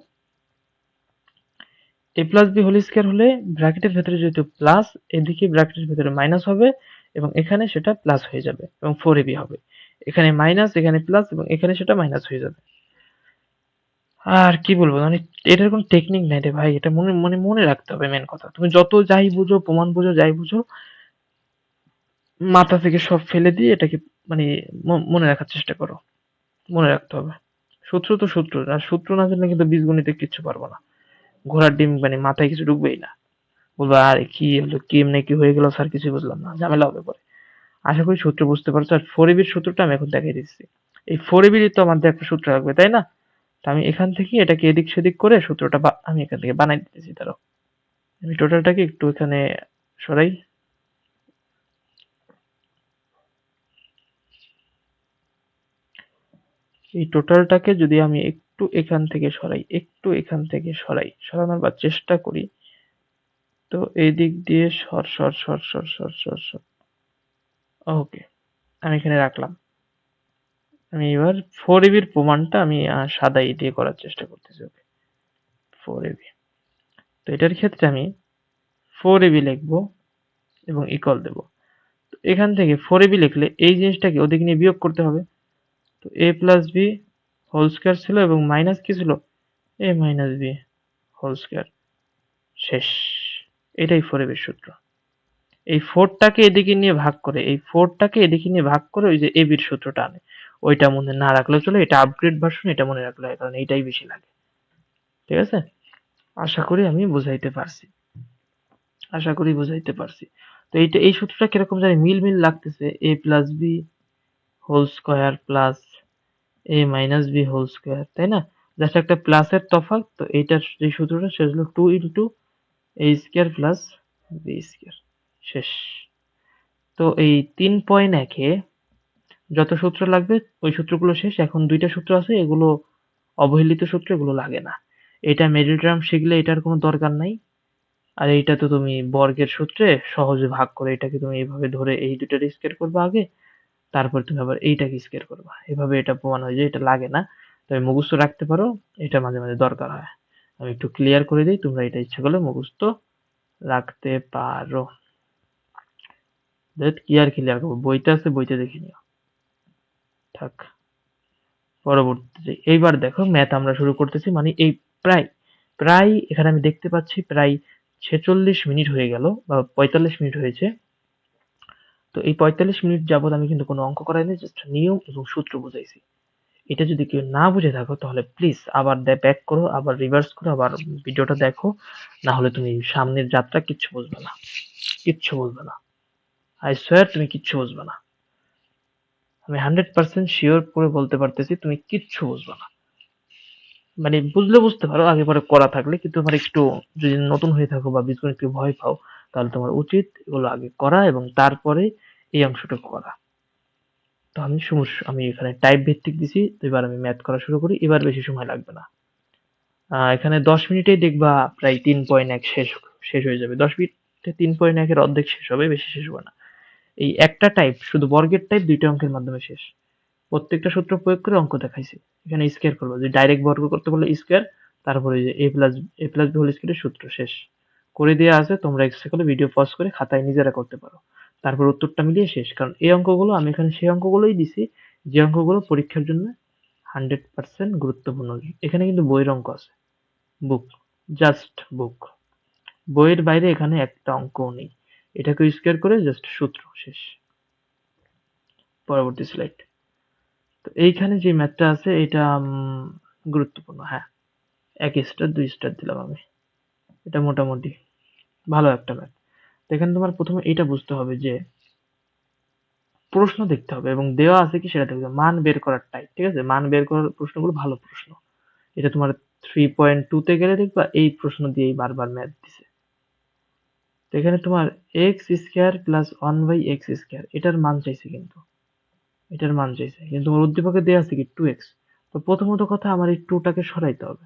এ প্লাস বি হোল স্কোয়ার হলে ব্র্যাকেটের ভেতরে যেহেতু প্লাস, এদিকে ব্র্যাকেটের ভেতরে মাইনাস হবে এবং এখানে সেটা প্লাস হয়ে যাবে এবং ফোর এবি হবে। এখানে মাইনাস, এখানে প্লাস এবং এখানে সেটা মাইনাস হয়ে যাবে। আর কি বলবো, মানে এটার কোনো টেকনিক নাই রে ভাই, এটা মনে মনে মনে রাখতে হবে। মেন কথা, তুমি যত যাই বুঝো, প্রমাণ বুঝো, যাই বুঝো, মাথা থেকে সব ফেলে দিয়ে এটাকে মানে মনে রাখার চেষ্টা করো। মনে রাখতে হবে, সূত্র তো সূত্র, আর সূত্র না জানলে কিন্তু বীজগণিতে কিচ্ছু পারবো না। ঘোড়ার ডিম মানে মাথায় কিছু ঢুকবেই না, বলবো আরে কি হলো, কি এমনি কি হয়ে গেল স্যার, কিছু বুঝলাম না, ঝামেলা হবে পরে। আশা করি সূত্র বুঝতে পারছো। আর ফোর এবির সূত্রটা আমি এখন দেখাই দিচ্ছি। এই ফোর এবির তো আমাদের একটা সূত্র লাগবে, তাই না? তো আমি এখান থেকে এটাকে এদিক সেদিক করে সূত্রটা আমি এখান থেকে বানাই দিতেছি। ধরো আমি টোটালটাকে একটু এখানে সরাই। এই টোটালটাকে যদি আমি একটু এখান থেকে সরাই, একটু এখান থেকে সরাই, সরানোর বা চেষ্টা করি, তো এই দিক দিয়ে সর সর সর সর সর সর সর। ওকে, আমি এখানে রাখলাম। আমি এবার ফোর ইবির প্রমাণটা আমি সাদা ই দিয়ে করার চেষ্টা করতেছি। ওকে, 4ab। তো এটার ক্ষেত্রে আমি 4ab লিখবো এবং ইকুয়াল দেব। তো এখান থেকে 4ab লিখলে এই জিনিসটাকে ওদিকে নিয়ে বিয়োগ করতে হবে। তো a plus B whole square ছিল এবং মাইনাস কি ছিল, a minus b whole square. শেষ। এটাই 4ab এর সূত্র। এই 4টাকে এদিকে নিয়ে ভাগ করে, এই 4টাকে এদিকে নিয়ে ভাগ করে ওই যে ab এর সূত্রটা আনে। ওইটা মনে না রাখলেও চলে, এটা আপগ্রেড ভার্সন, এটা মনে রাখলে হয়, কারণ এইটাই বেশি লাগে। ঠিক আছে? আশা করি আমি বুঝাইতে পারছি। তো এই সূত্রটা কিরকম জানি মিল লাগতেছে, a plus B whole square plus a minus b whole square, তাই না? জাস্ট একটা প্লাসের তফাৎ। তো এইটার যে সূত্রটা সেটা হলো 2 into a square plus b square. শেষ। তো এই 3.1 এ যত সূত্র লাগবে ওই সূত্রগুলো শেষ। এখন দুইটা সূত্র আছে, এগুলো অবহেলিত সূত্র, এগুলো লাগে না। এটা মিডল টার্ম শিখলে এটার কোনো দরকার নাই। আর এইটা তো তুমি বর্গের সূত্রে সহজে ভাগ করে এটাকে তুমি এইভাবে ধরে এই দুইটার স্কয়ার করবা আগে, তারপর তুমি আবার এইটাকে স্কয়ার করবা। এভাবে এটা প্রমাণ হয় যে এটা লাগে না। তবে মুখস্থ রাখতে পারো, এটা মাঝে মাঝে দরকার হয়। আমি একটু ক্লিয়ার করে দিই, তোমরা এটা ইচ্ছা করলে মুখস্থ রাখতে পারো। কি আর ক্লিয়ার করবো, বইতে আছে, বইতে দেখে নিও। থাক, পরবর্তীতে এইবার দেখো ম্যাথ আমরা শুরু করতেছি। মানে এই প্রায় প্রায় এখানে আমি দেখতে পাচ্ছি প্রায় 46 মিনিট হয়ে গেল বা 45 মিনিট হয়েছে। তো এই 45 মিনিট যাবত আমি কিন্তু কোনো অঙ্ক করাইনি, জাস্ট নিয়ম এবং সূত্র বুঝাইছি। এটা যদি কেউ না বুঝে থাকো তাহলে প্লিজ আবার ব্যাক করো, আবার রিভার্স করো, আবার ভিডিওটা দেখো। না হলে তুমি সামনের যাত্রা কিচ্ছু বুঝবে না, কিচ্ছু বুঝবে না। আই সোয়ার তুমি কিচ্ছু বুঝবে না। আমি 100% শিওর করে বলতে পারতেছি তুমি কিচ্ছু বুঝবে না। মানে বুঝলে বুঝতে পারো আগে পরে করা থাকলে, কিন্তু তোমার একটু যদি নতুন হয়ে থাকো বা বীজগণিত একটু ভয় পাও, তাহলে তোমার উচিত এগুলো আগে করা এবং তারপরে এই অংশটা করা। তো আমি এখানে টাইপ ভিত্তিক দিছি। তো এবার আমি ম্যাথ করা শুরু করি। এবার বেশি সময় লাগবে না। এখানে 10 মিনিটেই দেখবা প্রায় 3.1 শেষ হয়ে যাবে। 10 মিনিটে 3.1 এর অর্ধেক শেষ হবে, বেশি শেষ হবে না। এই একটা টাইপ, শুধু বর্গের টাইপ, দুইটা অঙ্কের মাধ্যমে শেষ। প্রত্যেকটা সূত্র প্রয়োগ করে অঙ্ক দেখাইছি। এখানে স্কয়ার করবো, যে ডাইরেক্ট বর্গ করতে বললে স্কয়ার, তারপরে যে a প্লাস বি হোল স্কয়ারের সূত্র শেষ করে দেওয়া আছে। তোমরা ইচ্ছা করলে ভিডিও পজ করে খাতায় নিজেরা করতে পারো, তারপর উত্তরটা মিলিয়ে শেষ। কারণ এই অঙ্কগুলো আমি এখানে সেই অঙ্কগুলোই দিছি যে অঙ্কগুলো পরীক্ষার জন্য 100% গুরুত্বপূর্ণ। এখানে কিন্তু বইয়ের অঙ্ক আছে, বুক, জাস্ট বুক। বইয়ের বাইরে এখানে একটা অঙ্কও নেই। এটাকে স্কয়ার করে জাস্ট সূত্র শেষ। পরবর্তী স্লাইড। তো এইখানে যে ম্যাথটা আছে এটা গুরুত্বপূর্ণ। হ্যাঁ, 1 স্টার 2 স্টার দিলাম আমি। এটা মোটামুটি ভালো একটা ম্যাথ। তো এখানে তোমার প্রথমে এটা বুঝতে হবে যে প্রশ্ন দেখতে হবে এবং দেওয়া আছে কি সেটা দেখতে হবে। মান বের করার টাইপ, ঠিক আছে? মান বের করার প্রশ্নগুলো ভালো প্রশ্ন। এটা তোমার 3.2 তে গেলে দেখবা এই প্রশ্ন দিয়েই বারবার ম্যাথ দিছে। তো এখানে তোমার x square plus 1/x square, এটার মান চাইছে, কিন্তু তোমার উদ্দীপকে দেওয়া আছে কি 2x। তো প্রথমত কথা আমার এই 2টাকে সরাইতে হবে।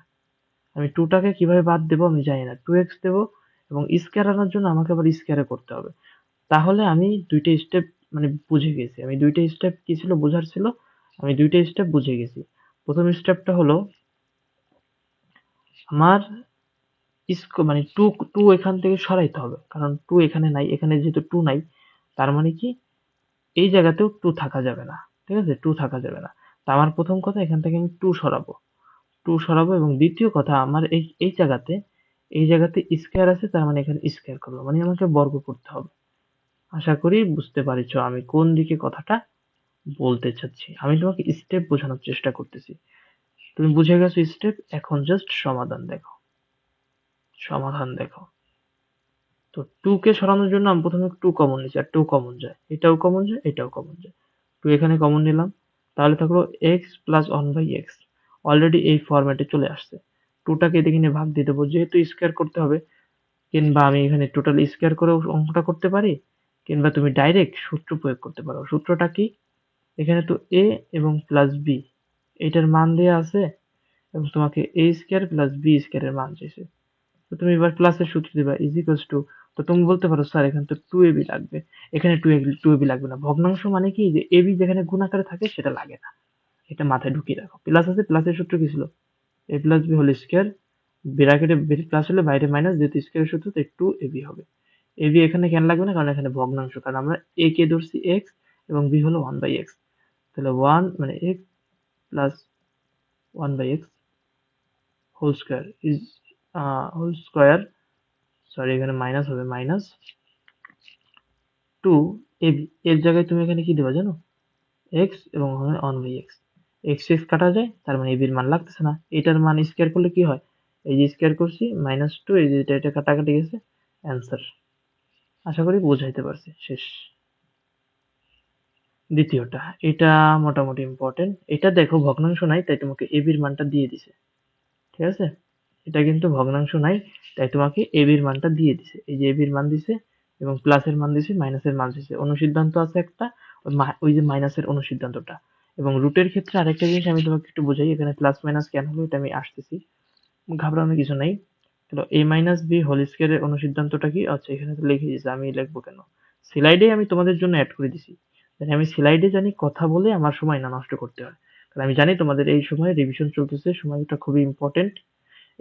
আমি 2টাকে কিভাবে বাদ দেবো আমি জানি না। 2x দেবো এবং স্কয়ার আনার জন্য আমাকে আবার স্কয়ারে করতে হবে। তাহলে আমি দুইটা স্টেপ মানে বুঝে গেছি। আমি দুইটা স্টেপ কি ছিল বোঝার ছিল, আমি দুইটা স্টেপ বুঝে গেছি। প্রথম স্টেপটা হলো আমার মানে টু এখান থেকে সরাইতে হবে, কারণ 2 এখানে নাই। এখানে যেহেতু 2 নাই, তার মানে কি এই জায়গাতেও 2 থাকা যাবে না। ঠিক আছে? 2 থাকা যাবে না। তো আমার প্রথম কথা এখান থেকে আমি 2 সরাবো। 2 সরাবো এবং দ্বিতীয় কথা আমার এই জায়গাতে স্কয়ার আছে, তার মানে এখানে স্কয়ার করবো। মানে আমাকে বর্গ করতে হবে। আশা করি বুঝতে পারছো আমি কোন দিকে কথাটা বলতে চাচ্ছি। আমি তোমাকে স্টেপ বোঝানোর চেষ্টা করতেছি। তুমি বুঝে গেছো স্টেপ, এখন জাস্ট সমাধান দেখো। তো 2 কে সরানোর জন্য আমি প্রথমে 2 কমন নিচ্ছি, আর 2 কমন যায়, এটাও কমন যায়, এটাও কমন যায়। 2 এখানে কমন নিলাম, তাহলে থাকলো x প্লাস 1/x। অলরেডি এই ফরম্যাটে চলে আসছে। 2টাকে এদিকে নিয়ে ভাগ দিয়ে দেবো, যেহেতু স্কয়ার করতে হবে। কিংবা আমি এখানে টোটাল স্কয়ার করেও অঙ্কটা করতে পারি, কিংবা তুমি ডাইরেক্ট সূত্র প্রয়োগ করতে পারো। সূত্রটা কি? এখানে তো a এবং প্লাস b এটার মান দেয়া আছে এবং তোমাকে a square plus b square এর মান চাইছে। তো তুমি এবার প্লাসের সূত্র দিবা ইজ ইকুয়ালস টু, তো তুমি বলতে পারো স্যার এখানে তো 2ab লাগবে। এখানে 2ab লাগবে না। ভগ্নাংশ মানে কি, যে ab যেখানে গুণ আকারে থাকে সেটা লাগে না। এটা মাথায় ঢুকিয়ে রাখো। প্লাস আছে, প্লাসের সূত্র কি ছিল? a plus B whole square ব্র্যাকেটে প্লাস হলে বাইরে মাইনাস, যেহেতু স্কয়ারের সূত্র তো একটু এবি হবে। এবি এখানে কেন লাগবে না, কারণ এখানে ভগ্নাংশ, কারণ আমরা এ কে ধরছি এক্স এবং বি হলো 1/x, তাহলে 1 মানে x plus 1/x whole square is whole square, sorry এখানে মাইনাস হবে, মাইনাস 2 এবি। এর জায়গায় তুমি এখানে কি দেবা জানো, এক্স এবং 1/x, এক্স এক্স কাটা যায়, তার মানে এবির মান লাগতেছে না। এটার মান স্কয়ার করলে কি হয়, এই যে স্কয়ার করছি -2, এই যে এটা কাটাকাটি গেছে, অ্যান্সার। আশা করি বোঝাইতে পারছি, শেষ। দ্বিতীয়টা, এটা মোটামুটি ইম্পর্টেন্ট। এটা দেখো ভগ্নাংশ নাই, তাই তোমাকে এবির মানটা দিয়ে দিছে, ঠিক আছে। এটা কিন্তু ভগ্নাংশ নাই, তাই তোমাকে এবির মানটা দিয়ে দিছে। এই যে এবির মান দিছে এবং প্লাসের মান দিছে, মাইনাসের মান দিছে, অনুসিদ্ধান্ত আছে একটা, ওই যে মাইনাসের অনুসিদ্ধান্তটা। এবং রুটের ক্ষেত্রে আরেকটা জিনিস আমি তোমাকে একটু বোঝাই, এখানে প্লাস মাইনাস কেন হলো এটা আমি আসতেছি, ঘাবড়ানোর কিছু নাই। তাহলে এ মাইনাস বি হোল স্কয়ারের অনুসিদ্ধান্তটা কি, আচ্ছা এখানে তো লিখে দিয়েছে, আমি লিখবো কেন, স্লাইডে আমি তোমাদের জন্য অ্যাড করে দিছি, মানে আমি স্লাইডে জানি কথা বলে আমার সময় না নষ্ট করতে হয়, কারণ আমি জানি তোমাদের এই সময় রিভিশন চলতেছে, সময়টা খুবই ইম্পর্টেন্ট।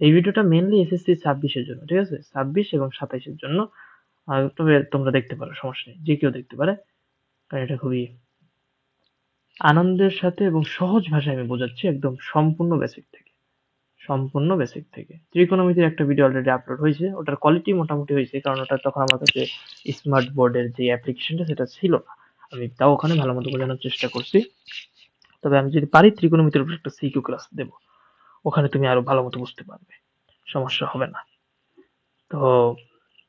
এই ভিডিওটা মেনলি এসএসসি 26-এর জন্য, ঠিক আছে, 26 এবং 27-এর জন্য। আর তবে তোমরা দেখতে পারো, সমস্যা নেই, যে কেউ দেখতে পারে, কারণ এটা খুবই আনন্দের সাথে এবং সহজ ভাষায় আমি বোঝাচ্ছি, একদম সম্পূর্ণ বেসিক থেকে, সম্পূর্ণ বেসিক থেকে। ত্রিকোণমিতির একটা ভিডিও অলরেডি আপলোড হয়েছে, ওটার কোয়ালিটি মোটামুটি হয়েছে, কারণ ওটা তখন আমার কাছে স্মার্ট বোর্ডের যে অ্যাপ্লিকেশনটা সেটা ছিল না, আমি তাও ওখানে ভালো মতো বোঝানোর চেষ্টা করছি। তবে আমি যদি পারি ত্রিকোণমিতির উপর একটা সিকিউ ক্লাস দেবো, ওখানে তুমি আরো ভালো মতো বুঝতে পারবে, সমস্যা হবে না। তো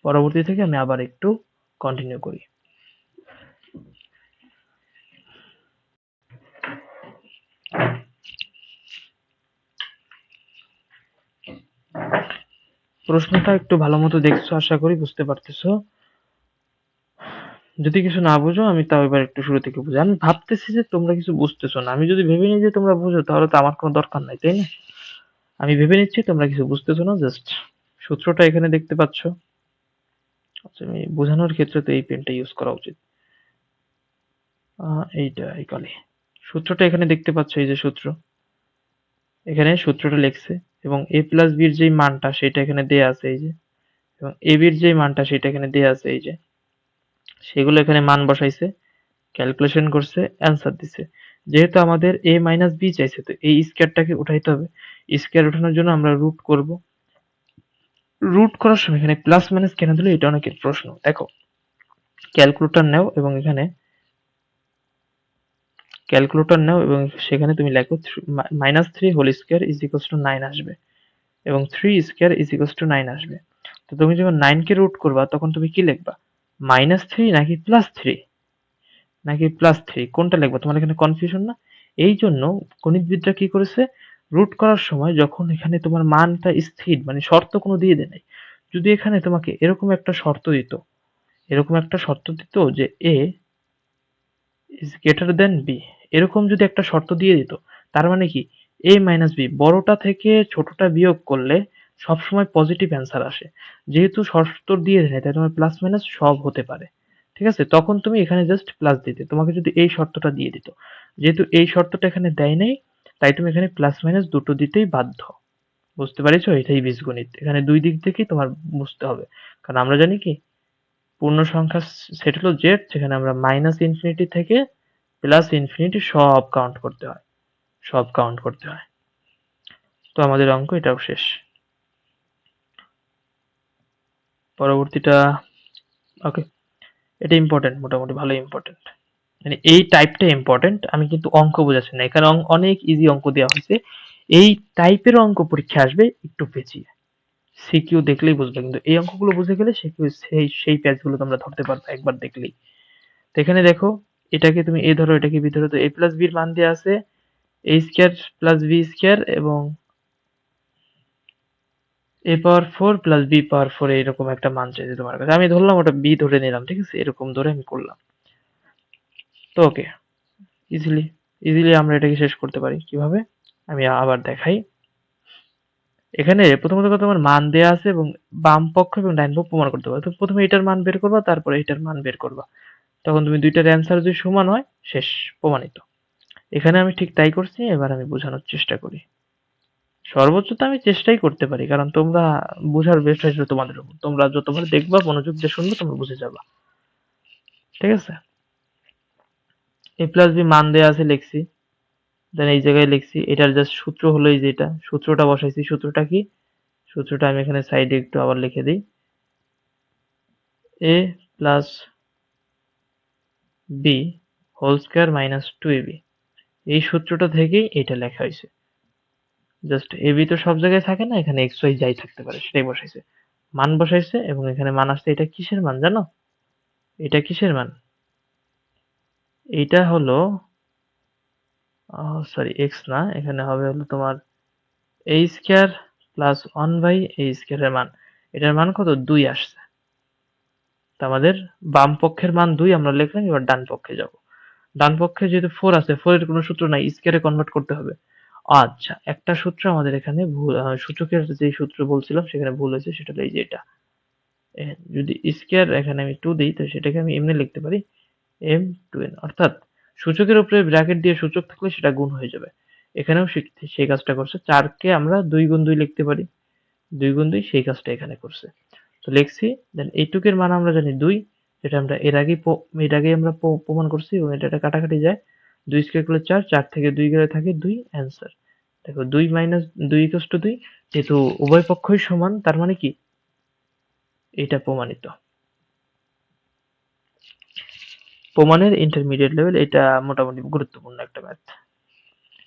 পরবর্তী থেকে আমি আবার একটু কন্টিনিউ করি। প্রশ্নটা একটু ভালো মতো দেখছো, আশা করি বুঝতে পারতেছো। যদি কিছু না বুঝো আমি তাও এবার একটু শুরু থেকে বুঝি। আমি ভাবতেছি যে তোমরা কিছু বুঝতেছো না, আমি যদি ভেবে নিই যে তোমরা বুঝো তাহলে তো আমার কোনো দরকার নাই, তাই না। আমি ভেবে নিচ্ছি তোমরা কিছু বুঝতেছো না, জাস্ট সূত্রটা এখানে দেখতে পাচ্ছ। আচ্ছা, আমি বোঝানোর ক্ষেত্রে তো এই পেনটা ইউজ করা উচিত, এইটা এই কালি। সূত্রটা এখানে দেখতে পাচ্ছ, এই যে সূত্র, এখানে সূত্রটা লেখছে, এবং এ প্লাস বির যে মানটা সেটা এখানে দেয়া আছে, এই যে, এবং এ বির যে মানটা সেটা এখানে দেয়া আছে, এই যে, সেগুলো এখানে মান বসাইছে, ক্যালকুলেশন করছে, অ্যান্সার দিছে। যেহেতু আমাদের এ মাইনাস বি চাইছে, তো এই স্কয়ারটাকে উঠাইতে হবে। স্কয়ার উঠানোর জন্য আমরা রুট করব। রুট করার সময় এখানে প্লাস মাইনাস কেন দিল, এটা অনেকের প্রশ্ন। দেখো, ক্যালকুলেটর নাও এবং এখানে ক্যালকুলেটর নাও এবং সেখানে তুমি লেখো -3 whole square is equals to 9 আসবে, এবং 3 স্কয়ার ইজ ইকুয়ালস টু 9 আসবে। তো তুমি যখন 9 কে রুট করবা তখন তুমি কি লিখবা, -3 নাকি +3, নাকি +3, কোনটা লিখবা, তোমার এখানে কনফিউশন না। এই জন্য গণিতবিদরা কি করেছে, রুট করার সময় যখন এখানে তোমার মানটা স্থির, মানে শর্ত কোনো দিয়ে দেয় নাই, যদি এখানে তোমাকে এরকম একটা শর্ত দিত, এরকম একটা শর্ত দিত যে এ ইজ গ্রেটার দেন বি, এরকম যদি একটা শর্ত দিয়ে দিত, তার মানে কি, এ মাইনাস বি, বড়টা থেকে ছোটটা বিয়োগ করলে সবসময় পজিটিভ অ্যান্সার আসে। যেহেতু শর্ত দিয়ে দেয়, তাই তোমার প্লাস মাইনাস সব হতে পারে, ঠিক আছে। তখন তুমি এখানে জাস্ট প্লাস দিতে, তোমাকে যদি এই শর্তটা দিয়ে দিত, যেহেতু এই শর্তটা এখানে দেয় নাই, তাই তুমি এখানে প্লাস মাইনাস দুটো দিতেই বাধ্য। বুঝতে পারছো, এটাই বীজগণিত, এখানে দুই দিক থেকেই তোমার বুঝতে হবে। কারণ আমরা জানি কি, পূর্ণ সংখ্যার সেট হলো জেড, যেখানে আমরা -ইনফিনিটি থেকে +ইনফিনিটি সব কাউন্ট করতে হয়, সব কাউন্ট করতে হয়। তো আমাদের অঙ্ক এটাও শেষ। পরবর্তীটা, ওকে, এটা ইম্পর্টেন্ট, মোটামুটি ভালো ইম্পর্টেন্ট, মানে এই টাইপটা ইম্পর্টেন্ট। আমি কিন্তু অঙ্ক বোঝাচ্ছি না, এখানে অনেক ইজি অঙ্ক দেওয়া হয়েছে, এই টাইপের অঙ্ক পরীক্ষা আসবে একটু পেঁচিয়ে, সিকিউ দেখলেই বুঝবে, কিন্তু এই অঙ্কগুলো বুঝে গেলে সিকিউ সেই প্যাচগুলো তোমরা ধরতে পারবে একবার দেখলেই। তো এখানে দেখো, এটাকে তুমি এ ধরো, এটাকে বি ধরো, তো এ প্লাস বির মান দেওয়া আছে এ স্কয়ার প্লাস বি স্কয়ার এবং এ পাওয়ার 4 প্লাস বি পাওয়ার 4, এইরকম একটা মান চাইছে তোমার কাছে, আমি ধরলাম ওটা বি ধরে নিলাম, ঠিক আছে, এরকম ধরে আমি করলাম। তো ওকে, ইজিলি ইজিলি আমরা এটাকে শেষ করতে পারি কিভাবে, আমি আবার দেখাই। এখানে প্রথমত কথা, তোমার মান দেয়া আছে এবং বাম পক্ষ এবং ডাইন পক্ষ প্রমাণ করতে পারবে। তো প্রথমে এটার মান বের করবা, তারপরে এটার মান বের করবা, তখন তুমি দুইটার অ্যান্সার যদি সমান হয়, শেষ, প্রমাণিত। এখানে আমি ঠিক তাই করছি, এবার আমি বোঝানোর চেষ্টা করি। সর্বোচ্চ তো আমি চেষ্টাই করতে পারি, কারণ তোমরা বোঝার বিষয় হচ্ছে তোমাদের উপর। তোমরা যতবার দেখবা, মনোযোগ দিয়ে শুনবে, তোমরা বুঝে যাবা। ঠিক আছে? a প্লাস বি মান দেয়া আছে, লিখছি। দেন এই জায়গায় লিখছি, এটার জাস্ট সূত্র হলো এই যে এটা, সূত্রটা বসাইছি। সূত্রটা কি? সূত্রটা আমি এখানে সাইডে একটু আবার লিখে দিই। a plus B whole square minus 2ab, এই সূত্রটা থেকেই এটা লেখা হয়েছে। জাস্ট ab তো সব জায়গায় থাকে না, এখানে এক্স ওয়াই যাই থাকতে পারে সেটাই বসাইছে। মান বসাইছে এবং এখানে মান আসছে। এটা কিসের মান জানো? এটা কিসের মান? এইটা হলো সরি, এক্স না, এখানে হবে হলো তোমার a square plus 1/a square এর মান। এটার মান কত? 2 আসছে। তো আমাদের বাম পক্ষের মান 2 আমরা লিখলাম, এবার ডান পক্ষে যাব। ডান পক্ষে যেহেতু 4 আছে, 4 এর কোনো সূত্র নাই, স্কয়ারে কনভার্ট করতে হবে। আচ্ছা, একটা সূত্র আমাদের এখানে ভুল, সূচকের যে সূত্র বলছিলাম সেখানে ভুল হয়েছে, সেটা হলো এই যে এটা। যদি স্কয়ার এখানে আমি 2 দিই, তো সেটাকে আমি এমনি লিখতে পারি m2n, অর্থাৎ সূচকের উপরে ব্র্যাকেট দিয়ে সূচক থাকলে সেটা গুণ হয়ে যাবে। এখানেও সেই কাজটা করছে। 4 কে আমরা 2 গুণ 2 লিখতে পারি, 2 গুণ 2 সেই কাজটা এখানে করছে। তো লিখছি। দেন এইটুকের মান আমরা জানি 2, যেটা আমরা এর আগেই আমরা প্রমাণ করছি, এবং এটা কাটাকাটি যায়। 2 স্কয়ার করলে 4, 4 থেকে 2 গেলে থাকে 2, অ্যান্সার। দেখো 2 মাইনাস 2 ইকুয়ালস টু 2, যেহেতু উভয় পক্ষই সমান, তার মানে কি এটা প্রমাণিত। প্রমাণের ইন্টারমিডিয়েট লেভেল, এটা মোটামুটি গুরুত্বপূর্ণ একটা ম্যাথ।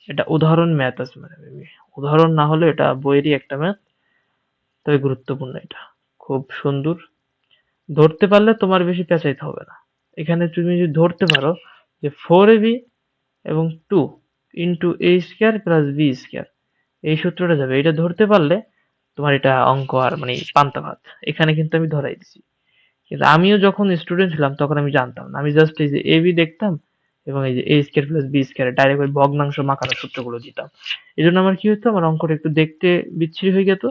এটা উদাহরণ ম্যাথ আছে, মানে উদাহরণ না হলে এটা বইয়েরই একটা ম্যাথ, তবে গুরুত্বপূর্ণ। এটা খুব সুন্দর। ধরতে পারলে তোমার বেশি পেঁচাইতে হবে না। এখানে তুমি যদি ধরতে পারো যে 4ab এবং 2 into a square plus b square, এই সূত্রটা যাবে, এটা ধরতে পারলে তোমার এটা অঙ্ক আর মানে পান্তা ভাত। এখানে কিন্তু আমি ধরাই দিছি। কিন্তু আমিও যখন স্টুডেন্ট ছিলাম তখন আমি জানতাম না, আমি জাস্ট এই যে ab দেখতাম এবং এই যে a square plus b square direct ওই ভগ্নাংশ মাখানোর সূত্রগুলো দিতাম। এই জন্য আমার কি হতো, আমার অঙ্কটা একটু দেখতে বিচ্ছিরি হয়ে যেত,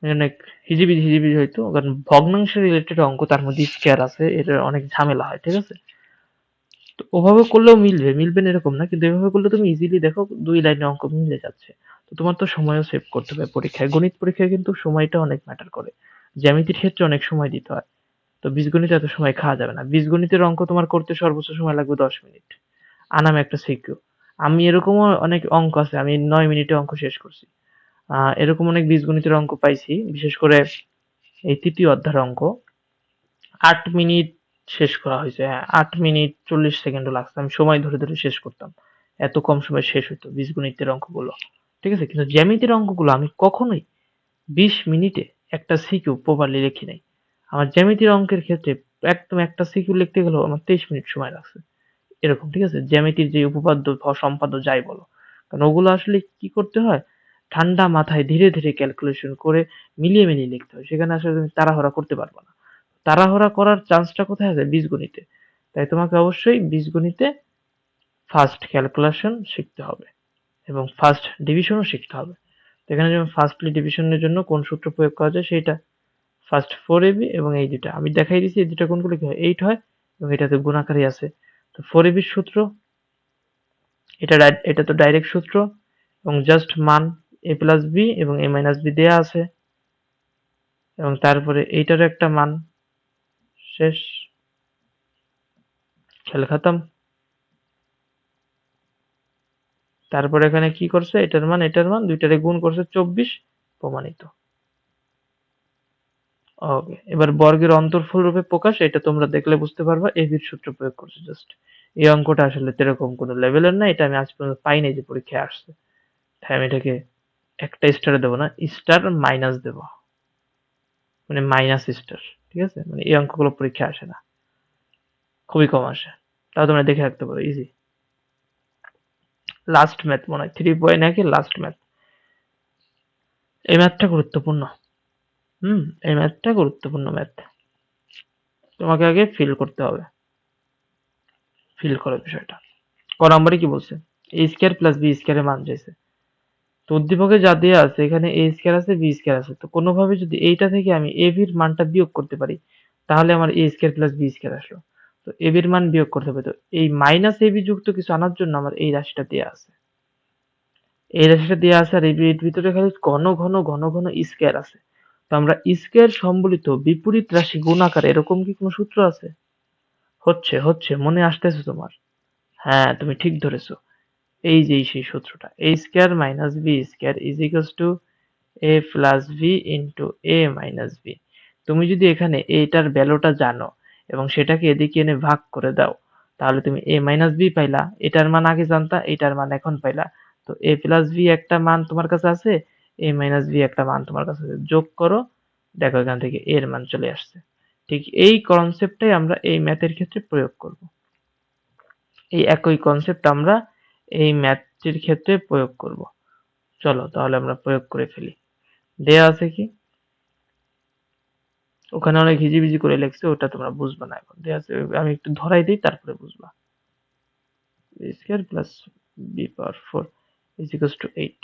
অনেক হিজিবিজি হিজিবিজি হইতো, কারণ ভগ্নাংশ রিলেটেড অঙ্ক, তার মধ্যে স্কয়ার আছে, এটা অনেক ঝামেলা হয়। ঠিক আছে? তো ওভাবে করলেও মিলবে, মিলবে না এরকম না, কিন্তু এভাবে করলে তুমি ইজিলি দেখো 2 লাইনে অঙ্ক মিলে যাচ্ছে। তো তোমার তো সময়ও সেভ করতে হবে পরীক্ষায়। গণিত পরীক্ষায় কিন্তু সময়টা অনেক ম্যাটার করে। জ্যামিতির ক্ষেত্রে অনেক সময় দিতে হয়। তো বীজগণিতে এত সময় খাওয়া যাবে না। বীজগণিতের অঙ্ক তোমার করতে সর্বোচ্চ সময় লাগবে 10 মিনিট। আনাম একটা সিকিউ। আমি এরকমও অনেক অঙ্ক আছে, আমি 9 মিনিটে অঙ্ক শেষ করছি। এরকম অনেক বীজগণিতের অঙ্ক পাইছি, বিশেষ করে এই তৃতীয় অধ্যায়ের অঙ্ক 8 মিনিট শেষ করা হয়েছে। হ্যাঁ, 8 মিনিট 40 সেকেন্ডও লাগছে। আমি সময় ধরে ধরে শেষ করতাম। এত কম সময়ে শেষ হইতো বীজগণিতের অঙ্কগুলো। ঠিক আছে? কিন্তু জ্যামিতির অঙ্কগুলো আমি কখনোই 20 মিনিটে একটা সিকিউ প্রপারলি লিখি নাই। আমার জ্যামিতির অঙ্কের ক্ষেত্রে একদম একটা সিকিউ লিখতে গেলেও আমার 23 মিনিট সময় লাগছে। এরকম। ঠিক আছে? জ্যামিতির যে উপপাদ্য সম্পাদ্য যাই বলো, কারণ ওগুলো আসলে কি করতে হয়, ঠান্ডা মাথায় ধীরে ধীরে ক্যালকুলেশন করে মিলিয়ে মিলিয়ে লিখতে হয়। সেখানে আসলে তুমি তাড়াহুড়া করতে পারবে না। তাড়াহুড়া করার চান্সটা কোথায় আছে? বীজগণিতে। তাই তোমাকে অবশ্যই বীজগণিতে ফার্স্ট ক্যালকুলেশন শিখতে হবে এবং ফার্স্ট ডিভিশনও শিখতে হবে। তো এখানে যেমন ফার্স্টলি ডিভিশনের জন্য কোন সূত্র প্রয়োগ করা যায় সেইটা, ফার্স্ট 4ab এবং এই দুটা আমি দেখাই দিছি, এই দুটা কোনগুলো কি হয়, 8 হয় এবং এটাতে গুণাকারই আছে। তো 4ab এর সূত্র, এটা তো ডাইরেক্ট সূত্র, এবং জাস্ট মান a প্লাস b এবং a মাইনাস b দেয়া আছে, এবং তারপরে এইটারও একটা মান, শেষ, খেল খাতাম। তারপর এখানে কি করছে, এটার মান দুইটারে গুণ করছে 24, প্রমাণিত। ওকে, এবার বর্গের অন্তর্ফল রূপে প্রকাশ, এটা তোমরা দেখলে বুঝতে পারবা, এবির সূত্র প্রয়োগ করছে জাস্ট। এই অঙ্কটা আসলে এরকম কোনো লেভেলের না, এটা আমি আজ পর্যন্ত পাই নাই যে পরীক্ষায় আসছে। তাই আমি এটাকে একটা স্টার দেবো না, স্টার মাইনাস দেবো, মানে মাইনাস স্টার। ঠিক আছে? মানে এই অঙ্কগুলো পরীক্ষায় আসে না, খুবই কম আসে। তাও তোমরা দেখে রাখতে পারো, ইজি। লাস্ট ম্যাথ মনে হয় 3.1 এর লাস্ট ম্যাথ। এই ম্যাথটা গুরুত্বপূর্ণ। এই ম্যাথটা গুরুত্বপূর্ণ ম্যাথ। তোমাকে আগে ফিল করতে হবে, ফিল করো বিষয়টা। ক নম্বরে কি বলছে, এ স্কয়ার প্লাস বি স্কয়ার এর মান চাইছে। তো উদ্দীপকে যা দেওয়া আছে, এখানে এ স্কয়ার আছে, বি স্কয়ার আছে, তো কোনোভাবে যদি এইটা থেকে আমি এ বির মানটা বিয়োগ করতে পারি, তাহলে আমার এ স্কয়ার প্লাস বি স্কয়ার আসলো। তো এ বির মান বিয়োগ করতে হবে, তো এই মাইনাস এ বি যুক্ত কিছু আনার জন্য আমার এই রাশিটা দেওয়া আছে। এই রাশিটা দেওয়া আছে আর এর ভিতরে খালি ঘন ঘন ঘন ঘন স্কয়ার আছে। তো আমরা স্কয়ার সম্বলিত বিপরীত রাশি গুণাকার এরকম কি কোনো সূত্র আছে? হচ্ছে হচ্ছে মনে আসতেছে তোমার? হ্যাঁ, তুমি ঠিক ধরেছো। এই যে সেই সূত্রটা, a square minus b square is equals to a plus b into a minus b। তুমি যদি এখানে এটার ভ্যালুটা জানো এবং সেটাকে এদিকে এনে ভাগ করে দাও, তাহলে তুমি a মাইনাস b পাইলা। এটার মান আগে জানতা, এটার মান এখন পাইলা। তো a প্লাস b একটা মান তোমার কাছে আছে, a মাইনাস b একটা মান তোমার কাছে আছে। যোগ করো, দেখো এখান থেকে a এর মান চলে আসছে। ঠিক এই কনসেপ্টটাই আমরা এই ম্যাথের ক্ষেত্রে প্রয়োগ করব। এই একই কনসেপ্ট আমরা এই ম্যাথটির ক্ষেত্রে প্রয়োগ করব। চলো তাহলে আমরা প্রয়োগ করে ফেলি। দেয়া আছে কি? ওখানে অনেক হিজিবিজি করে লেখছে, ওটা তোমরা বুঝবা না এখন। দেয়া আছে, আমি একটু ধরাই দিই তারপরে বুঝবা। B square plus b power 4 is equals to 8।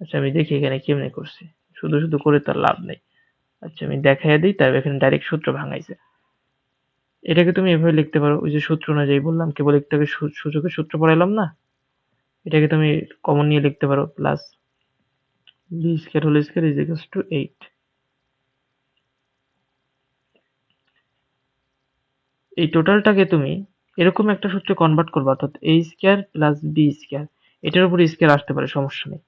আচ্ছা আমি দেখি এখানে কেমনে করছি, শুধু শুধু করে তার লাভ নেই। আচ্ছা আমি দেখাই দিই, তার এখানে ডাইরেক্ট সূত্র ভাঙাইছে। এটাকে তুমি এভাবে লিখতে পারো, ওই যে সূত্র অনুযায়ী বললাম, কেবল একটু আগে সূচকের সূত্র পড়াইলাম না, এটাকে তুমি কমন নিয়ে লিখতে পারো plus B square whole square is equals to 8। এই টোটালটাকে তুমি এরকম একটা সূত্রে কনভার্ট করবা, অর্থাৎ a square plus B square, এটার উপর স্কয়ার আসতে পারে, সমস্যা নেই।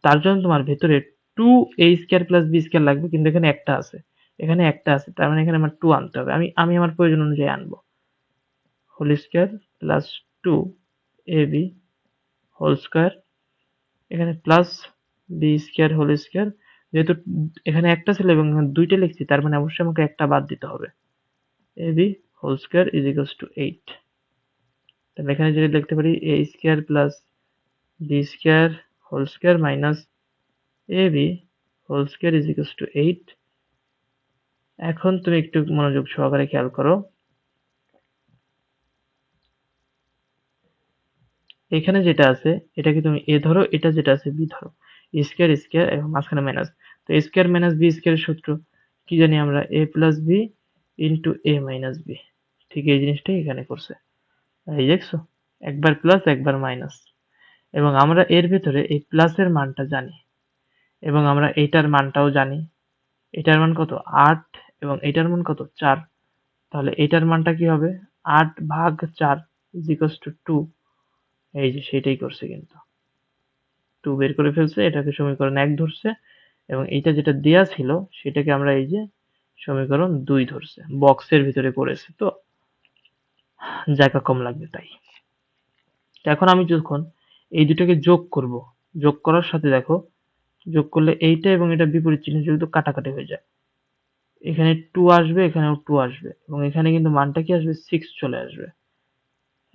তার জন্য তোমার ভেতরে 2a square plus B square লাগবে, কিন্তু এখানে একটা আছে, এখানে একটা আছে, তার মানে এখানে আমার 2 আনতে হবে। আমি আমার প্রয়োজন অনুযায়ী আনবো। Whole square plus 2ab whole square, এখানে plus B square whole square. যেহেতু এখানে একটা ছিল এবং দুইটা লিখছি, তার মানে অবশ্যই আমাকে একটা বাদ দিতে হবে। ab whole square is equals to 8। তাহলে এখানে যদি লিখতে পারি a square plus B square whole square minus ab whole square is equals to 8। এখন তুমি একটু মনোযোগ সহকারে খেয়াল করো, এখানে যেটা আছে এটাকে তুমি এ ধরো, এটা যেটা আছে বি ধরো, স্কয়ার স্কয়ার এবং মাঝখানে মাইনাস। তো স্কয়ার মাইনাস বি স্কয়ারের সূত্র কি জানি আমরা, a plus b into a minus b. ঠিক এই জিনিসটাই এখানে করছে। এই দেখছো, একবার প্লাস একবার মাইনাস। এবং আমরা এর ভেতরে এই প্লাসের মানটা জানি এবং আমরা এইটার মানটাও জানি। এটার মান কত? 8 এবং এটার মান কত? 4। তাহলে এটার মানটা কি হবে? 8 ভাগ 4 ইজ ইকুয়ালস টু 2। এই যে সেটাই করছে, কিন্তু 2 বের করে ফেলছে, এটাকে সমীকরণ 1 ধরছে এবং এইটা যেটা দেয়া ছিল সেটাকে আমরা এই যে সমীকরণ 2 ধরছে, বক্সের ভিতরে করেছে, তো জায়গা কম লাগবে তাই। এখন আমি যখন এই দুটোকে যোগ করব, যোগ করার সাথে দেখো, যোগ করলে এইটা এবং এটা বিপরীত চিহ্ন যেহেতু কাটাকাটি হয়ে যায়, এখানে 2 আসবে, এখানেও 2 আসবে এবং এখানে কিন্তু মানটা কি আসবে? 6 চলে আসবে।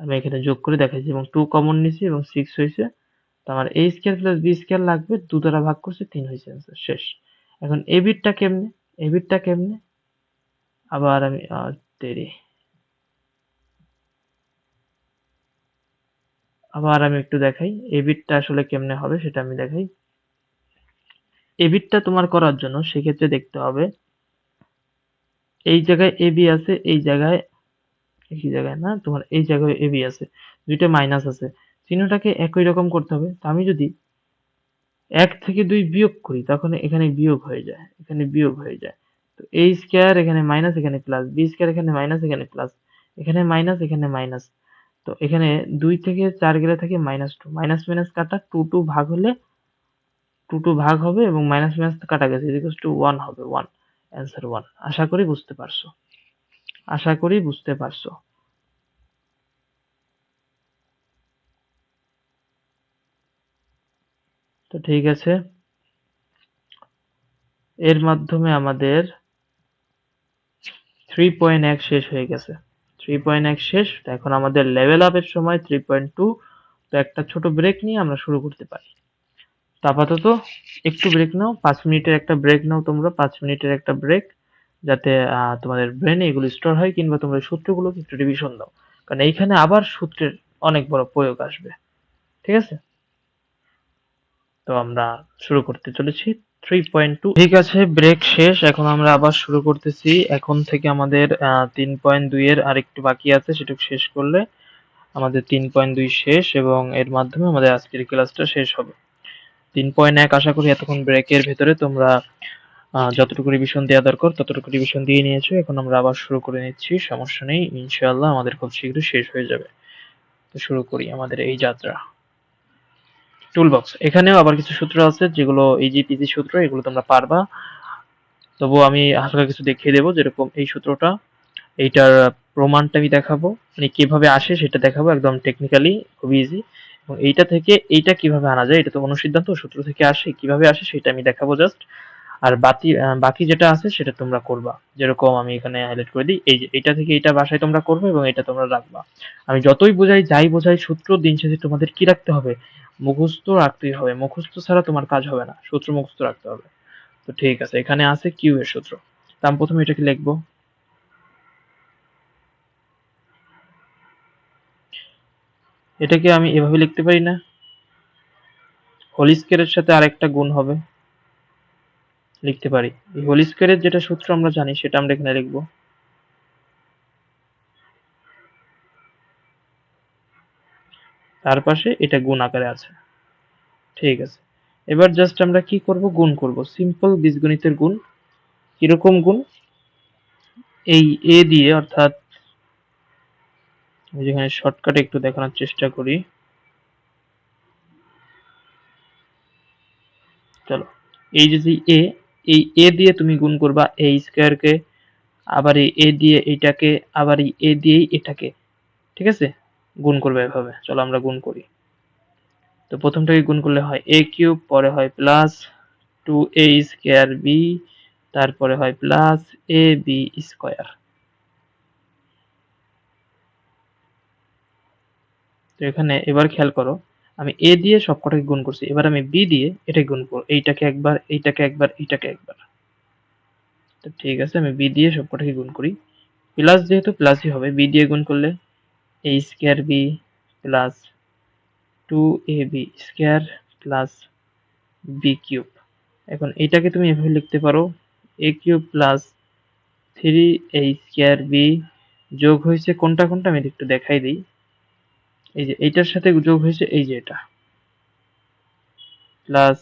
আমি এখানে যোগ করে দেখাইছি এবং 2 কমন নিছি এবং 6 হয়েছে। তো আমার a square plus b square লাগবে, 2 দ্বারা ভাগ করছে, 3 হয়েছে অ্যান্সার, শেষ। এখন a বিটটা কেমনে? a বিটটা কেমনে? আবার আমি দেরি আবার আমি একটু দেখাই a বিটটা আসলে কেমনে হবে, সেটা আমি দেখাই। a বিটটা তোমার করার জন্য সেক্ষেত্রে দেখতে হবে, এই জায়গায় ab আছে, এই জায়গায়, একই জায়গায় না, তোমার এই জায়গায় ab আছে, দুইটা মাইনাস আছে, চিহ্নটাকে একই রকম করতে হবে। তো আমি যদি 1 থেকে 2 বিয়োগ করি তখন এখানে বিয়োগ হয়ে যায়, এখানে বিয়োগ হয়ে যায়। তো a স্কয়ার এখানে মাইনাস, এখানে প্লাস, b স্কয়ার এখানে মাইনাস, এখানে প্লাস, এখানে মাইনাস, এখানে মাইনাস। তো এখানে 2 থেকে 4 গেলে থাকে -2, মাইনাস মাইনাস কাটা, 2 2 ভাগ হলে 2 2 ভাগ হবে এবং মাইনাস মাইনাস কাটা গেছে, ইকুয়ালস টু 1 হবে, 1, অ্যান্সার 1। আশা করি বুঝতে পারছো, আশা করি বুঝতে পারছো। তো ঠিক আছে, এর মাধ্যমে আমাদের 3.1 শেষ হয়ে গেছে। 3.1 শেষ, তো এখন আমাদের লেভেল আপের সময় 3.2। তো একটা ছোট ব্রেক নিয়ে আমরা শুরু করতে পারি। তো আপাতত একটু ব্রেক নাও, 5 মিনিটের একটা ব্রেক নাও তোমরা, 5 মিনিটের একটা ব্রেক, যাতে তোমাদের ব্রেনে এগুলো স্টোর হয়, কিংবা তোমরা সূত্রগুলোকে একটু রিভিশন দাও, কারণ এইখানে আবার সূত্রের অনেক বড় প্রয়োগ আসবে। ঠিক আছে, তো আমরা শুরু করতে চলেছি 3.2। ঠিক আছে, ব্রেক শেষ, এখন আমরা আবার শুরু করতেছি। এখন থেকে আমাদের 3.2 এর আরেকটু বাকি আছে, সেটুকু শেষ করলে আমাদের 3.2 শেষ এবং এর মাধ্যমে আমাদের আজকের ক্লাসটা শেষ হবে। 3.1 আশা করি এতক্ষণ ব্রেকের ভেতরে তোমরা যতটুকু রিভিশন দেওয়া দরকার ততটুকু রিভিশন দিয়ে নিয়েছো। এখন আমরা আবার শুরু করে নিচ্ছি, সমস্যা নেই, ইনশাআল্লাহ আমাদের খুব শীঘ্রই শেষ হয়ে যাবে। তো শুরু করি আমাদের এই যাত্রা। টুলবক্স, এখানেও আবার কিছু সূত্র আছে যেগুলো ইজি পিজি সূত্র, এগুলো তোমরা পারবা। তবুও আমি হালকা কিছু দেখিয়ে দেবো, যেরকম এই সূত্রটা, এইটার প্রমাণটা আমি দেখাবো, মানে কিভাবে আসে সেটা দেখাবো, একদম টেকনিক্যালি খুবই ইজি। এবং এইটা থেকে এইটা কিভাবে আনা যায়, এটা তো অনুসিদ্ধান্ত, সূত্র থেকে আসে, কিভাবে আসে সেটা আমি দেখাবো জাস্ট। আর বাকি যেটা আছে সেটা তোমরা করবা, যেরকম আমি এখানে হাইলাইট করে দিই, এই যে এটা থেকে এটা বাসায় তোমরা করবে এবং এটা তোমরা রাখবা। আমি যতই বোঝাই যাই বোঝাই, সূত্র দিন শেষে তোমাদের কি রাখতে হবে, মুখস্থ রাখতেই হবে। মুখস্থ ছাড়া তোমার কাজ হবে না, সূত্র মুখস্থ রাখতে হবে। তো ঠিক আছে, এখানে আছে কিউ এর সূত্র। তা আমি প্রথমে এটাকে লিখবো, এটাকে আমি এভাবে লিখতে পারি না, হোল স্কয়ারের সাথে আরেকটা গুণ হবে, লিখতে পারি। এই হোল স্কয়ারের যেটা সূত্র আমরা জানি সেটা আমরা এখানে লিখবো, তার পাশে এটা গুণ আকারে আছে। ঠিক আছে, এবার জাস্ট আমরা কি করব, গুণ করব, সিম্পল বীজগণিতের গুণ। কিরকম গুণ, এই এ দিয়ে, অর্থাৎ যেখানে শর্টকাটে একটু দেখানোর চেষ্টা করি, চলো, এই যে এ, এই এ দিয়ে তুমি গুণ করবা এই স্কয়ার কে, আবার এই এ দিয়ে এইটাকে, আবার এই এ দিয়েই এটাকে, ঠিক আছে, গুণ করবে এভাবে। চলো আমরা গুণ করি। তো প্রথমটাকে গুণ করলে হয় এ কিউব, পরে হয় প্লাস 2a স্কয়ার বি, তারপরে হয় প্লাস এ বি স্কয়ার। তো এখানে এবার খেয়াল করো, আমি এ দিয়ে সবকটাকে গুণ করছি, এবার আমি বি দিয়ে এটাকে গুণ করব, এইটাকে একবার, এইটাকে একবার, এইটাকে একবার। তো ঠিক আছে, আমি বি দিয়ে সবকটাকে গুণ করি, প্লাস যেহেতু প্লাসই হবে, বি দিয়ে গুণ করলে A square B plus 2ab square plus B cube. এখন এইটাকে তুমি এভাবে লিখতে পারো, A cube plus 3a square B, যোগ হয়েছে কোনটা কোনটা আমি একটু দেখাই দিই, এই যে এইটার সাথে যোগ হয়েছে এই যে এটা, প্লাস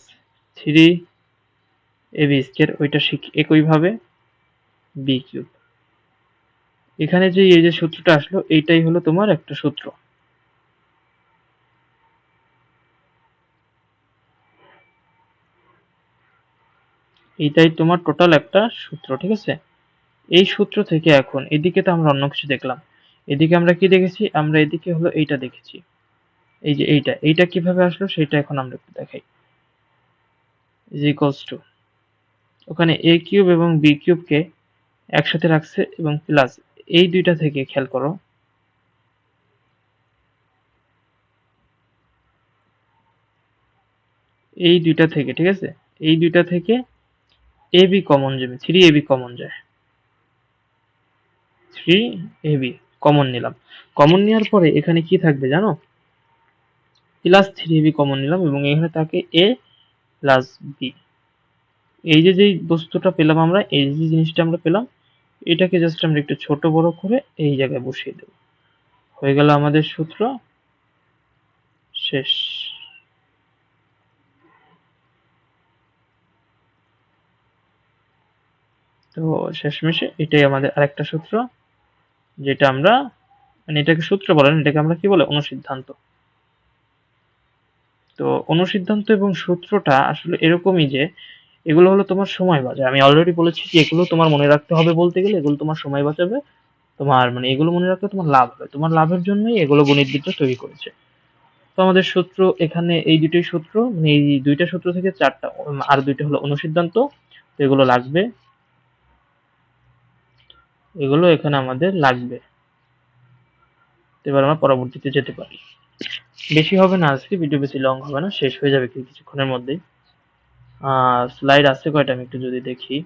3ab স্কয়ার, ওইটা একইভাবে বি কিউব। এখানে যে এই যে সূত্রটা আসলো, এইটাই হলো তোমার একটা সূত্র। এইটাই তোমার টোটাল একটা সূত্র, ঠিক আছে। এই সূত্র থেকে এখন এদিকে তো আমরা অন্য কিছু দেখলাম, এদিকে আমরা কি দেখেছি, আমরা এদিকে হলো এইটা দেখেছি, এই যে এইটা, এইটা কিভাবে আসলো সেটা এখন আমরা একটু দেখাই। ইজ ইকুয়ালস টু, ওখানে এ কিউব এবং বি কিউবকে একসাথে রাখছে এবং প্লাস এই দুইটা থেকে, খেয়াল করো, এই দুইটা থেকে, ঠিক আছে, এই দুইটা থেকে এ বি কমন যাবে, 3ab কমন যায়, 3ab কমন নিলাম। কমন নেওয়ার পরে এখানে কি থাকবে জানো, প্লাস 3ab কমন নিলাম এবং এখানে থাকে a প্লাস বি। এই যে যেই বস্তুটা পেলাম আমরা, এই যে জিনিসটা আমরা পেলাম, এটাকে জাস্ট আমরা একটু ছোট বড় করে এই জায়গায় বসিয়ে দেব, হয়ে গেল আমাদের সূত্র শেষ। তো শেষমেশে এটাই আমাদের আরেকটা সূত্র, যেটা আমরা, মানে এটাকে সূত্র বলে না, এটাকে আমরা কি বলে, অনুসিদ্ধান্ত। তো অনুসিদ্ধান্ত এবং সূত্রটা আসলে এরকমই যে, এগুলো হলো তোমার সময় বাঁচায়। আমি অলরেডি বলেছি যে এগুলো তোমার মনে রাখতে হবে, বলতে গেলে এগুলো তোমার সময় বাঁচাবে, তোমার মানে এগুলো মনে রাখলে তোমার লাভ হবে, তোমার লাভের জন্যই এগুলো গণিতবিদরা তৈরি করেছে। তো আমাদের সূত্র এখানে এই দুটোই সূত্র, মানে এই দুইটা সূত্র থেকে চারটা, আর দুইটা হলো অনুসিদ্ধান্ত। তো এগুলো লাগবে, এগুলো এখানে আমাদের লাগবে। তো এবার আমরা পরবর্তীতে যেতে পারি। বেশি হবে না আজকে, ভিডিও বেশি লং হবে না, শেষ হয়ে যাবে কিছুক্ষণের মধ্যেই। স্লাইড আছে কয়টা আমি একটু যদি দেখি,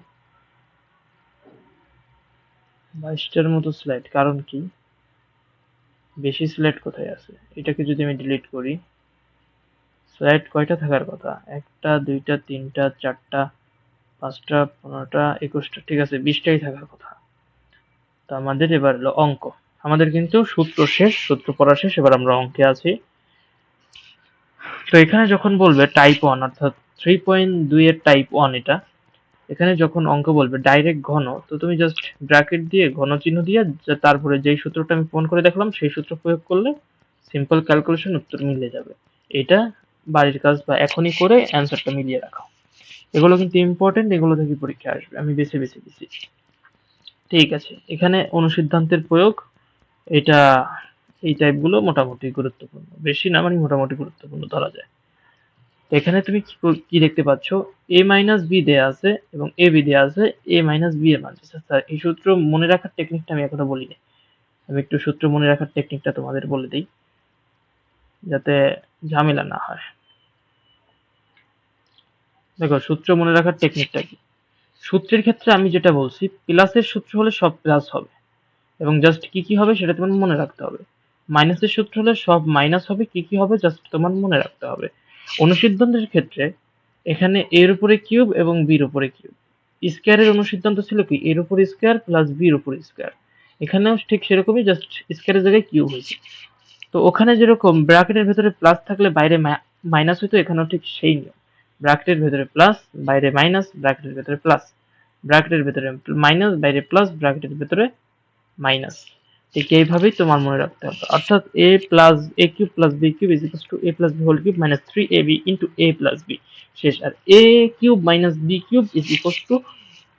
22টার মতো স্লাইড, কারণ কি, বেশি স্লাইড কোথায় আছে, এটাকে যদি আমি ডিলিট করি, স্লাইড কয়টা থাকার কথা, একটা, দুইটা, তিনটা, চারটা, পাঁচটা, 15টা, 21টা, ঠিক আছে, 20টাই থাকার কথা। তো আমাদের এবার হলো অঙ্ক। আমাদের কিন্তু সূত্র শেষ, সূত্র পড়া শেষ, এবার আমরা অঙ্কে আছি। তো এখানে যখন বলবে টাইপ 1 অর্থাৎ 3.2 এর টাইপ 1 এটা, এখানে যখন অঙ্ক বলবে ডাইরেক্ট ঘন, তো তুমি জাস্ট ব্র্যাকেট দিয়ে ঘন চিহ্ন দিয়ে তারপরে যেই সূত্রটা আমি প্রমাণ করে দেখলাম সেই সূত্র প্রয়োগ করলে সিম্পল ক্যালকুলেশন উত্তর মিলে যাবে। এটা বাড়ির কাজ বা এখনই করে অ্যান্সারটা মিলিয়ে রাখো। এগুলো কিন্তু ইম্পর্টেন্ট, এগুলো থেকে পরীক্ষা আসবে, আমি বেছে বেছে দিছি। ঠিক আছে, এখানে অনুসিদ্ধান্তের প্রয়োগ, এটা এই টাইপগুলো মোটামুটি গুরুত্বপূর্ণ, বেশি না মানে মোটামুটি গুরুত্বপূর্ণ ধরা যায়। এখানে তুমি কি দেখতে পাচ্ছ, a মাইনাস বি দেয়া আছে এবং এ বি দেয়া আছে, a মাইনাস বি এর মান। স্যার এই সূত্র মনে রাখার টেকনিকটা আমি এখনো বলিনি, আমি একটু সূত্র মনে রাখার টেকনিকটা তোমাদের বলে দিই যাতে ঝামেলা না হয়। দেখো সূত্র মনে রাখার টেকনিকটা কি, সূত্রের ক্ষেত্রে আমি যেটা বলছি, প্লাসের সূত্র হলে সব প্লাস হবে এবং জাস্ট কি কি হবে সেটা তোমার মনে রাখতে হবে। মাইনাসের সূত্র হলে সব মাইনাস হবে, কি কি হবে জাস্ট তোমার মনে রাখতে হবে। অনুসিদ্ধান্তের ক্ষেত্রে এখানে এর উপরে কিউব এবং বির উপরে কিউব, স্কয়ারের অনুসিদ্ধান্ত ছিল কি এর উপর স্কয়ার প্লাস বির উপর স্কয়ার, এখানেও ঠিক সেরকমই, জাস্ট স্কয়ারের জায়গায় কিউব হয়েছে। তো ওখানে যেরকম ব্র্যাকেটের ভেতরে প্লাস থাকলে বাইরে মাইনাস হইতো, এখানেও ঠিক সেই নিয়ম, ব্র্যাকেটের ভেতরে প্লাস বাইরে মাইনাস, ব্র্যাকেটের ভেতরে প্লাস, ব্র্যাকেটের ভেতরে মাইনাস বাইরে প্লাস, ব্র্যাকেটের ভেতরে মাইনাস। ঠিক এইভাবেই তোমার মনে রাখতে হবে, অর্থাৎ a plus a cube plus b cube is equals to a plus b whole cube minus 3ab into a plus b শেষ। আর a cube minus b cube is equals to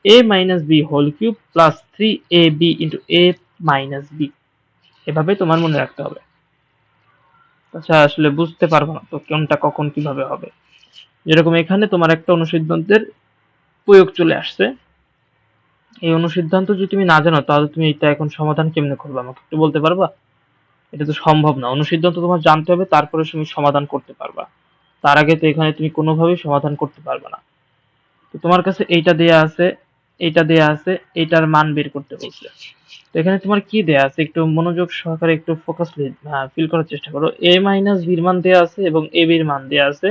a minus b whole cube plus 3ab into a minus b। এভাবে তোমার মনে রাখতে হবে। আচ্ছা আসলে বুঝতে পারবো না তো কোনটা কখন কিভাবে হবে। যেরকম এখানে তোমার একটা অনুসিদ্ধান্তের প্রয়োগ চলে আসছে, এই অনুসিদ্ধান্ত যদি তুমি না জানো তাহলে তুমি এটা এখন সমাধান কেমনে করবে আমাকে একটু বলতে পারবা? এটা তো সম্ভব না, অনুসিদ্ধান্ত তোমার জানতে হবে তারপরে তুমি সমাধান করতে পারবা, তার আগে তো এখানে তুমি কোনোভাবেই সমাধান করতে পারবে না। তো তোমার কাছে এইটা দেয়া আছে, এইটা দেয়া আছে, এইটার মান বের করতে বলছে। তো এখানে তোমার কি দেয়া আছে একটু মনোযোগ সহকারে একটু ফোকাস ফিল করার চেষ্টা করো। a মাইনাস বির মান দেয়া আছে এবং a b এর মান দেয়া আছে।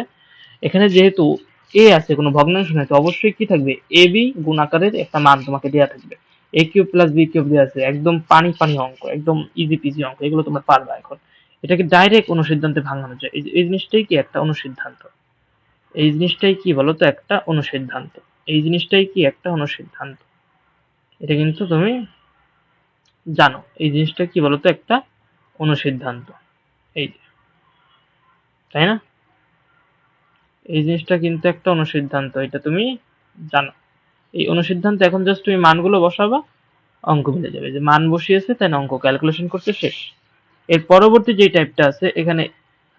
এখানে যেহেতু a আছে কোনো ভগ্নাংশ নাই, তো অবশ্যই কি থাকবে a b গুণ আকারের একটা মান তোমাকে দেয়া থাকবে। a cube plus b cube দেয়া আছে, একদম পানি পানি অঙ্ক, একদম ইজি পিজি অঙ্ক, এগুলো তোমরা পারবা এখন। এটাকে ডাইরেক্ট অনুসিদ্ধান্তে ভাঙানো যায়, এই জিনিসটাই কি একটা অনুসিদ্ধান্ত, এই জিনিসটাই কি বলতো একটা অনুসিদ্ধান্ত, এই জিনিসটাই কি একটা অনুসিদ্ধান্ত, এটা কিন্তু তুমি জানো এই জিনিসটা কি বলতো একটা অনুসিদ্ধান্ত, এই যে, তাই না? এই জিনিসটা কিন্তু একটা অনুসিদ্ধান্ত, এটা তুমি জানো। এই অনুসিদ্ধান্ত এখন জাস্ট তুমি মানগুলো বসাবা, অঙ্ক মিলে যাবে, যে মান বসিয়েছে তাই না, অঙ্ক ক্যালকুলেশন করতে শেষ। এর পরবর্তী যে টাইপটা আছে এখানে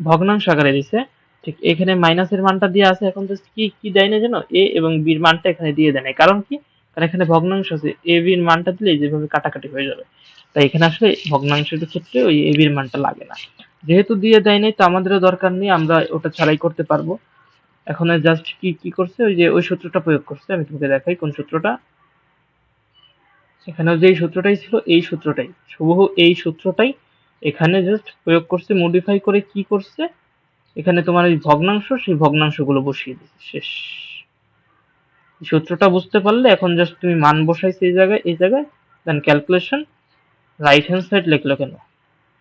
ভগ্নাংশ আকারে দিছে, ঠিক এখানে মাইনাসের মানটা দিয়ে আছে, এখন জাস্ট কি কি দেয় না জানো, এ এবং বির মানটা এখানে দিয়ে দেয় না, কারণ কি, কারণ এখানে ভগ্নাংশ আছে, এ বির মানটা দিলে যেভাবে কাটাকাটি হয়ে যাবে, তাই এখানে আসলে ভগ্নাংশের ক্ষেত্রে ওই এ বির মানটা লাগে না। যেহেতু দিয়ে দেয় নাই তো আমাদেরও দরকার নেই, আমরা ওটা ছাড়াই করতে পারবো। এখন জাস্ট কি কি করছে, ওই যে ওই সূত্রটা প্রয়োগ করছে, আমি তোমাকে দেখাই কোন সূত্রটা। এখানেও যেই সূত্রটাই ছিল এই সূত্রটাই, হুবহু এই সূত্রটাই এখানে জাস্ট প্রয়োগ করছে, মডিফাই করে কি করছে, এখানে তোমার এই ভগ্নাংশ, সেই ভগ্নাংশগুলো বসিয়ে দিচ্ছে, শেষ। সূত্রটা বুঝতে পারলে এখন জাস্ট তুমি মান বসাইছে এই জায়গায়, এই জায়গায়, then calculation. Right hand side লিখলো কেন,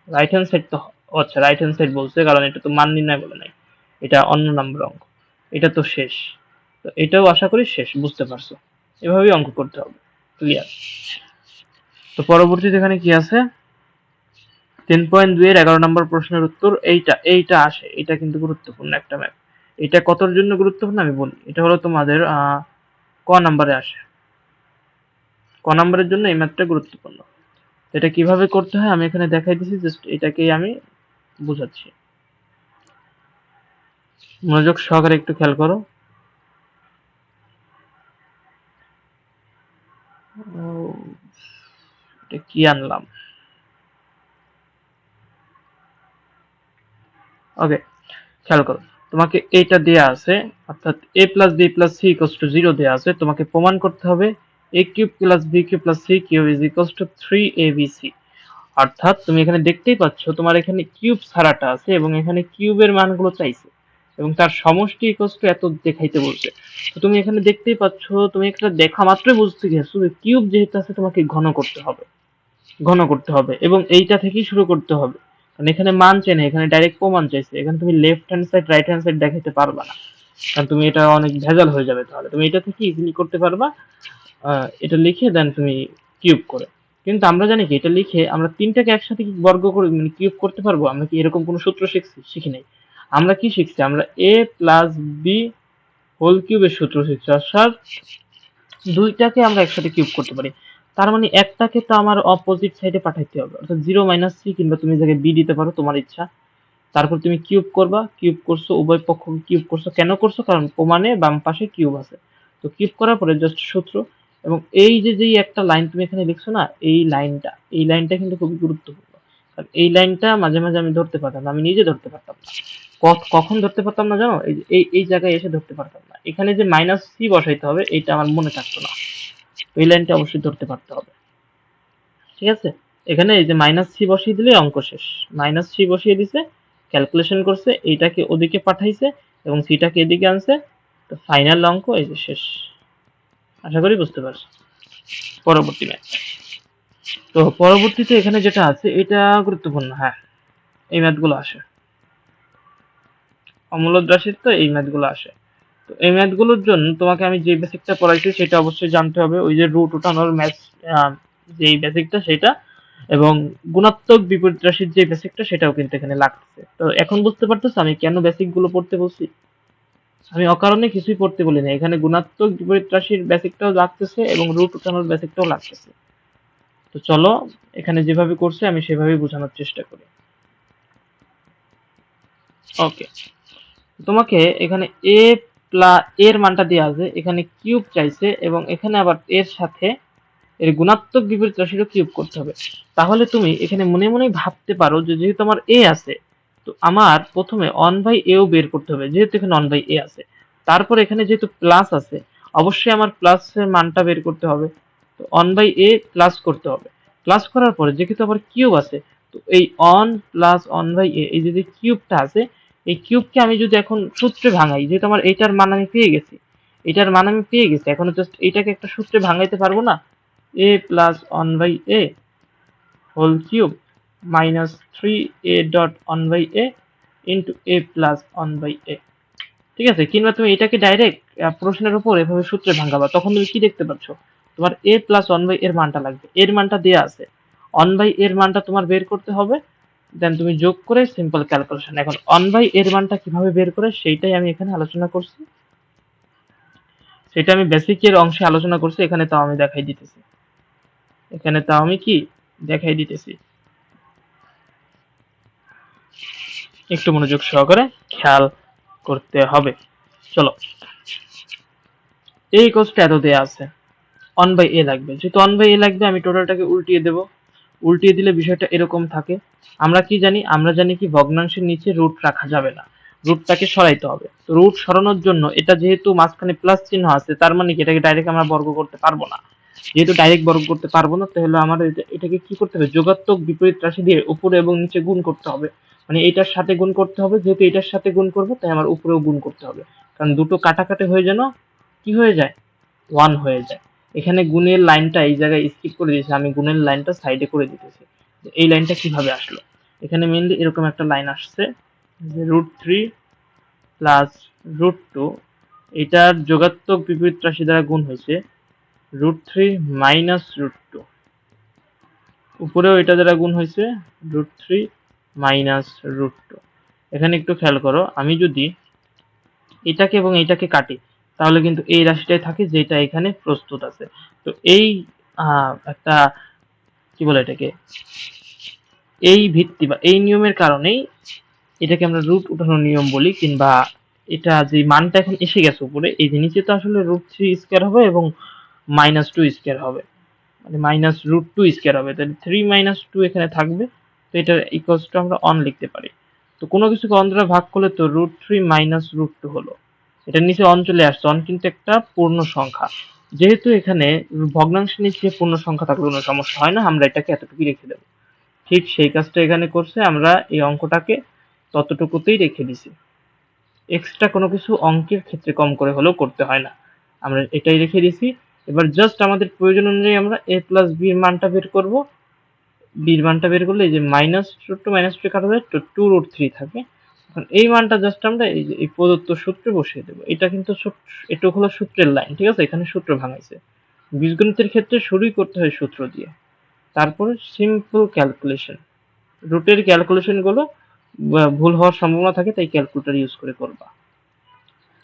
রাইট হ্যান্ড সাইড তো, আচ্ছা রাইট হ্যান্ড সাইড বলছে কারণ এটা তো মান নির্ণয় বলে নাই, এটা অন্য নাম্বার অঙ্ক, এটা তো শেষ। তো এটাও আশা করি শেষ, বুঝতে পারছো, এভাবেই অঙ্ক করতে হবে, ক্লিয়ার? তো পরবর্তীতে এখানে কি আছে, 10.2 এর 11 নম্বর প্রশ্নের উত্তর এইটা, এইটা আসে, এটা কিন্তু গুরুত্বপূর্ণ একটা ম্যাথ। এটা কতর জন্য গুরুত্বপূর্ণ আমি বলি, এটা হলো তোমাদের ক নাম্বারে আসে, ক নাম্বারের জন্য এই ম্যাথটা গুরুত্বপূর্ণ। এটা কিভাবে করতে হয় আমি এখানে দেখাই দিছি, জাস্ট এটাকেই আমি বুঝাচ্ছি, মনোযোগ সহকারে একটু খেয়াল করো। এটা কি আনলাম, ওকে, খেয়াল করো, তোমাকে এইটা দেয়া আছে, অর্থাৎ a plus b plus c equals to 0 দেয়া আছে, তোমাকে প্রমাণ করতে হবে a cube plus b cube plus c cube is equals two 3abc। অর্থাৎ তুমি এখানে দেখতেই পাচ্ছ তোমার এখানে কিউব ছাড়াটা আছে এবং এখানে কিউবের মানগুলো চাইছে এবং তার সমষ্টি ইকুয়ালস টু এত দেখাইতে বলছে। তো তুমি এখানে দেখতেই পাচ্ছ, তুমি একটা দেখা মাত্রই বুঝতে গেছো যে কিউব যেহেতু আছে তোমাকে ঘন করতে হবে, ঘন করতে হবে এবং এইটা থেকেই শুরু করতে হবে, কারণ এখানে মান চাই না, এখানে ডাইরেক্ট প্রমাণ চাইছে। এখানে তুমি left hand side right hand side দেখাতে পারবা না, কারণ তুমি এটা অনেক ভেজাল হয়ে যাবে। তাহলে তুমি এটা থেকে ইজিলি করতে পারবা, এটা লিখে দেন তুমি কিউব করে। কিন্তু আমরা জানি কি এটা লিখে আমরা তিনটাকে একসাথে কি বর্গ করে মানে কিউব করতে পারবো? আমরা কি এরকম কোনো সূত্র শিখি নাই। আমরা কি শিখছি? আমরা a প্লাস বি হোল কিউবের সূত্র শিখছি, অর্থাৎ দুইটাকে আমরা একসাথে কিউব করতে পারি। তার মানে একটাকে তো আমার অপোজিট সাইডে পাঠাইতে হবে, অর্থাৎ 0 মাইনাস 3, কিংবা তুমি যাকে বি দিতে পারো, তোমার ইচ্ছা। তারপর তুমি কিউব করবা, কিউব করছো, উভয় পক্ষকে কিউব করছো। কেন করছো? কারণ প্রমাণে বাম পাশে কিউব আছে। তো কিউব করার পরে জাস্ট সূত্র, এবং এই যে যেই একটা লাইন তুমি এখানে লিখছো না, এই লাইনটা কিন্তু খুবই গুরুত্বপূর্ণ। কারণ এই লাইনটা মাঝে মাঝে আমি ধরতে পারতাম না, আমি নিজে ধরতে পারতাম না। কখন ধরতে পারতাম না জানো? এই জায়গায় এসে ধরতে পারতাম না। এখানে যে মাইনাস সি বসাইতে হবে এইটা আমার মনে থাকতো না। এই লাইনটা অবশ্যই ধরতে পারতে হবে, ঠিক আছে? এখানে এই যে মাইনাস সি বসিয়ে দিলে অঙ্ক শেষ। মাইনাস সি বসিয়ে দিছে, ক্যালকুলেশন করছে, এইটাকে ওদিকে পাঠাইছে এবং সিটাকে এদিকে আনছে। তো ফাইনাল অঙ্ক এই যে শেষ। আশা করি বুঝতে পারছো। পরবর্তী ম্যাথ। তো পরবর্তীতে এখানে যেটা আছে এটা গুরুত্বপূর্ণ। হ্যাঁ, এই ম্যাথগুলো আসে, অমূলদ রাশির তো এই ম্যাথগুলো আসে। তো এই ম্যাথগুলোর জন্য তোমাকে আমি যে বেসিকটা পড়াইছি সেটা অবশ্যই জানতে হবে। ওই যে রুট উঠানোর ম্যাথ, যেই বেসিকটা সেটা, এবং গুণাত্মক বিপরীত রাশির যে বেসিকটা সেটাও কিন্তু এখানে লাগতেছে। তো এখন বুঝতে পারতেছো আমি কেন বেসিক গুলো পড়তে বলছি? আমি অকারণে কিছুই পড়তে বলি না। এখানে গুণাত্মক বিপরীত রাশির বেসিকটাও লাগতেছে এবং রুট উঠানোর বেসিকটাও লাগতেছে। তো চলো, এখানে যেভাবে করছে আমি সেভাবেই বোঝানোর চেষ্টা করি। ওকে, তোমাকে এখানে এ প্লাস এর মানটা দেওয়া আছে, এখানে কিউব চাইছে এবং এখানে আবার এর সাথে এর গুণাত্মক বিপরীত রাশিরও কিউব করতে হবে। তাহলে তুমি এখানে মনে মনে ভাবতে পারো যে যেহেতু আমার এ আছে, তো আমার প্রথমে 1/a ও বের করতে হবে, যেহেতু এখানে 1/a আছে। তারপর এখানে যেহেতু প্লাস আছে, অবশ্যই আমার প্লাসের মানটা বের করতে হবে। তো 1/a প্লাস করতে হবে। প্লাস করার পরে যেহেতু আবার কিউব আছে, তো এই 1 প্লাস 1/a, এই যে কিউবটা আছে, এই কিউবকে আমি যদি এখন সূত্রে ভাঙাই, যেহেতু আমার এইটার মান আমি পেয়ে গেছি, এখন জাস্ট এইটাকে একটা সূত্রে ভাঙাইতে পারবো না? a plus 1/a whole cube minus 3a dot 1/a into a plus 1/a, ঠিক আছে? কিংবা তুমি এটাকে ডাইরেক্ট প্রশ্নের উপর এভাবে সূত্রে ভাঙাবা, তখন তুমি কি দেখতে পাচ্ছ? তোমার a plus 1/a এর মানটা লাগবে, এর মানটা দেয়া আছে, 1/a এর মানটা তোমার বের করতে হবে। দেন তুমি যোগ করে সিম্পল ক্যালকুলেশন। এখন 1/a এর মানটা কিভাবে বের করে সেইটাই আমি এখানে আলোচনা করছি, সেটা আমি বেসিকের অংশে আলোচনা করছি। এখানে তাও আমি দেখাই দিতেছি। একটু মনোযোগ সহকারে খেয়াল করতে হবে। চলো, a equals to এত দেয়া আছে, 1/a লাগবে। যেহেতু 1/a লাগবে, আমি টোটালটাকে উল্টিয়ে দেব। উল্টিয়ে দিলে বিষয়টা এরকম থাকে। আমরা কি জানি? আমরা জানি কি ভগ্নাংশের নিচে রুট রাখা যাবে না, রুটটাকে সরাইতে হবে। তো রুট সরানোর জন্য, এটা যেহেতু মাঝখানে প্লাস চিহ্ন আছে, তার মানে কি এটাকে ডাইরেক্ট আমরা বর্গ করতে পারবো না। যেহেতু ডাইরেক্ট বর্গ করতে পারবো না, তাহলে আমাদের এটাকে কি করতে হবে? যোগাত্মক বিপরীত রাশি দিয়ে উপরে এবং নিচে গুণ করতে হবে। মানে এটার সাথে গুণ করতে হবে, যেহেতু এটার সাথে গুণ করবো তাই আমার উপরেও গুণ করতে হবে। কারণ দুটো কাটাকাটি হয়ে যেন কি হয়ে যায়? 1 হয়ে যায়। এখানে গুণের লাইনটা এই জায়গায় স্কিপ করে দিয়েছি, আমি গুণের লাইনটা সাইডে করে দিতেছি। এই লাইনটা কিভাবে আসলো? এখানে মেইনলি এরকম একটা লাইন আসছে যে √3 প্লাস √2, এটার যোগাত্মক বিপরীত রাশি দ্বারা গুণ হয়েছে √3 মাইনাস √2, উপরেও এটা দ্বারা গুণ হয়েছে √3 মাইনাস √2। এখানে একটু খেয়াল করো, আমি যদি এটাকে এবং এইটাকে কাটি, তাহলে কিন্তু এই রাশিটাই থাকে যেটা এখানে প্রস্তুত আছে। তো এই একটা কি বলে এটাকে, এই ভিত্তি বা এই নিয়মের কারণেই এটাকে আমরা রুট উঠানোর নিয়ম বলি, কিংবা এটা যে মানটা এখন এসে গেছে উপরে, এই যে নিচে তো আসলে √3 স্কয়ার হবে এবং -2 স্কয়ার হবে, মানে -√2 স্কয়ার হবে, তাহলে 3 - 2 এখানে থাকবে। তো এটা ইকুয়ালস টু আমরা অন লিখতে পারি। তো কোনো কিছুকে অন দ্বারা ভাগ করলে তো √3 - √2 হলো। এটার নিচে অন চলে আসছে, অন কিন্তু একটা পূর্ণ সংখ্যা। যেহেতু এখানে ভগ্নাংশের নিচে পূর্ণ সংখ্যা থাকলে কোনো সমস্যা হয় না, আমরা এটাকে এতটুকুই রেখে দেবো। ঠিক সেই কাজটা এখানে করছে, আমরা এই অঙ্কটাকে ততটুকুতেই রেখে দিছি। এক্সট্রা কোনো কিছু অঙ্কের ক্ষেত্রে কম করে হলেও করতে হয় না, আমরা এটাই রেখে দিছি। এবার জাস্ট আমাদের প্রয়োজন অনুযায়ী আমরা a প্লাস b এর মানটা বের করব, বির মানটা বের করলে এই যে -√2 কাটা যায়, তো 2√3 থাকে। এখন এই মানটা জাস্ট আমরা এই যে এই প্রদত্ত সূত্রে বসিয়ে দেবো। এটা কিন্তু এটুক হলো সূত্রের লাইন, ঠিক আছে? এখানে সূত্র ভাঙাইছে। বীজগণিতের ক্ষেত্রে শুরুই করতে হয় সূত্র দিয়ে, তারপরে সিম্পল ক্যালকুলেশন। রুটের ক্যালকুলেশন গুলো ভুল হওয়ার সম্ভাবনা থাকে, তাই ক্যালকুলেটর ইউজ করে করবা।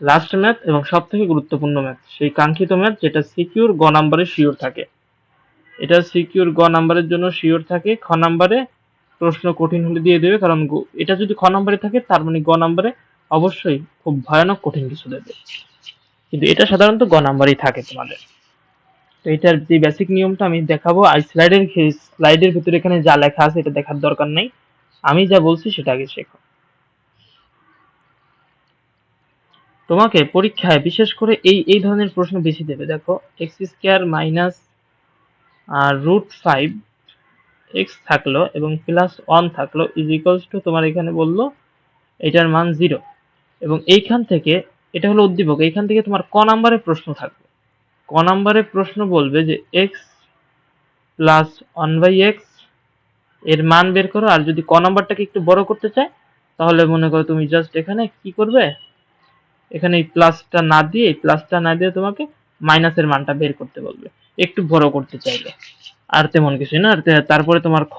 লাস্ট ম্যাথ এবং সব থেকে গুরুত্বপূর্ণ ম্যাথ, সেই কাঙ্ক্ষিত ম্যাথ যেটা সিকিউর গ নাম্বারে শিওর থাকে। এটা সিকিউর গ নাম্বারের জন্য শিওর থাকে। খ নাম্বারে প্রশ্ন কঠিন হলে দিয়ে দেবে, কারণ এটা যদি খ নাম্বারে থাকে তার মানে গ নাম্বারে অবশ্যই খুব ভয়ানক কঠিন কিছু দেবে, কিন্তু এটা সাধারণত গ নাম্বারেই থাকে তোমাদের। তো এটার যে বেসিক নিয়মটা আমি দেখাবো, আর স্লাইডের ভিতরে এখানে যা লেখা আছে এটা দেখার দরকার নাই, আমি যা বলছি সেটা আগে শেখো। তোমাকে পরীক্ষায় বিশেষ করে এই ধরনের প্রশ্ন বেশি দেবে। দেখো, x² মাইনাস √5 x থাকলো এবং +1 থাকলো ইজ ইকুয়ালস টু, তোমার এখানে বললো এটার মান 0, এবং এইখান থেকে এটা হলো উদ্দীপক, এইখান থেকে তোমার ক নাম্বারের প্রশ্ন থাকবে। ক নাম্বারের প্রশ্ন বলবে যে x প্লাস 1/x এর মান বের করো। আর যদি ক নাম্বারটাকে একটু বড় করতে চায় তাহলে মনে করো তুমি জাস্ট এখানে কি করবে, এখানে এই প্লাসটা না দিয়ে তোমাকে মাইনাসের মানটা বের করতে বলবে, একটু বড় করতে চাইলে। আর তেমন কিছু না। তারপরে তোমার খ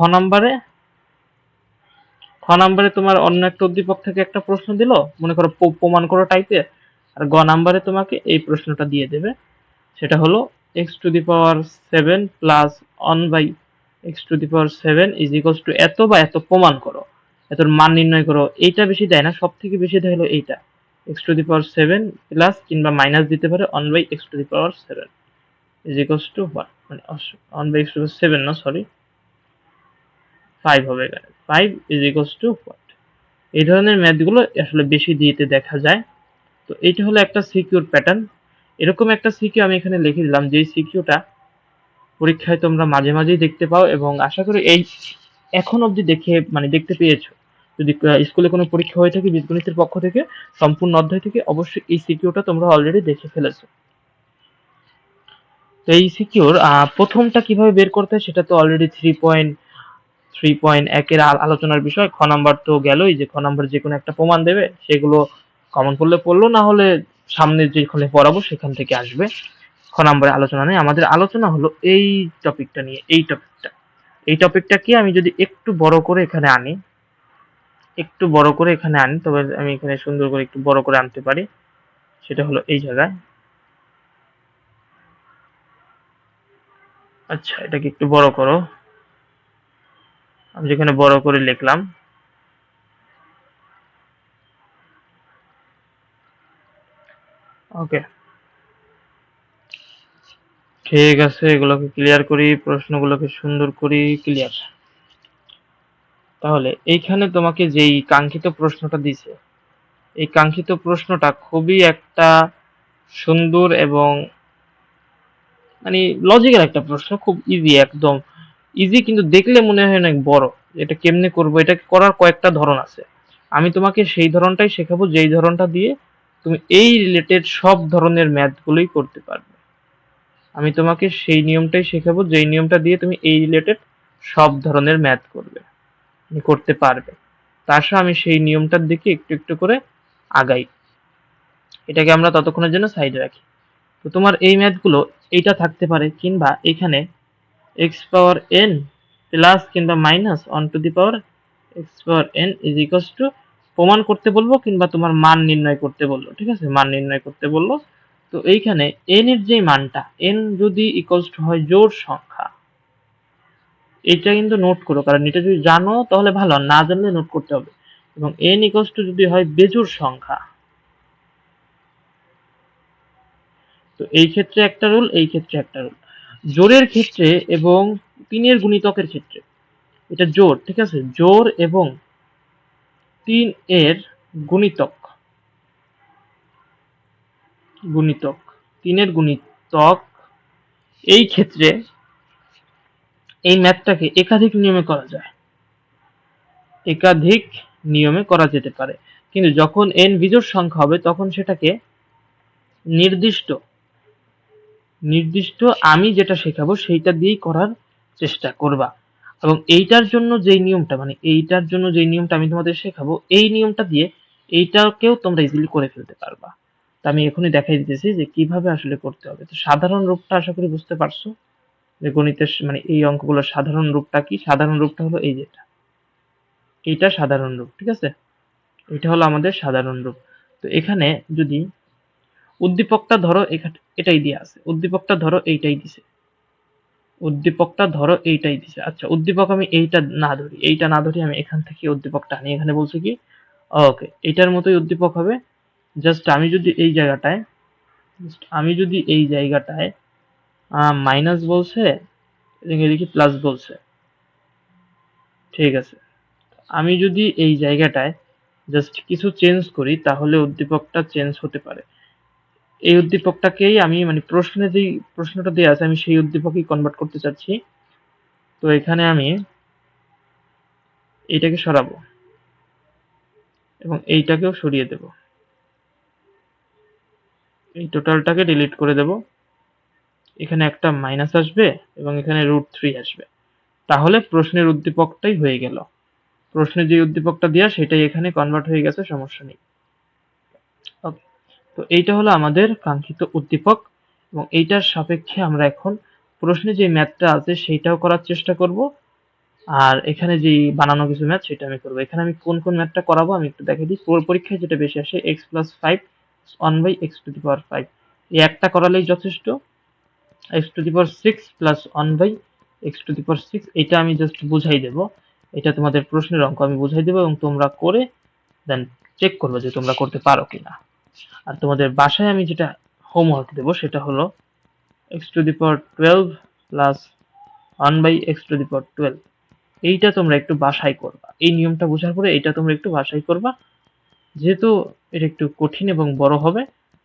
নাম্বারে তোমার অন্য একটা উদ্দীপক থেকে একটা প্রশ্ন দিল, মনে করো প্রমাণ করো টাইপের, আর গ নাম্বারে তোমাকে এই প্রশ্নটা দিয়ে দেবে, সেটা হলো x⁷ plus 1/x⁷ is equals two এত বা এত প্রমাণ করো, এতর মান নির্ণয় করো। এইটা বেশি দেয় না, সব থেকে বেশি দেয় হলো এইটা, x⁷ প্লাস কিংবা মাইনাস দিতে পারে 1/x⁷ is equals two what, মানে 1/x⁷ না, সরি 5 হবে এখানে, 5 ইজ ইকুয়ালস টু হোয়াট। এই ধরনের ম্যাথগুলো আসলে বেশি দিতে দেখা যায়। তো এইটা হলো একটা সিকিউর প্যাটার্ন। এরকম একটা সিকিউ আমি এখানে লিখে দিলাম, যে সিকিউটা পরীক্ষায় তোমরা মাঝে মাঝেই দেখতে পাও, এবং আশা করি এই এখন অবধি দেখতে পেয়েছো। যদি স্কুলে কোনো পরীক্ষা হয়ে থাকে বীজগণিতের পক্ষ থেকে, সম্পূর্ণ অধ্যায় থেকে, অবশ্যই এই সিকিউটা তোমরা অলরেডি দেখে ফেলেছো। তো এই সিকিউর প্রথমটা কিভাবে বের করতে হয় সেটা তো অলরেডি 3.1 এর আলোচনার বিষয়। খ নাম্বার তো গেলই, যে খ নাম্বার যে কোনো একটা প্রমাণ দেবে, সেগুলো কমন পড়লে পড়লো, না হলে সামনে যেখানে পড়াবো সেখান থেকে আসবে। খ নাম্বারে আলোচনা নেই, আমাদের আলোচনা হলো এই টপিকটা নিয়ে। এই টপিকটাকে আমি যদি একটু বড় করে এখানে আনি, তবে আমি এখানে সুন্দর করে একটু বড় করে আনতে পারি, সেটা হলো এই জায়গায়। আচ্ছা, এটাকে একটু বড় করো, আমি যেখানে বড় করে লিখলাম। ওকে, ঠিক আছে, এগুলোকে ক্লিয়ার করি, প্রশ্নগুলোকে সুন্দর করি, ক্লিয়ার। তাহলে এইখানে তোমাকে যেই কাঙ্ক্ষিত প্রশ্নটা দিছে, এই কাঙ্ক্ষিত প্রশ্নটা খুবই একটা সুন্দর এবং মানে লজিক্যাল একটা প্রশ্ন, খুব ইজি, একদম ইজি, কিন্তু দেখলে মনে হয় অনেক বড়। এটা কেমনে করবো, এটা করার কয়েকটা ধরন আছে। আমি তোমাকে সেই ধরনটাই শেখাবো, যেই ধরনটা দিয়ে তুমি এই রিলেটেড সব ধরনের ম্যাথগুলোই করতে পারবে। আমি তোমাকে সেই নিয়মটাই শেখাবো, যেই নিয়মটা দিয়ে তুমি এই রিলেটেড সব ধরনের ম্যাথ করতে পারবে। তার সাথে আমি সেই নিয়মটার দিকে একটু একটু করে আগাই, এটাকে আমরা ততক্ষণের জন্য সাইডে রাখি। তো তোমার এই ম্যাথগুলো এইটা থাকতে পারে, কিংবা এখানে x⁴n প্লাস কিংবা minus 1⁴n is equals two প্রমাণ করতে বলবো, কিংবা তোমার মান নির্ণয় করতে বললো, ঠিক আছে, মান নির্ণয় করতে বললো। তো এইখানে n এর যে মানটা, n যদি ইকুয়ালস টু হয় জোড় সংখ্যা, এটা কিন্তু নোট করো, কারণ এটা যদি জানো তাহলে ভালো, না জানলে নোট করতে হবে। এবং n ইকুয়ালস টু যদি হয় বেজোড় সংখ্যা, তো এই ক্ষেত্রে একটা রুল, এই ক্ষেত্রে একটা রুল। জোড়ের ক্ষেত্রে এবং 3 এর গুণিতকের ক্ষেত্রে, এটা জোড়, ঠিক আছে, জোড় এবং 3 এর গুণিতক, 3 এর গুণিতক, এই ক্ষেত্রে এই ম্যাথটাকে একাধিক নিয়মে করা যেতে পারে। কিন্তু যখন n বিজোড় সংখ্যা হবে তখন সেটাকে নির্দিষ্ট আমি যেটা শেখাবো সেইটা দিয়েই করার চেষ্টা করবা। এবং এইটার জন্য যেই নিয়মটা আমি তোমাদের শেখাবো, এই নিয়মটা দিয়ে এইটাকেও তোমরা ইজিলি করে ফেলতে পারবা। তা আমি এখনই দেখাই দিতেছি যে কিভাবে আসলে করতে হবে। তো সাধারণ রূপটা আশা করি বুঝতে পারছো যে গণিতের মানে এই অঙ্কগুলোর সাধারণ রূপটা কি। সাধারণ রূপটা হলো এই যেটা, এইটা সাধারণ রূপ, ঠিক আছে। এটা হলো আমাদের সাধারণ রূপ। তো এখানে যদি উদ্দীপকটা ধরো এটাই দিয়ে আছে, উদ্দীপকটা ধরো এইটাই দিছে, আচ্ছা উদ্দীপক আমি এইটা না ধরি আমি এখান থেকে উদ্দীপকটা আনি। এখানে বলছে কি ওকে এটার মতোই উদ্দীপক হবে। জাস্ট আমি যদি এই জায়গাটায় মাইনাস বলছে এদিকে প্লাস বলছে, ঠিক আছে। আমি যদি এই জায়গাটায় জাস্ট কিছু চেঞ্জ করি তাহলে উদ্দীপকটা চেঞ্জ হতে পারে। এই উদ্দীপকটাকেই আমি মানে প্রশ্নে যেই প্রশ্নটা দেওয়া আছে আমি সেই উদ্দীপকেই কনভার্ট করতে চাচ্ছি। তো এখানে আমি এইটাকে সরাবো এবং এইটাকেও সরিয়ে দেব, এই টোটালটাকে ডিলিট করে দেব। এখানে একটা মাইনাস আসবে এবং এখানে √3 আসবে। তাহলে প্রশ্নের উদ্দীপকটাই হয়ে গেল। প্রশ্নে যে উদ্দীপকটা দেওয়া সেটাই এখানে কনভার্ট হয়ে গেছে, সমস্যা নেই। ওকে, তো এইটা হলো আমাদের কাঙ্ক্ষিত উদ্দীপক এবং এইটার সাপেক্ষে আমরা এখন প্রশ্নে যে ম্যাথটা আছে সেইটাও করার চেষ্টা করব। আর এখানে যে বানানো কিছু ম্যাথ সেটা আমি করবো। এখানে আমি কোন কোন ম্যাথটা করাবো আমি একটু দেখে দিই। পরীক্ষায় যেটা বেশি আসে x+5 1/x⁵, এই একটা করালেই যথেষ্ট। x⁶ প্লাস 1/x⁶, এটা আমি জাস্ট বুঝাই দেব। এটা তোমাদের প্রশ্নের অঙ্ক আমি বুঝাই দেবো এবং তোমরা করে দেন চেক করবে যে তোমরা করতে পারো কিনা। আর তোমাদের বাসায় আমি যেটা হোমওয়ার্ক দেবো সেটা হলো x⁴ প্লাস 1/x⁴, এইটা তোমরা একটু বাসায় করবা। এই নিয়মটা বোঝার পরে এটা তোমরা একটু বাসায় করবা, যেহেতু এটা একটু কঠিন এবং বড় হবে।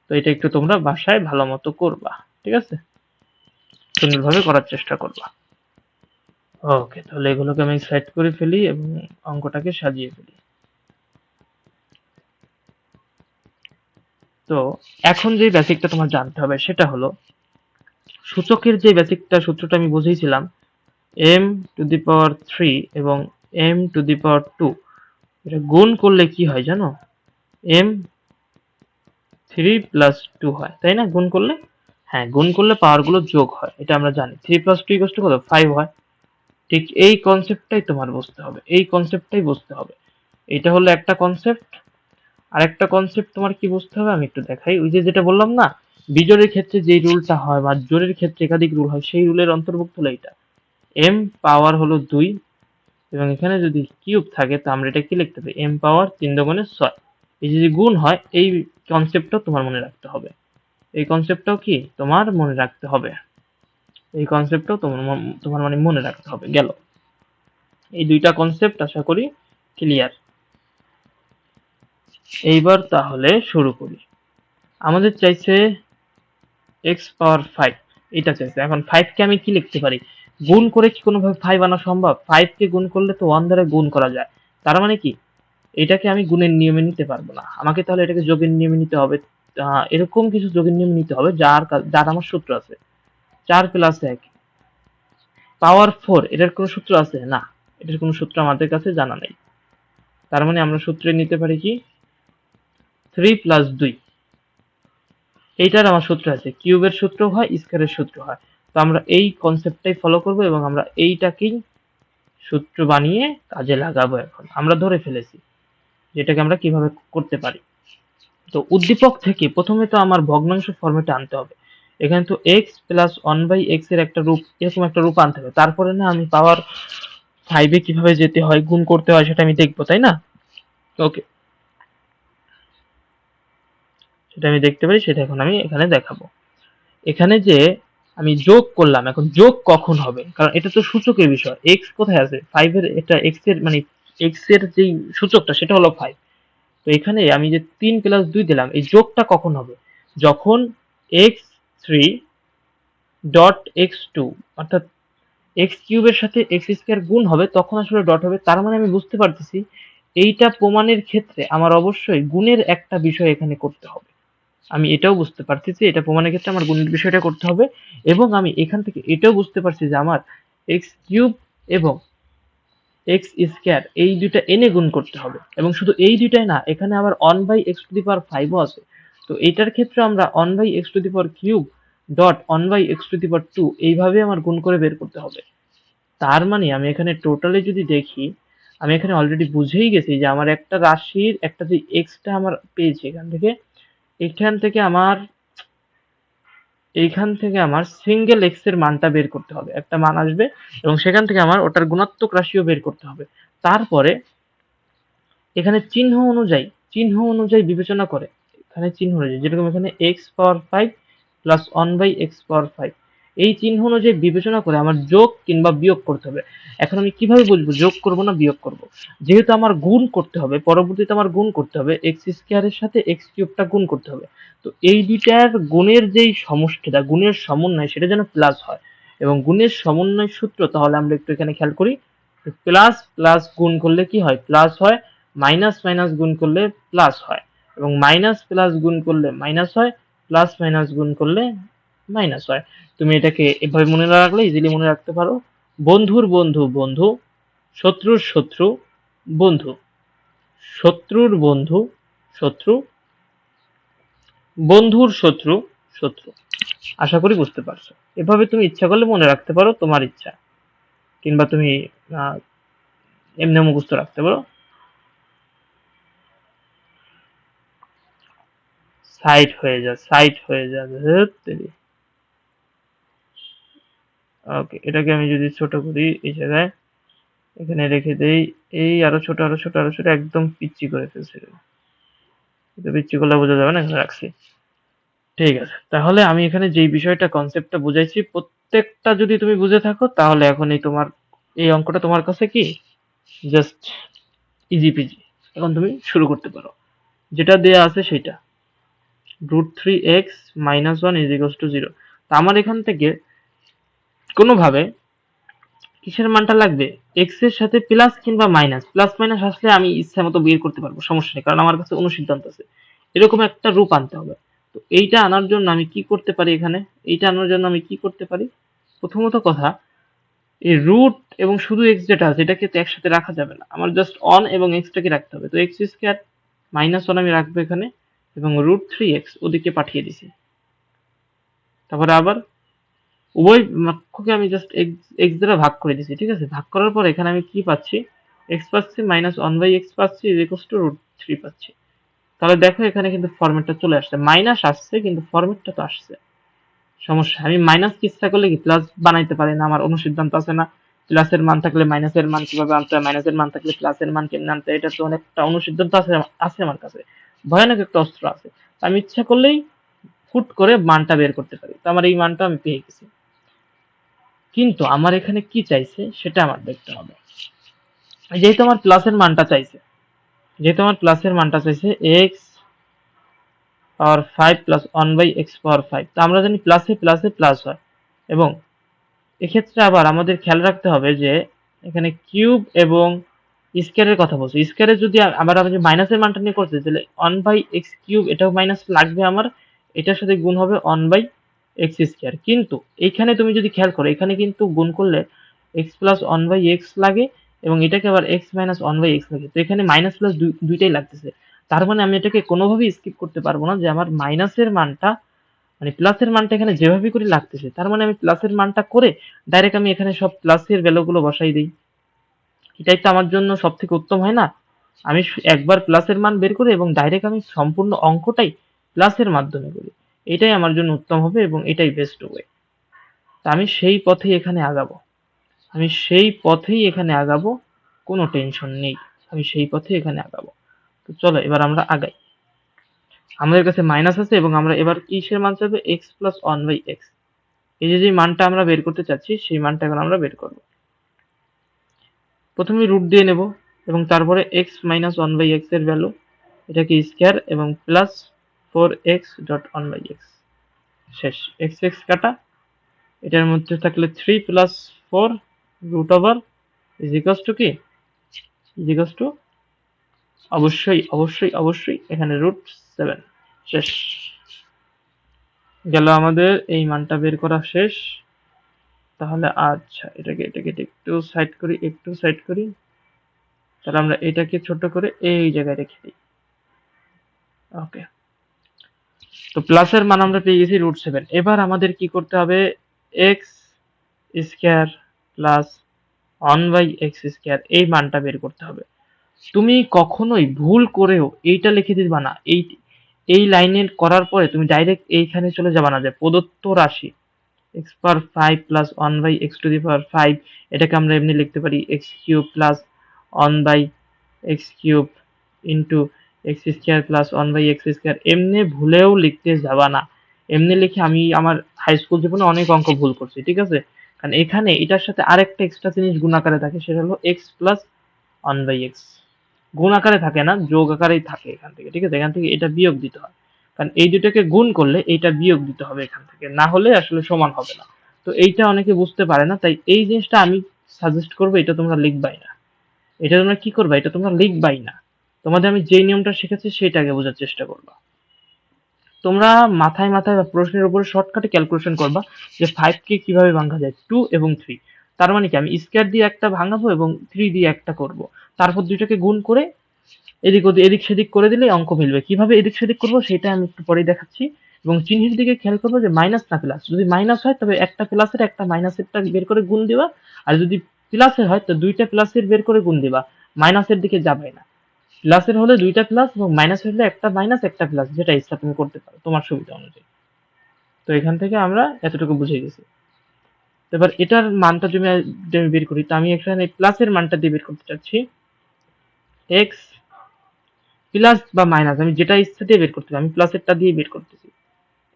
তো এটা একটু তোমরা বাসায় ভালো মতো করবা, ঠিক আছে, সুন্দরভাবে করার চেষ্টা করবা। ওকে, তাহলে এগুলোকে আমি সেট করে ফেলি এবং অঙ্কটাকে সাজিয়ে ফেলি। তো এখন যে বেসিকটা তোমার জানতে হবে সেটা হলো সূচকের যে বেসিকটা সূত্রটা আমি বুঝিয়েছিলাম m⁻³ এবং m⁻², এটা গুণ করলে কি হয় জানো? m3+2 হয়, তাই না? গুণ করলে, হ্যাঁ গুণ করলে পাওয়ার গুলো যোগ হয়, এটা আমরা জানি। 3+2 = কত? 5 হয়। ঠিক এই কনসেপ্টটাই তোমার বুঝতে হবে, এটা হলো একটা কনসেপ্ট। আর একটা কনসেপ্ট তোমার কি বুঝতে হবে আমি একটু দেখাই। ওই যে যেটা বললাম না, বিজোড়ের ক্ষেত্রে যে রুলটা হয় বা জোড়ের ক্ষেত্রে একাধিক রুল হয়, সেই রুলের অন্তর্ভুক্ত হলো এটা। m পাওয়ার হলো 2 এবং এখানে যদি কিউব থাকে তো আমরা এটা কি লিখতে পারি? m পাওয়ার 3 × 6। এই যে গুণ হয় এই কনসেপ্টটাও তোমার মনে রাখতে হবে, তোমার মানে মনে রাখতে হবে। গেল, এই দুইটা কনসেপ্ট আশা করি ক্লিয়ার। এইবার তাহলে শুরু করি। আমাদের চাইছে x⁵, এটা চাইছে। এখন 5 কে আমি কি লিখতে পারি? গুণ করে কি কোনোভাবে 5 আনা সম্ভব? 5 কে গুণ করলে তো 1 দ্বারা গুণ করা যায়। তার মানে কি এটাকে আমি গুণের নিয়মে নিতে পারবো না, আমাকে তাহলে এটাকে যোগের নিয়মে নিতে হবে। এরকম কিছু যোগের নিয়মে নিতে হবে যার আমার সূত্র আছে। 4 + 1 পাওয়ার 4, এটার কোনো সূত্র আছে? না, এটার কোনো সূত্র আমাদের কাছে জানা নেই। তার মানে আমরা সূত্রে নিতে পারি কি 3+2, এইটার আমার সূত্র আছে। কিউবের সূত্র হয়, স্কয়ারের সূত্র হয়। তো আমরা এই কনসেপ্টটাই ফলো করব এবং আমরা এইটাকেই সূত্র বানিয়ে কাজে লাগাবো। এখন আমরা ধরে ফেলেছি যেটাকে আমরা কিভাবে করতে পারি। তো উদ্দীপক থেকে প্রথমে তো আমার ভগ্নাংশ ফরম্যাটে আনতে হবে। এখানে তো x + 1/x এর একটা রূপ, এরকম একটা রূপ আনতে হবে। তারপরে না আমি পাওয়ার 5 এ কিভাবে যেতে হয়, গুণ করতে হয় সেটা আমি দেখবো, তাই না? ওকে, সেটা আমি দেখতে পারি, সেটা এখন আমি এখানে দেখাবো। এখানে যে আমি যোগ করলাম, এখন যোগ কখন হবে? কারণ এটা তো সূচকের বিষয়। x কোথায় আছে? 5 এর, এটা x এর মানে x এর যেই সূচকটা সেটা হলো 5। তো এখানে আমি যে 3+2 দিলাম, এই যোগটা কখন হবে? যখন x3.x2 অর্থাৎ x³ এর সাথে x² গুণ হবে তখন আসলে ডট হবে। তার মানে আমি বুঝতে পারতেছি এইটা প্রমাণের ক্ষেত্রে আমার অবশ্যই গুণের একটা বিষয় এখানে করতে হবে। আমি এটাও বুঝতে পারতেছি এটা প্রমাণের ক্ষেত্রে আমার গুণের বিষয়টা করতে হবে এবং আমি এখান থেকে এটাও বুঝতে পারছি যে আমার x³ এবং এক্স স্কোয়ার এই দুইটা এনে গুণ করতে হবে, এবং শুধু এই দুইটাই না, এখানে আবার 1/x⁵ও আছে। তো এইটার ক্ষেত্রে আমরা 1/x³ ডট 1/x², এইভাবে আমার গুণ করে বের করতে হবে। তার মানে আমি এখানে টোটালি যদি দেখি, আমি এখানে অলরেডি বুঝেই গেছি যে আমার একটা রাশির একটা যে এক্সটা আমার পেয়েছি, এইখান থেকে আমার সিঙ্গেল এক্স এর মানটা বের করতে হবে, একটা মান আসবে, এবং সেখান থেকে আমার ওটার গুণাত্মক রাশিও বের করতে হবে। তারপরে এখানে চিহ্ন অনুযায়ী বিবেচনা করে, এখানে চিহ্ন অনুযায়ী, যেরকম এখানে x⁵ প্লাস 1/x⁵, এই চিহ্ন অনুযায়ী বিবেচনা করে আমার যোগ কিংবা বিয়োগ করতে হবে। এখন আমি কিভাবে বুঝবো যোগ করব না বিয়োগ করব? যেহেতু আমার গুণ করতে হবে, পরবর্তীতে আমার গুণ করতে হবে, x² এর সাথে x³ গুণ করতে হবে। তো এই দুইটার গুণের যেই সমষ্টিটা, গুণের সমন্বয়, সেটা যেন প্লাস হয়, এবং গুণের সমন্বয় সূত্র, তাহলে আমরা একটু এখানে খেয়াল করি, প্লাস প্লাস গুণ করলে কি হয়, প্লাস হয়, মাইনাস মাইনাস গুণ করলে প্লাস হয়, এবং মাইনাস প্লাস গুণ করলে মাইনাস হয়, প্লাস মাইনাস গুণ করলে মাইনাস হয়। তুমি এটাকে এভাবে মনে রাখলে ইজিলি মনে রাখতে পারো, বন্ধুর বন্ধু বন্ধু, শত্রুর শত্রু বন্ধু, শত্রুর বন্ধু শত্রু, বন্ধুর শত্রু শত্রু। আশা করি বুঝতে পারছো। এভাবে তুমি ইচ্ছা করলে মনে রাখতে পারো, তোমার ইচ্ছা, কিংবা তুমি এমনি মুখস্থ রাখতে পারো। সাইড হয়ে যা। ওকে, এটাকে আমি যদি ছোট করি, এই জায়গায় এখানে রেখে দেই, এই আরো ছোট একদম পিচ্ছি করে ফেলছি, এটা পিচ্ছি করলে বোঝা যাবে না, এখানে রাখছি। ঠিক আছে, তাহলে আমি এখানে যেই বিষয়টা কনসেপ্টটা বুঝাইছি, প্রত্যেকটা যদি তুমি বুঝে থাকো, তাহলে এখন এই অঙ্কটা তোমার কাছে কি জাস্ট ইজি পিজি। এখন তুমি শুরু করতে পারো, যেটা দেয়া আছে সেটা, √3x-1 = 0। তা আমার এখান থেকে কোনোভাবে কিসের মানটা লাগবে, এক্স এর সাথে প্লাস কিংবা মাইনাস, প্লাস মাইনাস আসলে আমি ইচ্ছা মতো বের করতে পারবো, সমস্যা নেই, কারণ আমার কাছে অনুসিদ্ধান্ত আছে। এরকম একটা রূপ আনতে হবে। তো এইটা আনার জন্য আমি কি করতে পারি, প্রথমত কথা, এই রুট এবং শুধু এক্স যেটা আছে এটাকে তো একসাথে রাখা যাবে না, আমার জাস্ট অন এবং এক্সটাকে রাখতে হবে। তো x² - 1 আমি রাখবো এখানে, এবং √3x ওদিকে পাঠিয়ে দিছি। তারপরে আবার উভয় পক্ষকে আমি জাস্ট এক্স দ্বারা ভাগ করে দিছি, ঠিক আছে? ভাগ করার পর এখানে আমি কি পাচ্ছি, এক্স পাচ্ছি, -1/x পাচ্ছি, √3 পাচ্ছি। তাহলে দেখো এখানে কিন্তু ফরম্যাটটা চলে আসছে, মাইনাস আসছে কিন্তু ফরম্যাটটা তো আসছে। সমস্যা, আমি মাইনাস কি ইচ্ছা করলে কি প্লাস বানাইতে পারি না? আমার অনুসিদ্ধান্ত আছে না, প্লাসের মান থাকলে মাইনাসের মান কিভাবে আনতে হয়, মাইনাসের মান থাকলে প্লাসের মান কেমনে আনতে হয়, এটা তো অনেকটা অনুসিদ্ধান্ত আছে আমার কাছে, ভয়ানক একটা অস্ত্র আছে। আমি ইচ্ছা করলেই হুট করে মানটা বের করতে পারি। তো আমার এই মানটা আমি পেয়ে গেছি, কিন্তু আমার এখানে কি চাইছে সেটা আমার দেখতে হবে। যেহেতু আমার প্লাসের মানটা চাইছে, x⁵ প্লাস 1/x⁵, তো আমরা জানি প্লাসে প্লাসে প্লাস হয়, এবং এক্ষেত্রে আবার আমাদের খেয়াল রাখতে হবে যে এখানে কিউব এবং স্কয়ারের কথা বলছি, স্কয়ারে যদি আবার আমি মাইনাসের মানটা নিয়ে করতে, তাহলে 1/x³ এটাও মাইনাস লাগবে আমার, এটার সাথে গুণ হবে 1/x²। কিন্তু এইখানে তুমি যদি খেয়াল করো, এখানে কিন্তু গুণ করলে x প্লাস 1/x লাগে, এবং এটাকে আবার x মাইনাস 1/x লাগে। তো এখানে মাইনাস প্লাস দুইটাই লাগতেছে। তার মানে আমি এটাকে কোনোভাবেই স্কিপ করতে পারবো না, যে আমার মাইনাসের মানটা মানে প্লাসের মানটা এখানে যেভাবে করে লাগতেছে, তার মানে আমি প্লাসের মানটা করে ডাইরেক্ট আমি এখানে সব প্লাসের ভ্যালুগুলো বসাই দিই। এটাই তো আমার জন্য সব থেকে উত্তম হয় না? আমি একবার প্লাসের মান বের করি এবং ডাইরেক্ট আমি সম্পূর্ণ অঙ্কটাই প্লাসের মাধ্যমে করি, এটাই আমার জন্য উত্তম হবে এবং এটাই বেস্ট ওয়ে। তা আমি সেই পথেই এখানে আগাবো, কোনো টেনশন নেই, আমি সেই পথে এখানে আগাবো। তো চলো এবার আমরা আগাই। আমাদের কাছে মাইনাস আছে এবং আমরা এবার কিসের মান চাইবো, x প্লাস 1/x। এই যে মানটা আমরা বের করতে চাচ্ছি, সেই মানটা এখন আমরা বের করব। প্রথমে রুট দিয়ে নেব, এবং তারপরে x মাইনাস 1/x এর ভ্যালু, এটাকে স্কয়ার, এবং প্লাস 4x ডট 1/x। শেষ, x x কাটা, এটার মধ্যে থাকলে 3 plus 4 root over is equals to কি, ইজ ইকুয়ালস টু অবশ্যই এখানে √7। শেষ, গেল আমাদের এই মানটা বের করা শেষ। তাহলে আচ্ছা, এটাকে একটু সাইড করি, তাহলে আমরা এটাকে ছোট করে এই জায়গায় রেখে দিই। ওকে, তো প্লাসের মান আমরা পেয়ে গেছি √7। এবার আমাদের কি করতে হবে, এক্স স্কয়ার প্লাস 1/x² এই মানটা বের করতে হবে। তুমি কখনোই ভুল করেও এইটা লিখে দিবা না, এই লাইনের করার পরে তুমি ডাইরেক্ট এইখানে চলে যাবা না যে প্রদত্ত রাশি x⁵ প্লাস 1/x⁵, এটাকে আমরা এমনি লিখতে পারি x³ plus 1/x³ into x² plus 1/x²। এমনি ভুলেও লিখতে যাবা না। এমনি লিখে আমি আমার হাই স্কুল জীবনে অনেক অঙ্ক ভুল করছি, ঠিক আছে? কারণ এখানে এটার সাথে আরেকটা এক্সট্রা জিনিস গুণ আকারে থাকে, সেটা হলো x প্লাস 1/x। গুণ আকারে থাকে না, যোগ আকারেই থাকে এখান থেকে, ঠিক আছে? এখান থেকে এটা বিয়োগ দিতে হয়, কারণ এই দুটাকে গুণ করলে এইটা বিয়োগ দিতে হবে এখান থেকে, না হলে আসলে সমান হবে না। তো এইটা অনেকে বুঝতে পারে না, তাই এই জিনিসটা আমি সাজেস্ট করবো, এটা তোমরা লিখবাই না। এটা তোমরা কি করবা, এটা তোমরা লিখবাই না। তোমাদের আমি যে নিয়মটা শেখাচ্ছি সেটাকে বোঝার চেষ্টা করবা। তোমরা মাথায় মাথায় বা প্রশ্নের উপরে শর্টকাটে ক্যালকুলেশন করবা যে 5 কে কিভাবে ভাঙা যায় 2 এবং 3। তার মানে কি, আমি স্কয়ার দিয়ে একটা ভাঙাবো এবং 3 দিয়ে একটা করব, তারপর দুইটাকে গুণ করে এদিক সেদিক করে দিলে অঙ্ক মিলবে। কিভাবে এদিক সেদিক করবো সেটা আমি একটু পরেই দেখাচ্ছি। এবং চিহ্নের দিকে খেয়াল করবো যে মাইনাস না প্লাস, যদি মাইনাস হয় তবে একটা প্লাসের একটা মাইনাসেরটা বের করে গুণ দিবা, আর যদি প্লাসের হয় তো দুইটা প্লাসের বের করে গুণ দিবা, মাইনাসের দিকে যাবে না। প্লাসের হলে দুইটা প্লাস এবং মাইনাসের হলে একটা মাইনাস একটা প্লাস, যেটা ইচ্ছা তুমি করতে পারো তোমার সুবিধা অনুযায়ী। তো এখান থেকে আমরা এতটুকু বুঝে গেছি। এবার এটার মানটা যদি আমি বের করি, তো আমি এখানে প্লাসের মানটা দিয়ে বের করতে চাচ্ছি। এক্স প্লাস বা মাইনাস আমি যেটা ইচ্ছা দিয়ে বের করতে পারি, আমি প্লাসেরটা দিয়ে বের করতেছি।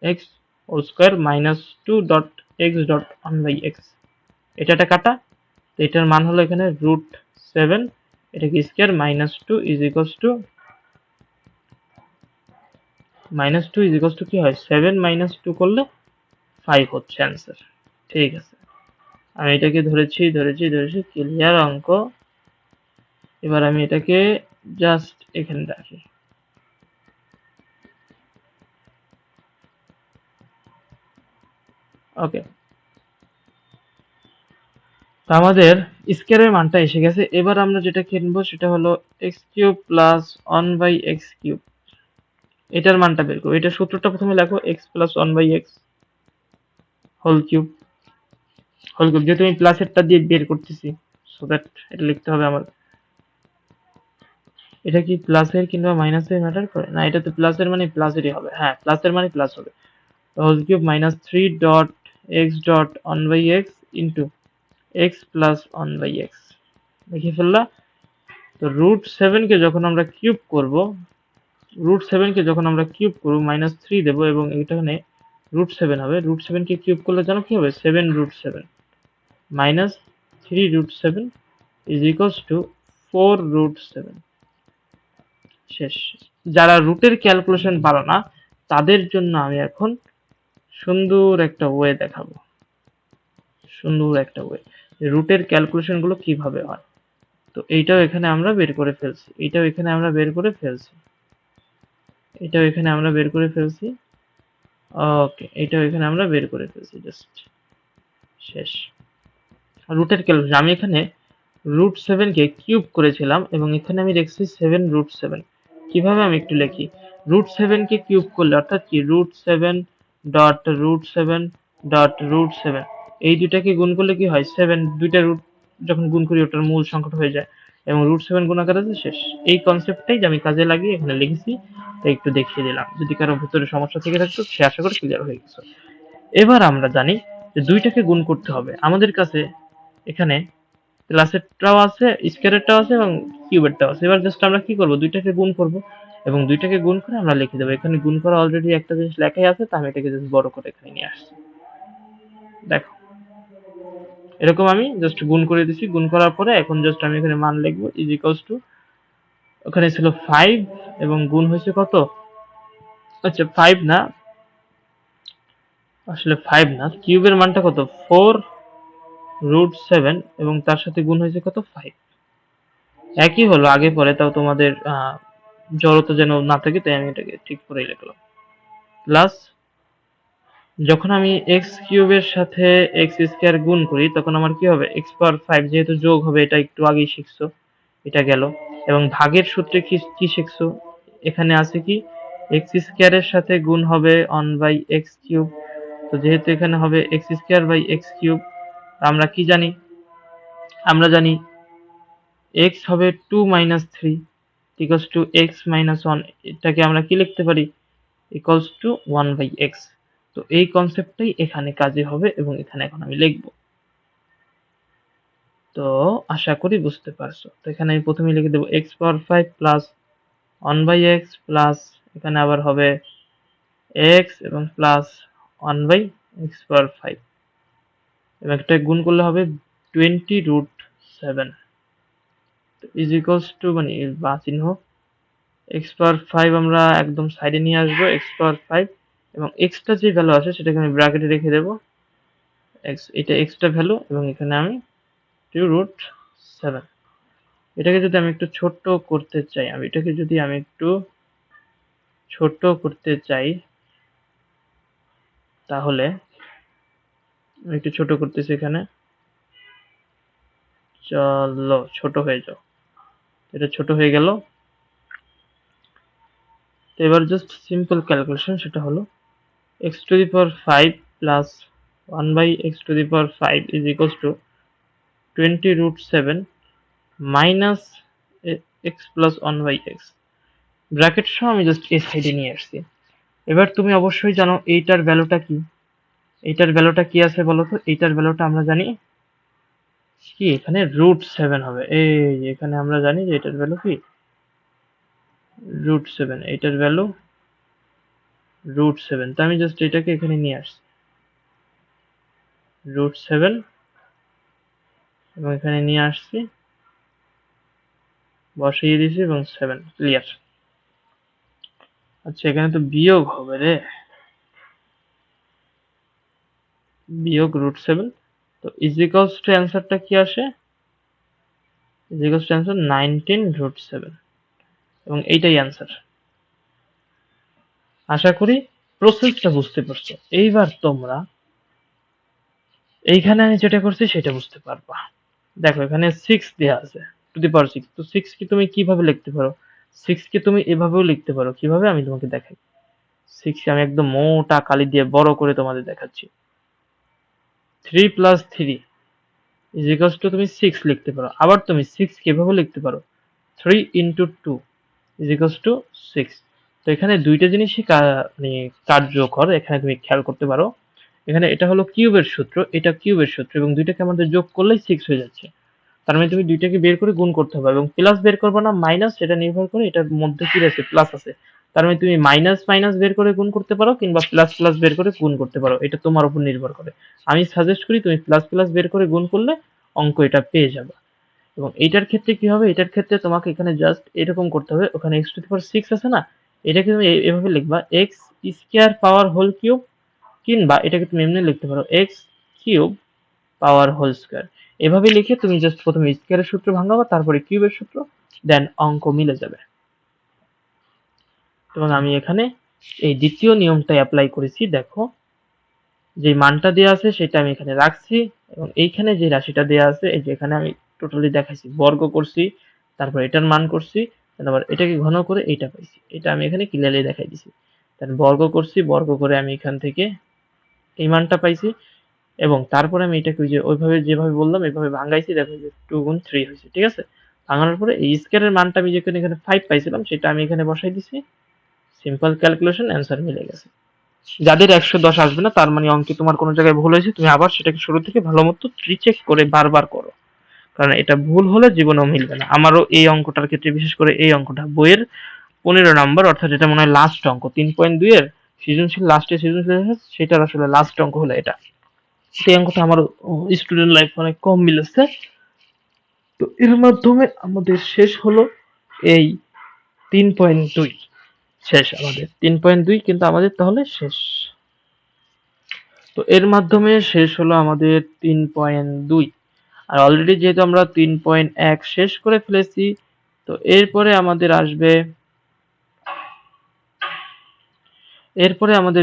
X whole square minus 2 dot x dot 1/x, এটা কাটা। তো এটার মান হলো এখানে √7, এটাকে square -2 is equals to -2 is equals to কি হয়, 7 - 2 করলে 5 হচ্ছে অ্যান্সার। ঠিক আছে, আমি এটাকে ধরেছি ক্লিয়ার অঙ্ক। এবার আমি এটাকে জাস্ট এখানে রাখি। ওকে, তো আমাদের স্কয়ারের মানটা এসে গেছে। এবার আমরা যেটা কিনবো সেটা হলো x³ প্লাস 1/x³, এটার মানটা বের করবো। এটা সূত্রটা প্রথমে লেখো, x plus 1/x whole cube, যেহেতু আমি প্লাসেরটা দিয়ে বের করতেছি, সো দ্যাট এটা লিখতে হবে আমার। এটা কি প্লাসের কিংবা মাইনাসের ম্যাটার করে না, এটা তো প্লাসের মানে প্লাসেরই হবে। হ্যাঁ, প্লাসের মানে প্লাস হবে। Whole cube -3 dot x dot 1/x into x plus 1/x লিখে ফেললা। তো √7 কে যখন আমরা কিউব করব, -3 দেবো এবং এখানে √7 হবে। √7 কে কিউব করলে জানো কি হবে, 7√7 মাইনাস 3√7 ইজ ইকুয়ালস টু 4√7। শেষ। যারা রুটের ক্যালকুলেশন পারো না তাদের জন্য আমি এখন সুন্দর একটা ওয়ে দেখাবো, রুটের ক্যালকুলেশন গুলো কিভাবে হয়। তো এইটাও এখানে আমরা বের করে ফেলছি, ওকে, এইটাও এখানে আমরা বের করে ফেলছি, জাস্ট শেষ। রুটের ক্যালকুলেশন আমি এখানে √7 কে কিউব করেছিলাম এবং এখানে আমি লিখছি 7√7। কিভাবে আমি একটু লিখি, √7 কে কিউব করলে অর্থাৎ কি √7 ডট √7 ডট √7, এই দুটাকে গুণ করলে কি হয়, 7, দুইটা রুট যখন গুণ করি ওটার মূল সংখ্যাটা হয়ে যায় এবং √7 গুণ আকারে আছে, শেষ। এই কনসেপ্টটাই আমি কাজে লাগিয়ে এখানে লিখেছি, তাই একটু দেখিয়ে দিলাম। যদি কারো ভিতরে সমস্যা থেকে থাকতো সে আশা করি ক্লিয়ার হয়ে গেছে। এবার আমরা জানি যে দুইটাকে গুণ করতে হবে। আমাদের কাছে এখানে প্লাসেরটাও আছে, স্কয়ারেরটাও আছে এবং কিউবেরটাও আছে। এবার জাস্ট আমরা কি করব, দুইটাকে গুণ করব এবং দুইটাকে গুণ করে আমরা লিখে দেবো। এখানে গুণ করা অলরেডি একটা জিনিস লেখাই আছে, তো আমি এটাকে জাস্ট বড় করে এখানে নিয়ে আসছি। দেখো, এরকম আমি জাস্ট গুণ করে দিছি। গুণ করার পরে এখন জাস্ট আমি এখানে মান লিখবো ইজ ইকুয়ালস টু, ওখানে ছিল 5 এবং গুণ হয়েছে কত, আচ্ছা 5 না, আসলে 5 না, কিউবের মানটা কত, 4√7 এবং তার সাথে গুণ হয়েছে কত, 5। একই হলো আগে পরে, তাও তোমাদের জড়তা যেন না থাকে তাই আমি এটাকে ঠিক করে লিখলাম। প্লাস যখন আমি এক্স কিউবের সাথে এক্স স্কয়ার গুণ করি তখন আমার কি হবে, x⁵, যেহেতু যোগ হবে, এটা একটু আগেই শিখছো, এটা গেল। এবং ভাগের সূত্রে কি কি শিখছো? এখানে আছে কি এক্স স্কোয়ারের সাথে গুণ হবে 1/x কিউব। তো যেহেতু এখানে হবে x square by x cube, আমরা কি জানি? আমরা জানি x হবে 2 - 3 ইকুয়ালস টু x - 1। এটাকে আমরা কি লিখতে পারি? Equals to 1/x। তো এই কনসেপ্টটাই এখানে কাজে হবে এবং এখানে এখন আমি লিখব। তো আশা করি বুঝতে পারছো। তো এখানে আমি প্রথমে লিখে দেবো x পাওয়ার 5 প্লাস 1/x প্লাস এখানে আবার হবে x এবং প্লাস 1/x পাওয়ার 5 এবং একটা গুণ করলে হবে 20√7 ইজ ইকুয়ালস টু মানে বা চিহ্ন x পাওয়ার 5 আমরা একদম সাইডে নিয়ে আসবো x পাওয়ার 5 এবং x টা যে ভ্যালু আছে সেটাকে আমি ব্র্যাকেটে রেখে দেব x, এটা x টা ভ্যালু এবং এখানে আমি 2√7। এটাকে যদি আমি একটু ছোট করতে চাই, তাহলে আমি একটু ছোট করতেছি এখানে। চলো ছোট হয়ে যাও। এটা ছোট হয়ে গেল। তো এবার জাস্ট সিম্পল ক্যালকুলেশন, সেটা হলো x two the power 5 plus 1/x two the power 5 is equals two 20√7 minus x plus 1/x। Bracket সহ আমি জাস্ট এই সাইডে নিয়ে আসছি। এবার তুমি অবশ্যই জানো এইটার ভ্যালুটা কি। এইটার ভ্যালুটা কি আছে বলো তো? এইটার ভ্যালুটা আমরা জানি কি, এখানে √7 হবে। এই এখানে আমরা জানি যে এটার ভ্যালু কি √7। এটার ভ্যালু √7। তো আমি জাস্ট এটাকে এখানে নিয়ে আসছি √7 এবং এখানে নিয়ে আসছি, বসিয়ে দিয়েছি এবং 7 ক্লিয়ার। আচ্ছা এখানে তো বিয়োগ হবে রে, বিয়োগ √7। তো ইজ ইকুয়ালস টু অ্যান্সারটা কি আসে? ইজ ইকুয়ালস টু অ্যান্সার 19√7 এবং এইটাই অ্যান্সার। আশা করি প্রসেসটা বুঝতে পারছো। এইবার তোমরা এইখানে আমি যেটা করছি সেটা বুঝতে পারবা। দেখো এখানে 6 দেয়া আছে টু দি পাওয়ার 6। তো 6 কে তুমি কিভাবে লিখতে পারো? 6 কে তুমি এভাবেও লিখতে পারো। কিভাবে আমি তোমাকে দেখাই। 6 কে আমি একদম মোটা কালি দিয়ে বড় করে তোমাদের দেখাচ্ছি। 3 প্লাস 3 ইজ ইকুয়ালস টু তুমি 6 লিখতে পারো। আবার তুমি 6 কে এভাবে লিখতে পারো 3 ইন্টু 2 ইজ ইকুয়ালস টু 6। তো এখানে দুইটা জিনিসই মানে কার্যকর, এখানে তুমি খেয়াল করতে পারো। এখানে এটা হলো কিউবের সূত্র, এটা কিউবের সূত্র এবং দুইটাকে আমাদের যোগ করলেই 6 হয়ে যাচ্ছে। তার মানে তুমি দুইটাকে বের করে গুণ করতে হবে এবং প্লাস বের করবে না মাইনাস, সেটা নির্ভর করে এটার মধ্যে কি আছে, প্লাস আছে। তার মানে তুমি মাইনাস মাইনাস বের করে গুণ করতে পারো কিংবা প্লাস প্লাস বের করে গুণ করতে পারো, এটা তোমার উপর নির্ভর করে। আমি সাজেস্ট করি তুমি প্লাস প্লাস বের করে গুণ করলে অঙ্ক এটা পেয়ে যাবে। এবং এইটার ক্ষেত্রে কি হবে, এটার ক্ষেত্রে তোমাকে এখানে জাস্ট এরকম করতে হবে, ওখানে x টু দি পাওয়ার 6 আছে না, এটাকে তুমি এভাবে লিখবা x square power whole cube, কিংবা এটাকে তুমি এমনি লিখতে পারো x cube power whole square. এভাবে লিখে তুমি জাস্ট প্রথমে স্কয়ারের সূত্র ভাঙাবা, তারপরে কিউবের সূত্র, দেন অঙ্ক মিলে যাবে। এবং আমি এখানে এই দ্বিতীয় নিয়মটা অ্যাপ্লাই করেছি। দেখো যে মানটা দেওয়া আছে সেটা আমি এখানে রাখছি এবং এইখানে যে রাশিটা দেওয়া আছে এই যে এখানে আমি টোটালি দেখাইছি, বর্গ করছি, তারপর এটার মান করছি, আবার এটাকে ঘন করে এইটা পাইছি, এটা আমি এখানে ক্লিয়ারলি দেখাই দিছি। তার বর্গ করছি, বর্গ করে আমি এখান থেকে এই মানটা পাইছি এবং তারপরে আমি এটাকে ওই যে ওইভাবে যেভাবে বললাম এভাবে ভাঙাইছি। দেখো যে 2 গুণ 3 হয়েছে, ঠিক আছে। ভাঙানোর পরে এই স্কয়ারের মানটা আমি যেখানে এখানে 5 পাইছিলাম সেটা আমি এখানে বসাই দিছি। সিম্পল ক্যালকুলেশন, অ্যান্সার মিলে গেছে। যাদের 110 আসবে না তার মানে অঙ্কে তোমার কোনো জায়গায় ভুল হয়েছে, তুমি আবার সেটাকে শুরু থেকে ভালো মতো রিচেক করে বারবার করো, কারণ এটা ভুল হলে জীবনেও মিলবে না। আমারও এই অঙ্কটার ক্ষেত্রে, বিশেষ করে এই অঙ্কটা বইয়ের 15 নাম্বার, অর্থাৎ এটা মনে হয় লাস্ট অঙ্ক 3.2 এর সৃজনশীল, লাস্টে সৃজনশীল, সেটার আসলে লাস্ট অঙ্ক হলো এটা। সেই অঙ্কটা আমার স্টুডেন্ট লাইফ অনেক কম মিলেছে। তো এর মাধ্যমে আমাদের শেষ হলো এই 3.2 শেষ, আমাদের 3.2 কিন্তু আমাদের তাহলে শেষ। তো এর মাধ্যমে শেষ হলো আমাদের 3.2। আর অলরেডি যেহেতু আমরা 3.1 শেষ করে ফেলেছি, তো এরপরে আমাদের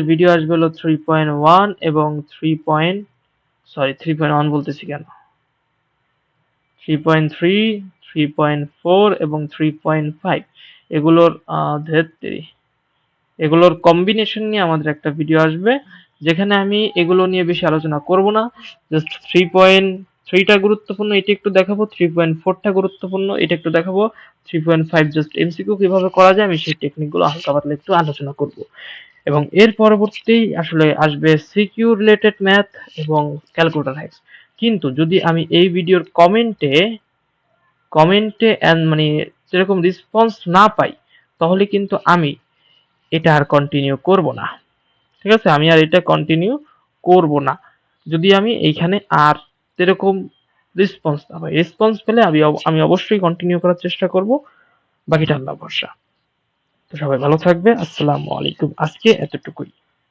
ভিডিও আসবে হলো 3.1 এবং 3.1 বলতেছি কেন, 3.3, 3.4 এবং 3.5 এগুলোর এগুলোর কম্বিনেশন নিয়ে আমাদের একটা ভিডিও আসবে, যেখানে আমি এগুলো নিয়ে বেশি আলোচনা করব না। জাস্ট 3.3টা গুরুত্বপূর্ণ, এটা একটু দেখাবো। 3.4টা গুরুত্বপূর্ণ, এটা একটু দেখাবো। 3.5 জাস্ট এমসিকিউ কিভাবে করা যায় আমি সেই টেকনিকগুলো হালকা পাতলা একটু আলোচনা করব। এবং এর পরবর্তীতেই আসলে আসবে সিকিউ রিলেটেড ম্যাথ এবং ক্যালকুলেটর হ্যাক্স। কিন্তু যদি আমি এই ভিডিওর কমেন্টে মানে সেরকম রেসপন্স না পাই, তাহলে কিন্তু আমি এটা আর কন্টিনিউ করব না। ঠিক আছে, আমি আর এটা কন্টিনিউ করব না যদি আমি এইখানে আর সেরকম রেসপন্স না পাই। রেসপন্স পেলে আমি অবশ্যই কন্টিনিউ করার চেষ্টা করব। বাকিটা আল্লাহ ভরসা। তো সবাই ভালো থাকবে। আসসালামু আলাইকুম। আজকে এতটুকুই।